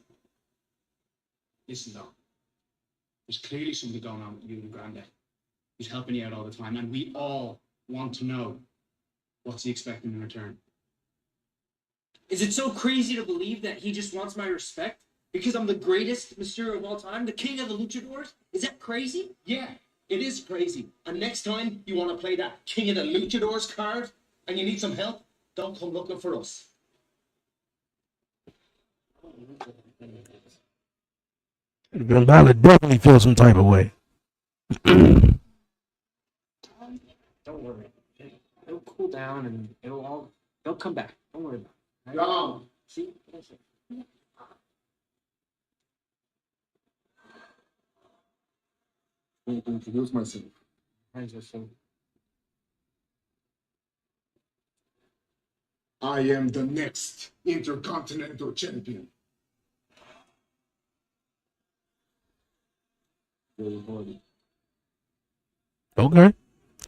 listen, Dom. There's clearly something going on with you and Grande. He's helping you out all the time, and we all want to know what's he expecting in return. Is it so crazy to believe that he just wants my respect? Because I'm the greatest Mysterio of all time, the king of the luchadors? Is that crazy? Yeah, it is crazy. And next time you want to play that King of the Luchadors card and you need some help, don't come looking for us. Van Balor definitely feels some type of way. Don't worry. It'll cool down and they'll come back. Don't worry about it. Dom. See? I need to introduce myself. I am the next Intercontinental Champion. Okay.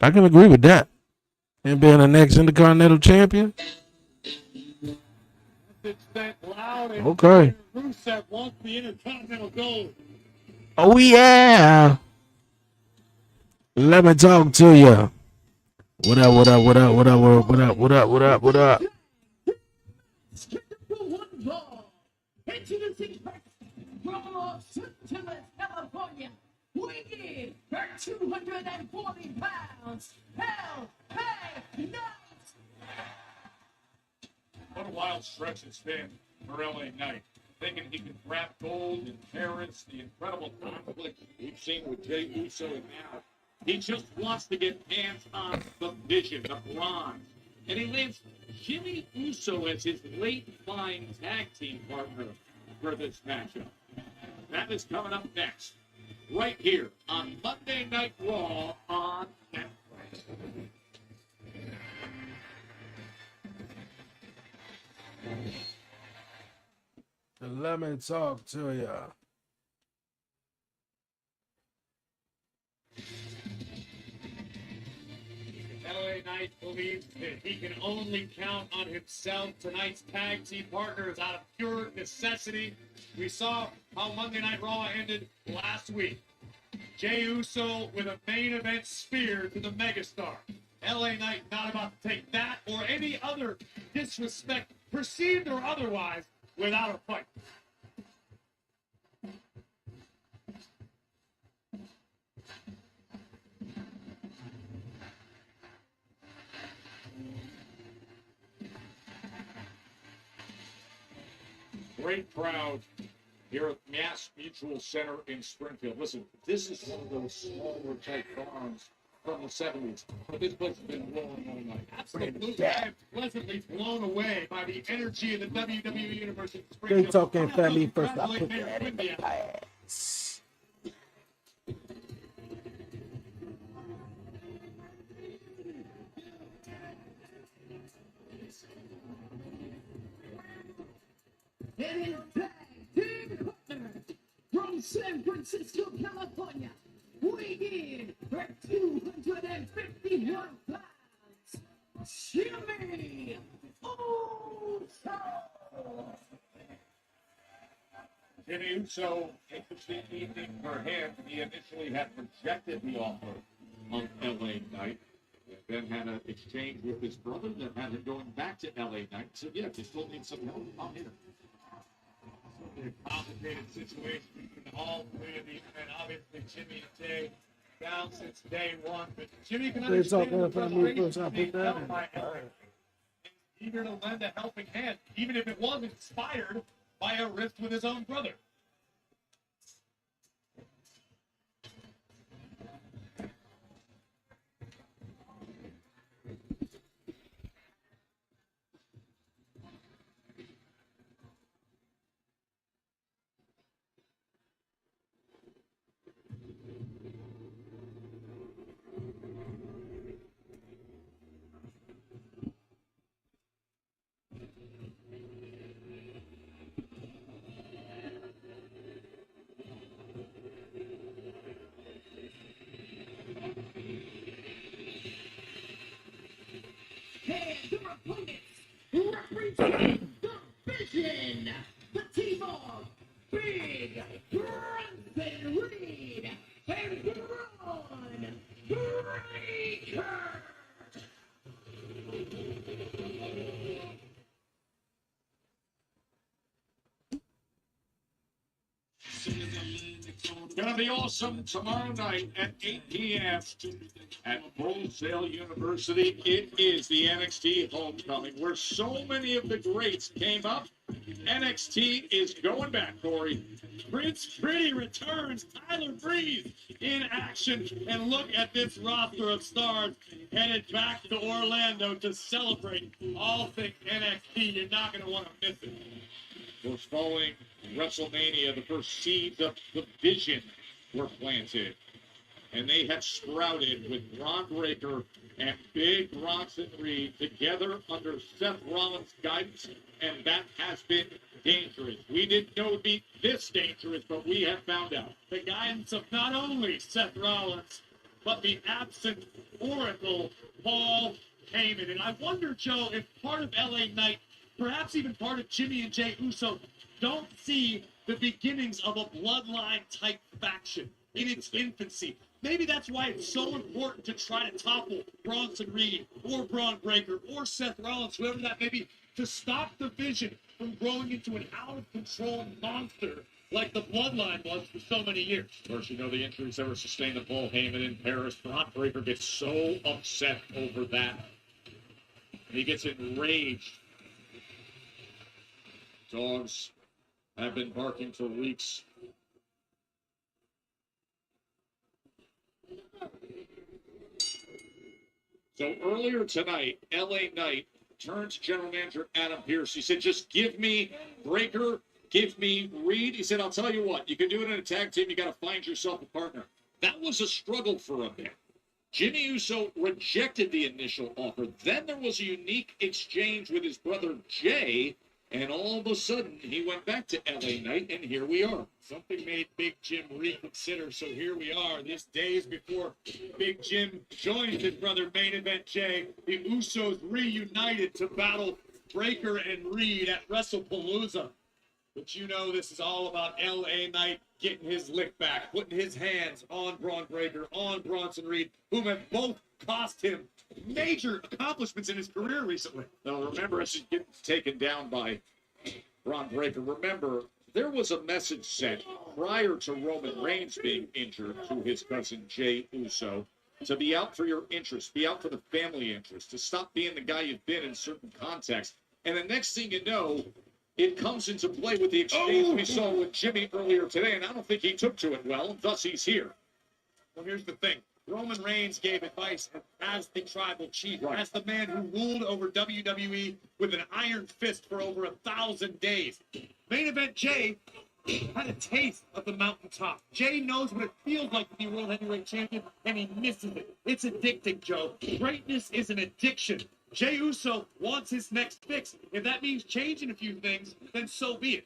I can agree with that. And being the next Intercontinental Champion. Okay. Rusev wants the Intercontinental Gold. Oh, yeah. Let me talk to you. What up, what up, what up, what up, what up, what up, what up, what up? Introducing from Los Angeles, California, weighing her 240 pounds, Hell Hey Knight. What a wild stretch it's been for LA Knight. Thinking he could grab gold in Paris, the incredible conflict we've seen with Jey Uso, and now he just wants to get hands on the Vision, the bronze. And he lands Jimmy Uso as his late fine tag team partner for this matchup. That is coming up next, right here on Monday Night Raw on Netflix. Let me talk to ya. LA Knight believes that he can only count on himself. Tonight's tag team partner is out of pure necessity. We saw how Monday Night Raw ended last week. Jey Uso with a main event spear to the megastar. LA Knight not about to take that or any other disrespect, perceived or otherwise, without a fight. Great crowd here at Mass Mutual Center in Springfield. Listen, this is one of those smaller type farms from the 70s, but this place has been rolling all night. Absolutely. I am pleasantly blown away by the energy of the WWE Universe in They Springfield. talking family first. I Congratulate put Mayor that in Quimby. the past. And his tag team partner from San Francisco, California, weighing in at 251 pounds, Jimmy Uso. Jimmy Uso, interesting evening for him. He initially had rejected the offer of LA Knight, then had an exchange with his brother that had him going back to LA Knight. So, yeah, if you still need some help, I'm here. A complicated situation between all three of these men. Obviously, Jimmy and Jay down since day one, but Jimmy can They understand talking the family frustration first. I being put that felt in by the everyone. past. Eager to lend a helping hand, even if it was inspired by a rift with his own brother. And their opponents represent the Vision, the team of Big Bronson Reed and Braun Breaker. Gonna be awesome tomorrow night at 8 p.m. at Full Sail University. It is the NXT homecoming where so many of the greats came up. NXT is going back, Corey. Prince Pretty returns. Tyler Breeze in action. And look at this roster of stars headed back to Orlando to celebrate all things NXT. You're not going to want to miss it. Of course, following WrestleMania, the first seeds of the Vision were planted. And they have sprouted with Braun Breaker and Big Bronson Reed together under Seth Rollins' guidance, and that has been dangerous. We didn't know it would be this dangerous, but we have found out. The guidance of not only Seth Rollins, but the absent Oracle, Paul Heyman. And I wonder, Joe, if part of LA Knight, perhaps even part of Jimmy and Jey Uso, don't see the beginnings of a bloodline-type faction in its infancy. Maybe that's why it's so important to try to topple Bronson Reed or Braun Breaker or Seth Rollins, whoever that may be, to stop the Vision from growing into an out-of-control monster like the Bloodline was for so many years. Of course, you know the injuries that were sustained to Paul Heyman in Paris. Braun Breaker gets so upset over that. And he gets enraged. Dogs have been barking for weeks. So earlier tonight, LA Knight turned to general manager Adam Pearce. He said, just give me Breaker, give me Reed. He said, I'll tell you what, you can do it in a tag team. You got to find yourself a partner. That was a struggle for a bit. Jimmy Uso rejected the initial offer. Then there was a unique exchange with his brother Jay, and all of a sudden he went back to LA Knight, and here we are. Something made Big Jim reconsider, so here we are. This days before Big Jim joins his brother Main Event Jay, the Usos reunited to battle Breaker and Reed at WrestlePalooza. But you know this is all about LA Knight getting his lick back, putting his hands on Braun Breaker, on Bronson Reed, whom have both cost him major accomplishments in his career recently. Now remember, as he's getting taken down by Braun Breaker, remember, there was a message sent prior to Roman Reigns being injured to his cousin Jey Uso to be out for your interest, be out for the family interest, to stop being the guy you've been in certain contexts. And the next thing you know, it comes into play with the exchange we saw with Jimmy earlier today, and I don't think he took to it well, and thus he's here. Well, here's the thing. Roman Reigns gave advice as the tribal chief, as the man who ruled over WWE with an iron fist for over 1,000 days. Main Event Jay had a taste of the mountaintop. Jay knows what it feels like to be World Heavyweight Champion, and he misses it. It's addicting, Joe. Greatness is an addiction. Jey Uso wants his next fix. If that means changing a few things, then so be it.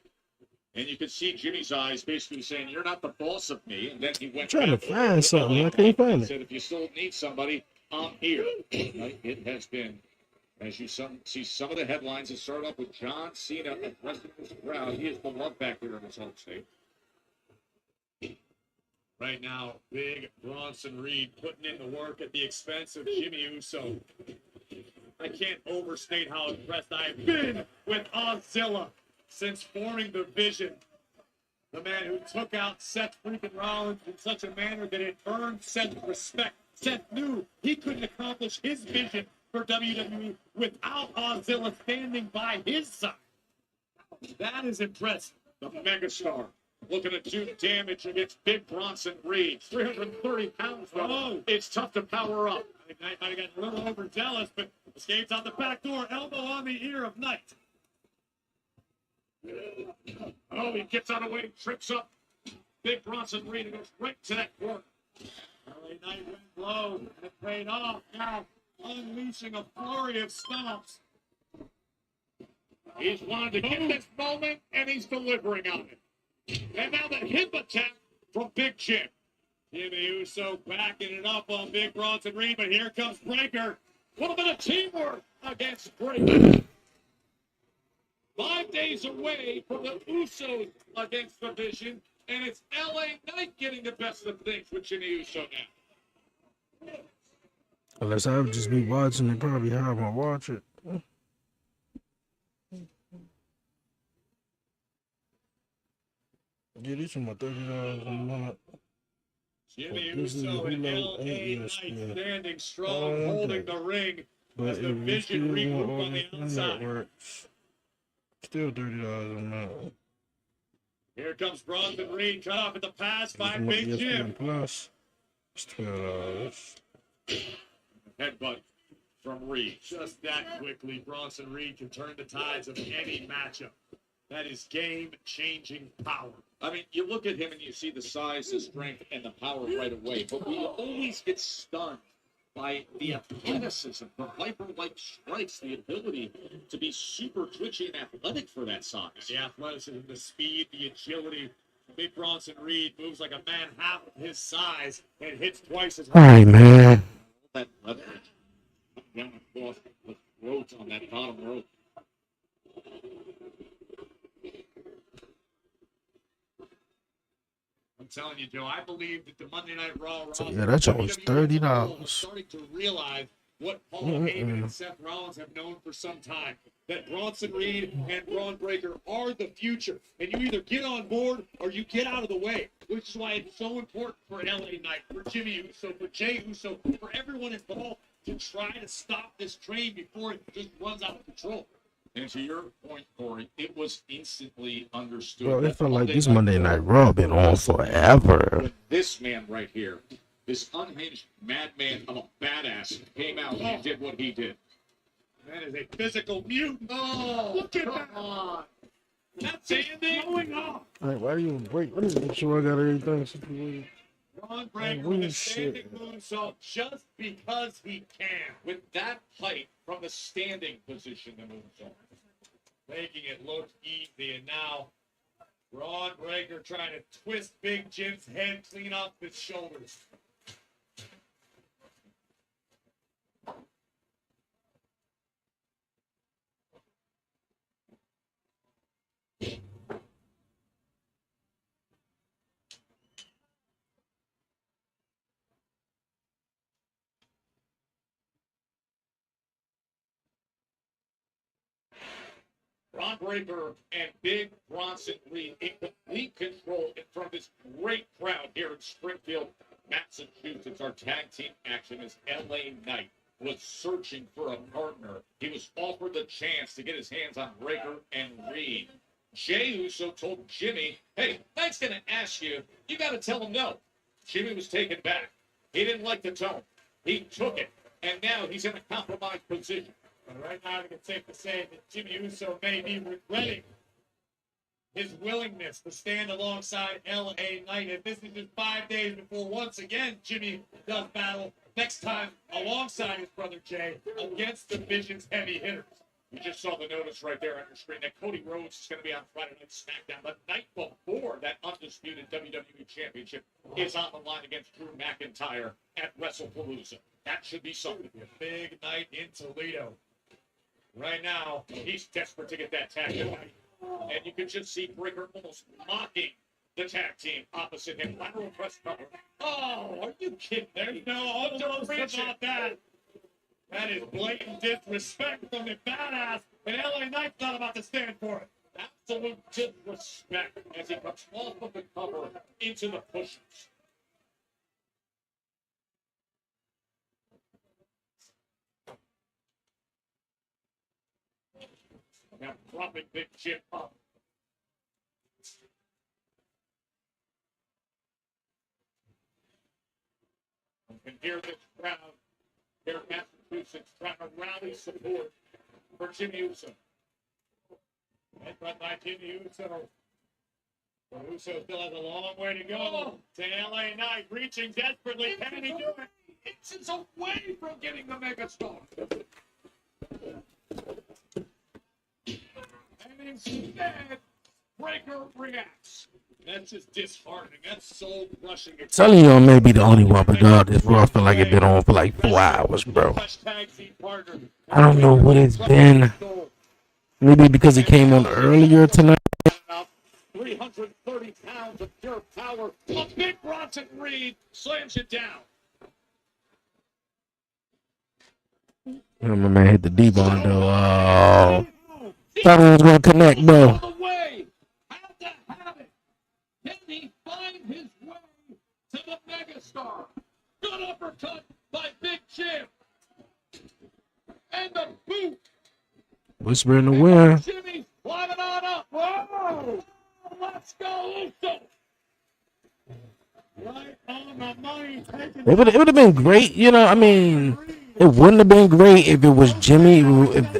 And you can see Jimmy's eyes basically saying, you're not the boss of me. And then he went I'm trying to back find something. I can't find and it. said, if you still need somebody, I'm here. Right? It has been, as you see some of the headlines that start off with John Cena addressing this crowd. He is beloved back here in his home state. Right now, big Bronson Reed putting in the work at the expense of Jimmy Uso. I can't overstate how impressed I've been with Ozilla since forming the Vision. The man who took out Seth freaking Rollins in such a manner that it earned Seth's respect. Seth knew he couldn't accomplish his vision for WWE without Ozilla standing by his side. That is impressive. The megastar looking to do damage against big Bronson Reed. 330 pounds, though. Oh. It's tough to power up. I think Knight might have gotten a little overzealous, but escapes out the back door, elbow on the ear of Knight. Oh, he gets out of the way, trips up. Big Bronson Reed and goes right to that corner. LA Knight went low, and it paid off. Now unleashing a flurry of stomps. He's wanted to get this moment, and he's delivering on it. And now the hip attack from Big Jim. Jimmy Uso backing it up on Big Bronson Reed, but here comes Breaker. A little bit of teamwork against Breaker. 5 days away from the Usos against the Vision, and it's LA Knight getting the best of things with Jimmy Uso now. Unless I would just be watching it, probably how I'm gonna watch it. Yeah, these are my $30 a month. Jimmy This is Uso and Hulu LA and Knight ESPN. standing strong, Okay. holding the ring But as the if you Vision still want regroup all on the these outside. networks, still $30 a month. Here comes Bronson Reed, cut off at the pass by This is Big ESPN Jim. Plus, it's $12. Headbutt from Reed. Just that quickly, Bronson Reed can turn the tides of any matchup. That is game-changing power. I mean, you look at him and you see the size, the strength, and the power right away, but we always get stunned by the athleticism, the viper-like strikes, the ability to be super twitchy and athletic for that size. The athleticism, the speed, the agility. Big Bronson Reed moves like a man half of his size and hits twice as All right, man. That leverage down across the throat on that bottom rope. I'm telling you, Joe, I believe that the Monday Night Raw So roster yeah, that joint was WWE $30. is starting to realize what Paul Heyman and Seth Rollins have known for some time. That Bronson Reed and Braun Breaker are the future. And you either get on board or you get out of the way, which is why it's so important for LA Knight, for Jimmy Uso, for Jey Uso, for everyone involved to try to stop this train before it just runs out of control. And to your point, Corey, it was instantly understood. Bro, it that felt like this Night Monday Night Raw been on forever. When this man right here, this unhinged madman of a badass, came out and did what he did. That is a physical mutant. Oh, look at that. On. That's Andy going off. All right, why do you wait? Let me make sure I got everything situated. Ron Breaker with a standing moonsault just because he can. With that height from the standing position, the moonsault. Making it look easy. And now, Ron Breaker trying to twist Big Jim's head clean off his shoulders. Ron Breaker and Big Bronson Reed in complete control in front of this great crowd here in Springfield, Massachusetts. Our tag team action as LA Knight was searching for a partner. He was offered the chance to get his hands on Breaker and Reed. Jey Uso told Jimmy, hey, Knight's going to ask you, you got to tell him no. Jimmy was taken back. He didn't like the tone. He took it, and now he's in a compromised position. But right now, I think it's safe to say that Jimmy Uso may be regretting his willingness to stand alongside LA Knight. And this is just 5 days before, once again, Jimmy does battle, next time alongside his brother Jey, against the Vision's heavy hitters. You just saw the notice right there on your screen that Cody Rhodes is going to be on Friday Night SmackDown. The night before that undisputed WWE Championship is on the line against Drew McIntyre at WrestlePalooza. That should be something. A big night in Toledo. Right now, he's desperate to get that tag tonight. And you can just see Breaker almost mocking the tag team opposite him. Lateral press cover. Oh, are you kidding? There you go. Don't preach about that. That is blatant disrespect from the badass, and LA Knight's not about to stand for it. Absolute disrespect as he comes off of the cover into the pushers. Now dropping Big Jim up. You can hear this crowd here in Massachusetts trying to rally support for Jimmy Uso. Led by Jimmy Uso. But Uso still has a long way to go to LA Knight, reaching desperately. Can he do it? Inches away from getting the megastar. And instead, Breaker reacts. That's just disheartening. That's soul crushing. Telling you, I may be the only one, but dog, this Raw feel like it been on for like 4 hours, bro. I don't know what it's been. Maybe because it came on earlier tonight. 330 pounds of pure power. A big Bronson Reed slams you down. My man hit the D-bomb though. Oh, thought it was gonna connect, bro. Can he find his way to the megastar? Good uppercut by Big Jim. And the boot. Whisper in the wind. Jimmy climbing on up. Whoa! Let's go, Uso. Right on the money. It would have been great, you know. I mean, it wouldn't have been great if it was Jimmy.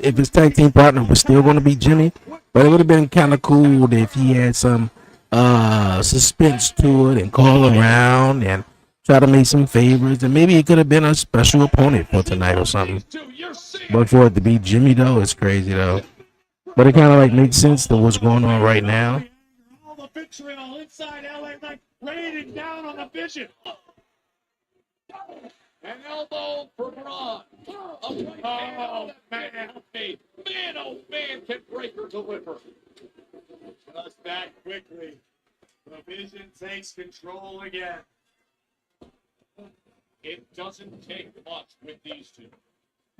If his tag team partner was still going to be Jimmy, but it would have been kind of cool if he had some suspense to it and call around and try to make some favors, and maybe it could have been a special opponent for tonight or something. But for it to be Jimmy though, it's crazy though. But it kind of like makes sense to what's going on right now. All the vitriol inside LA Knight raining down on the Vision. An elbow for Braun. A right hand on that man. Man, oh man, can Breaker deliver? Just back quickly. The Vision takes control again. It doesn't take much with these two.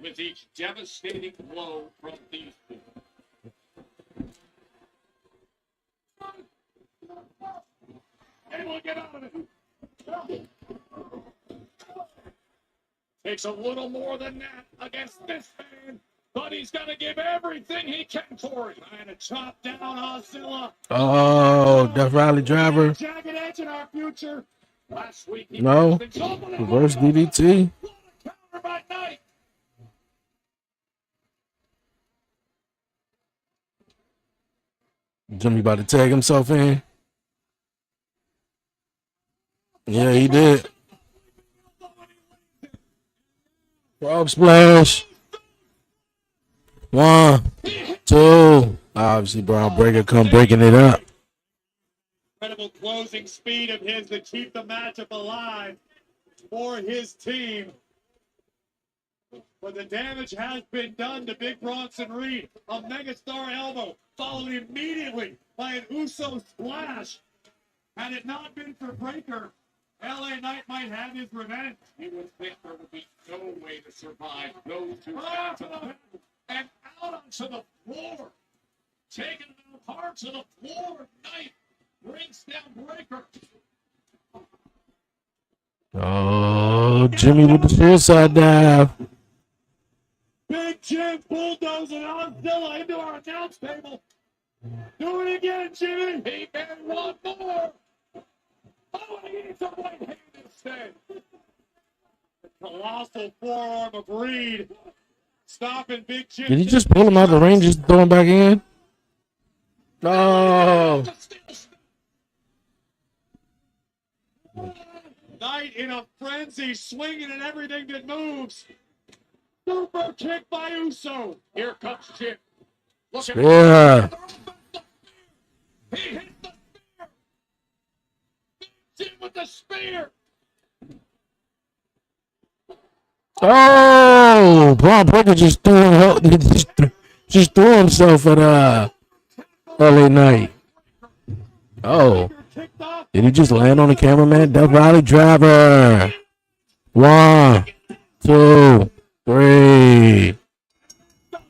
With each devastating blow from these two. Able to get out of it. Takes a little more than that against this man, but he's going to give everything he can for it. Trying to chop down Oscilla. Oh, Death Rally driver. Jagged edge in our future. Last week, No, reverse DDT. counter by Knight. Jimmy about to tag himself in. Yeah, he did. Frog splash. 1, 2. Obviously, Brown Breaker come breaking it up. Incredible closing speed of his to keep the matchup alive for his team. But the damage has been done to Big Bronson Reed. A megastar elbow followed immediately by an Uso splash. Had it not been for Breaker, LA Knight might have his revenge. He would think there would be no way to survive those two. And out onto the floor. Taking them hard to the floor. Knight brings down Breaker. Oh, Jimmy with the suicide dive. Big Jim bulldozing Godzilla into our announce table. Do it again, Jimmy. He may want more. Oh, he needs a right hand instead. The colossal forearm of Reed. Stopping Big Jim. Did he just pull him out of the ring, just throw him back in? No. Knight in a frenzy, swinging at everything that moves. Super kick by Uso. Here comes Jim. Look at Yeah. He hit the spear. Jim with the spear. Oh, Brown Breaker just threw himself at LA Knight. Oh. Did he just land on the cameraman? Death Valley Driver. 1, 2, 3.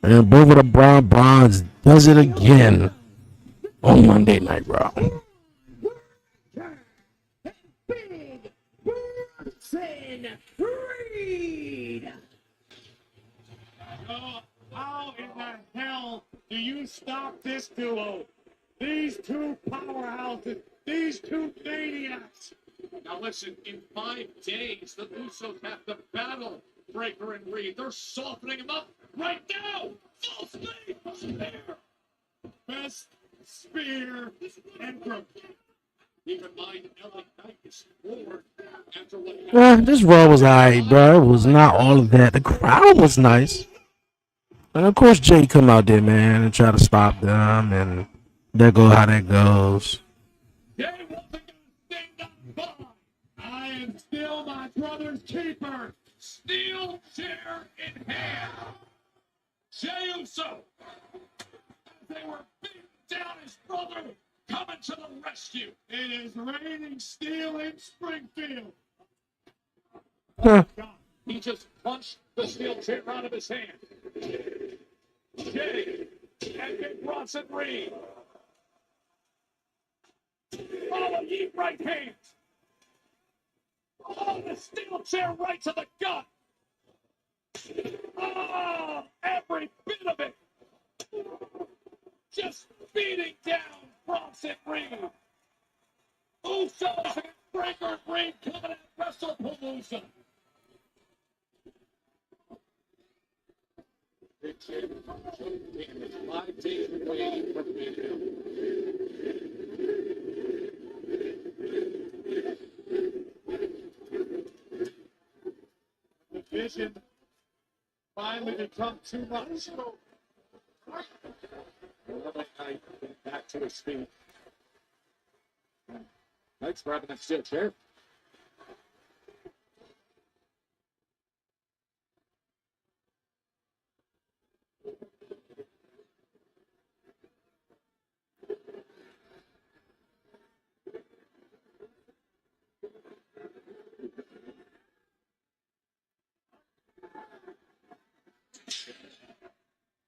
And both of the Brown Bonds does it again on Monday Night Raw. Big Bronson Reed. How in the hell do you stop this duo? These two powerhouses, these two maniacs. Now listen, in 5 days, the Usos have to battle Breaker and Reed. They're softening him up right now. Full speed, spear. Best spear ever. Keep in mind, LA Knight is forward after what This Raw was alright, bro. It was not all of that. The crowd was nice. And of course, Jay come out there, man, and try to stop them. And there go how that goes. I am still my brother's keeper. Steel chair in hand. Jey Uso, as they were beating down his brother, coming to the rescue. It is raining steel in Springfield. Huh. He just punched the steel chair out of his hand. Jay and Big Bronson Reed. Follow ye right hand. Oh, the steel chair right to the gut. Oh, every bit of it. Just beating down Bronson Reed. Usos and Breaker Reed coming at WrestlePalooza. Big Jim, 5 days away from the vision finally become too much. Knight back to his feet. Knight's grabbing that steel chair.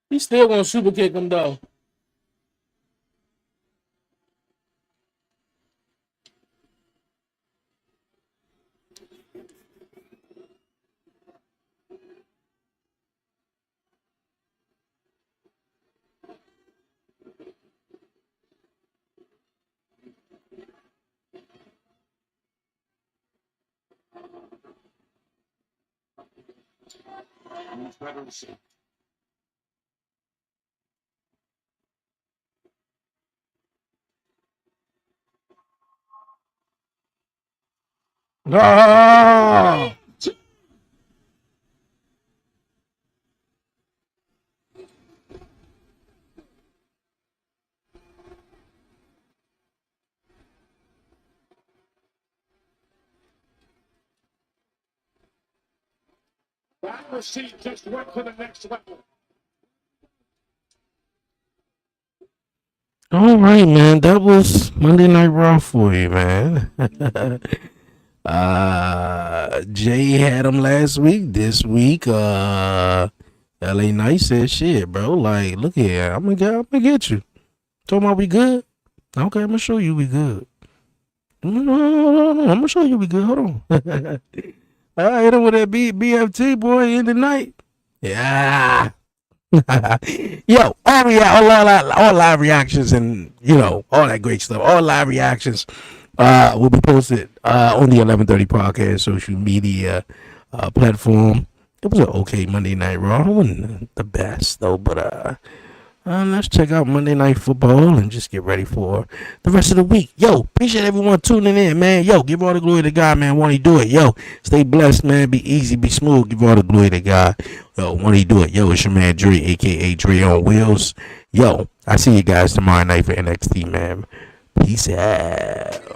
He's still gonna super kick him though. Oh! That machine just went to the next level. All right, man. That was Monday Night Raw for you, man. Jay had him last week. This week, LA Knight said, "Shit, bro. Like, look here. I'm gonna get you. Talking about we good. Okay, I'm gonna show you we good. No, I'm gonna show you we good. Hold on. I hit him with that BFT boy in the night. Yeah." Yo, all live reactions and all that great stuff. All live reactions will be posted on the 11:30 podcast social media platform. It was an okay Monday Night Raw. It wasn't the best though, but let's check out Monday Night Football and just get ready for the rest of the week. Yo, appreciate everyone tuning in, man. Yo, give all the glory to God, man. Won't he do it? Yo, stay blessed, man. Be easy, be smooth. Give all the glory to God. Yo, won't he do it? Yo, it's your man Dre, aka Dre on Wheels. Yo, I see you guys tomorrow night for NXT, man. Peace out.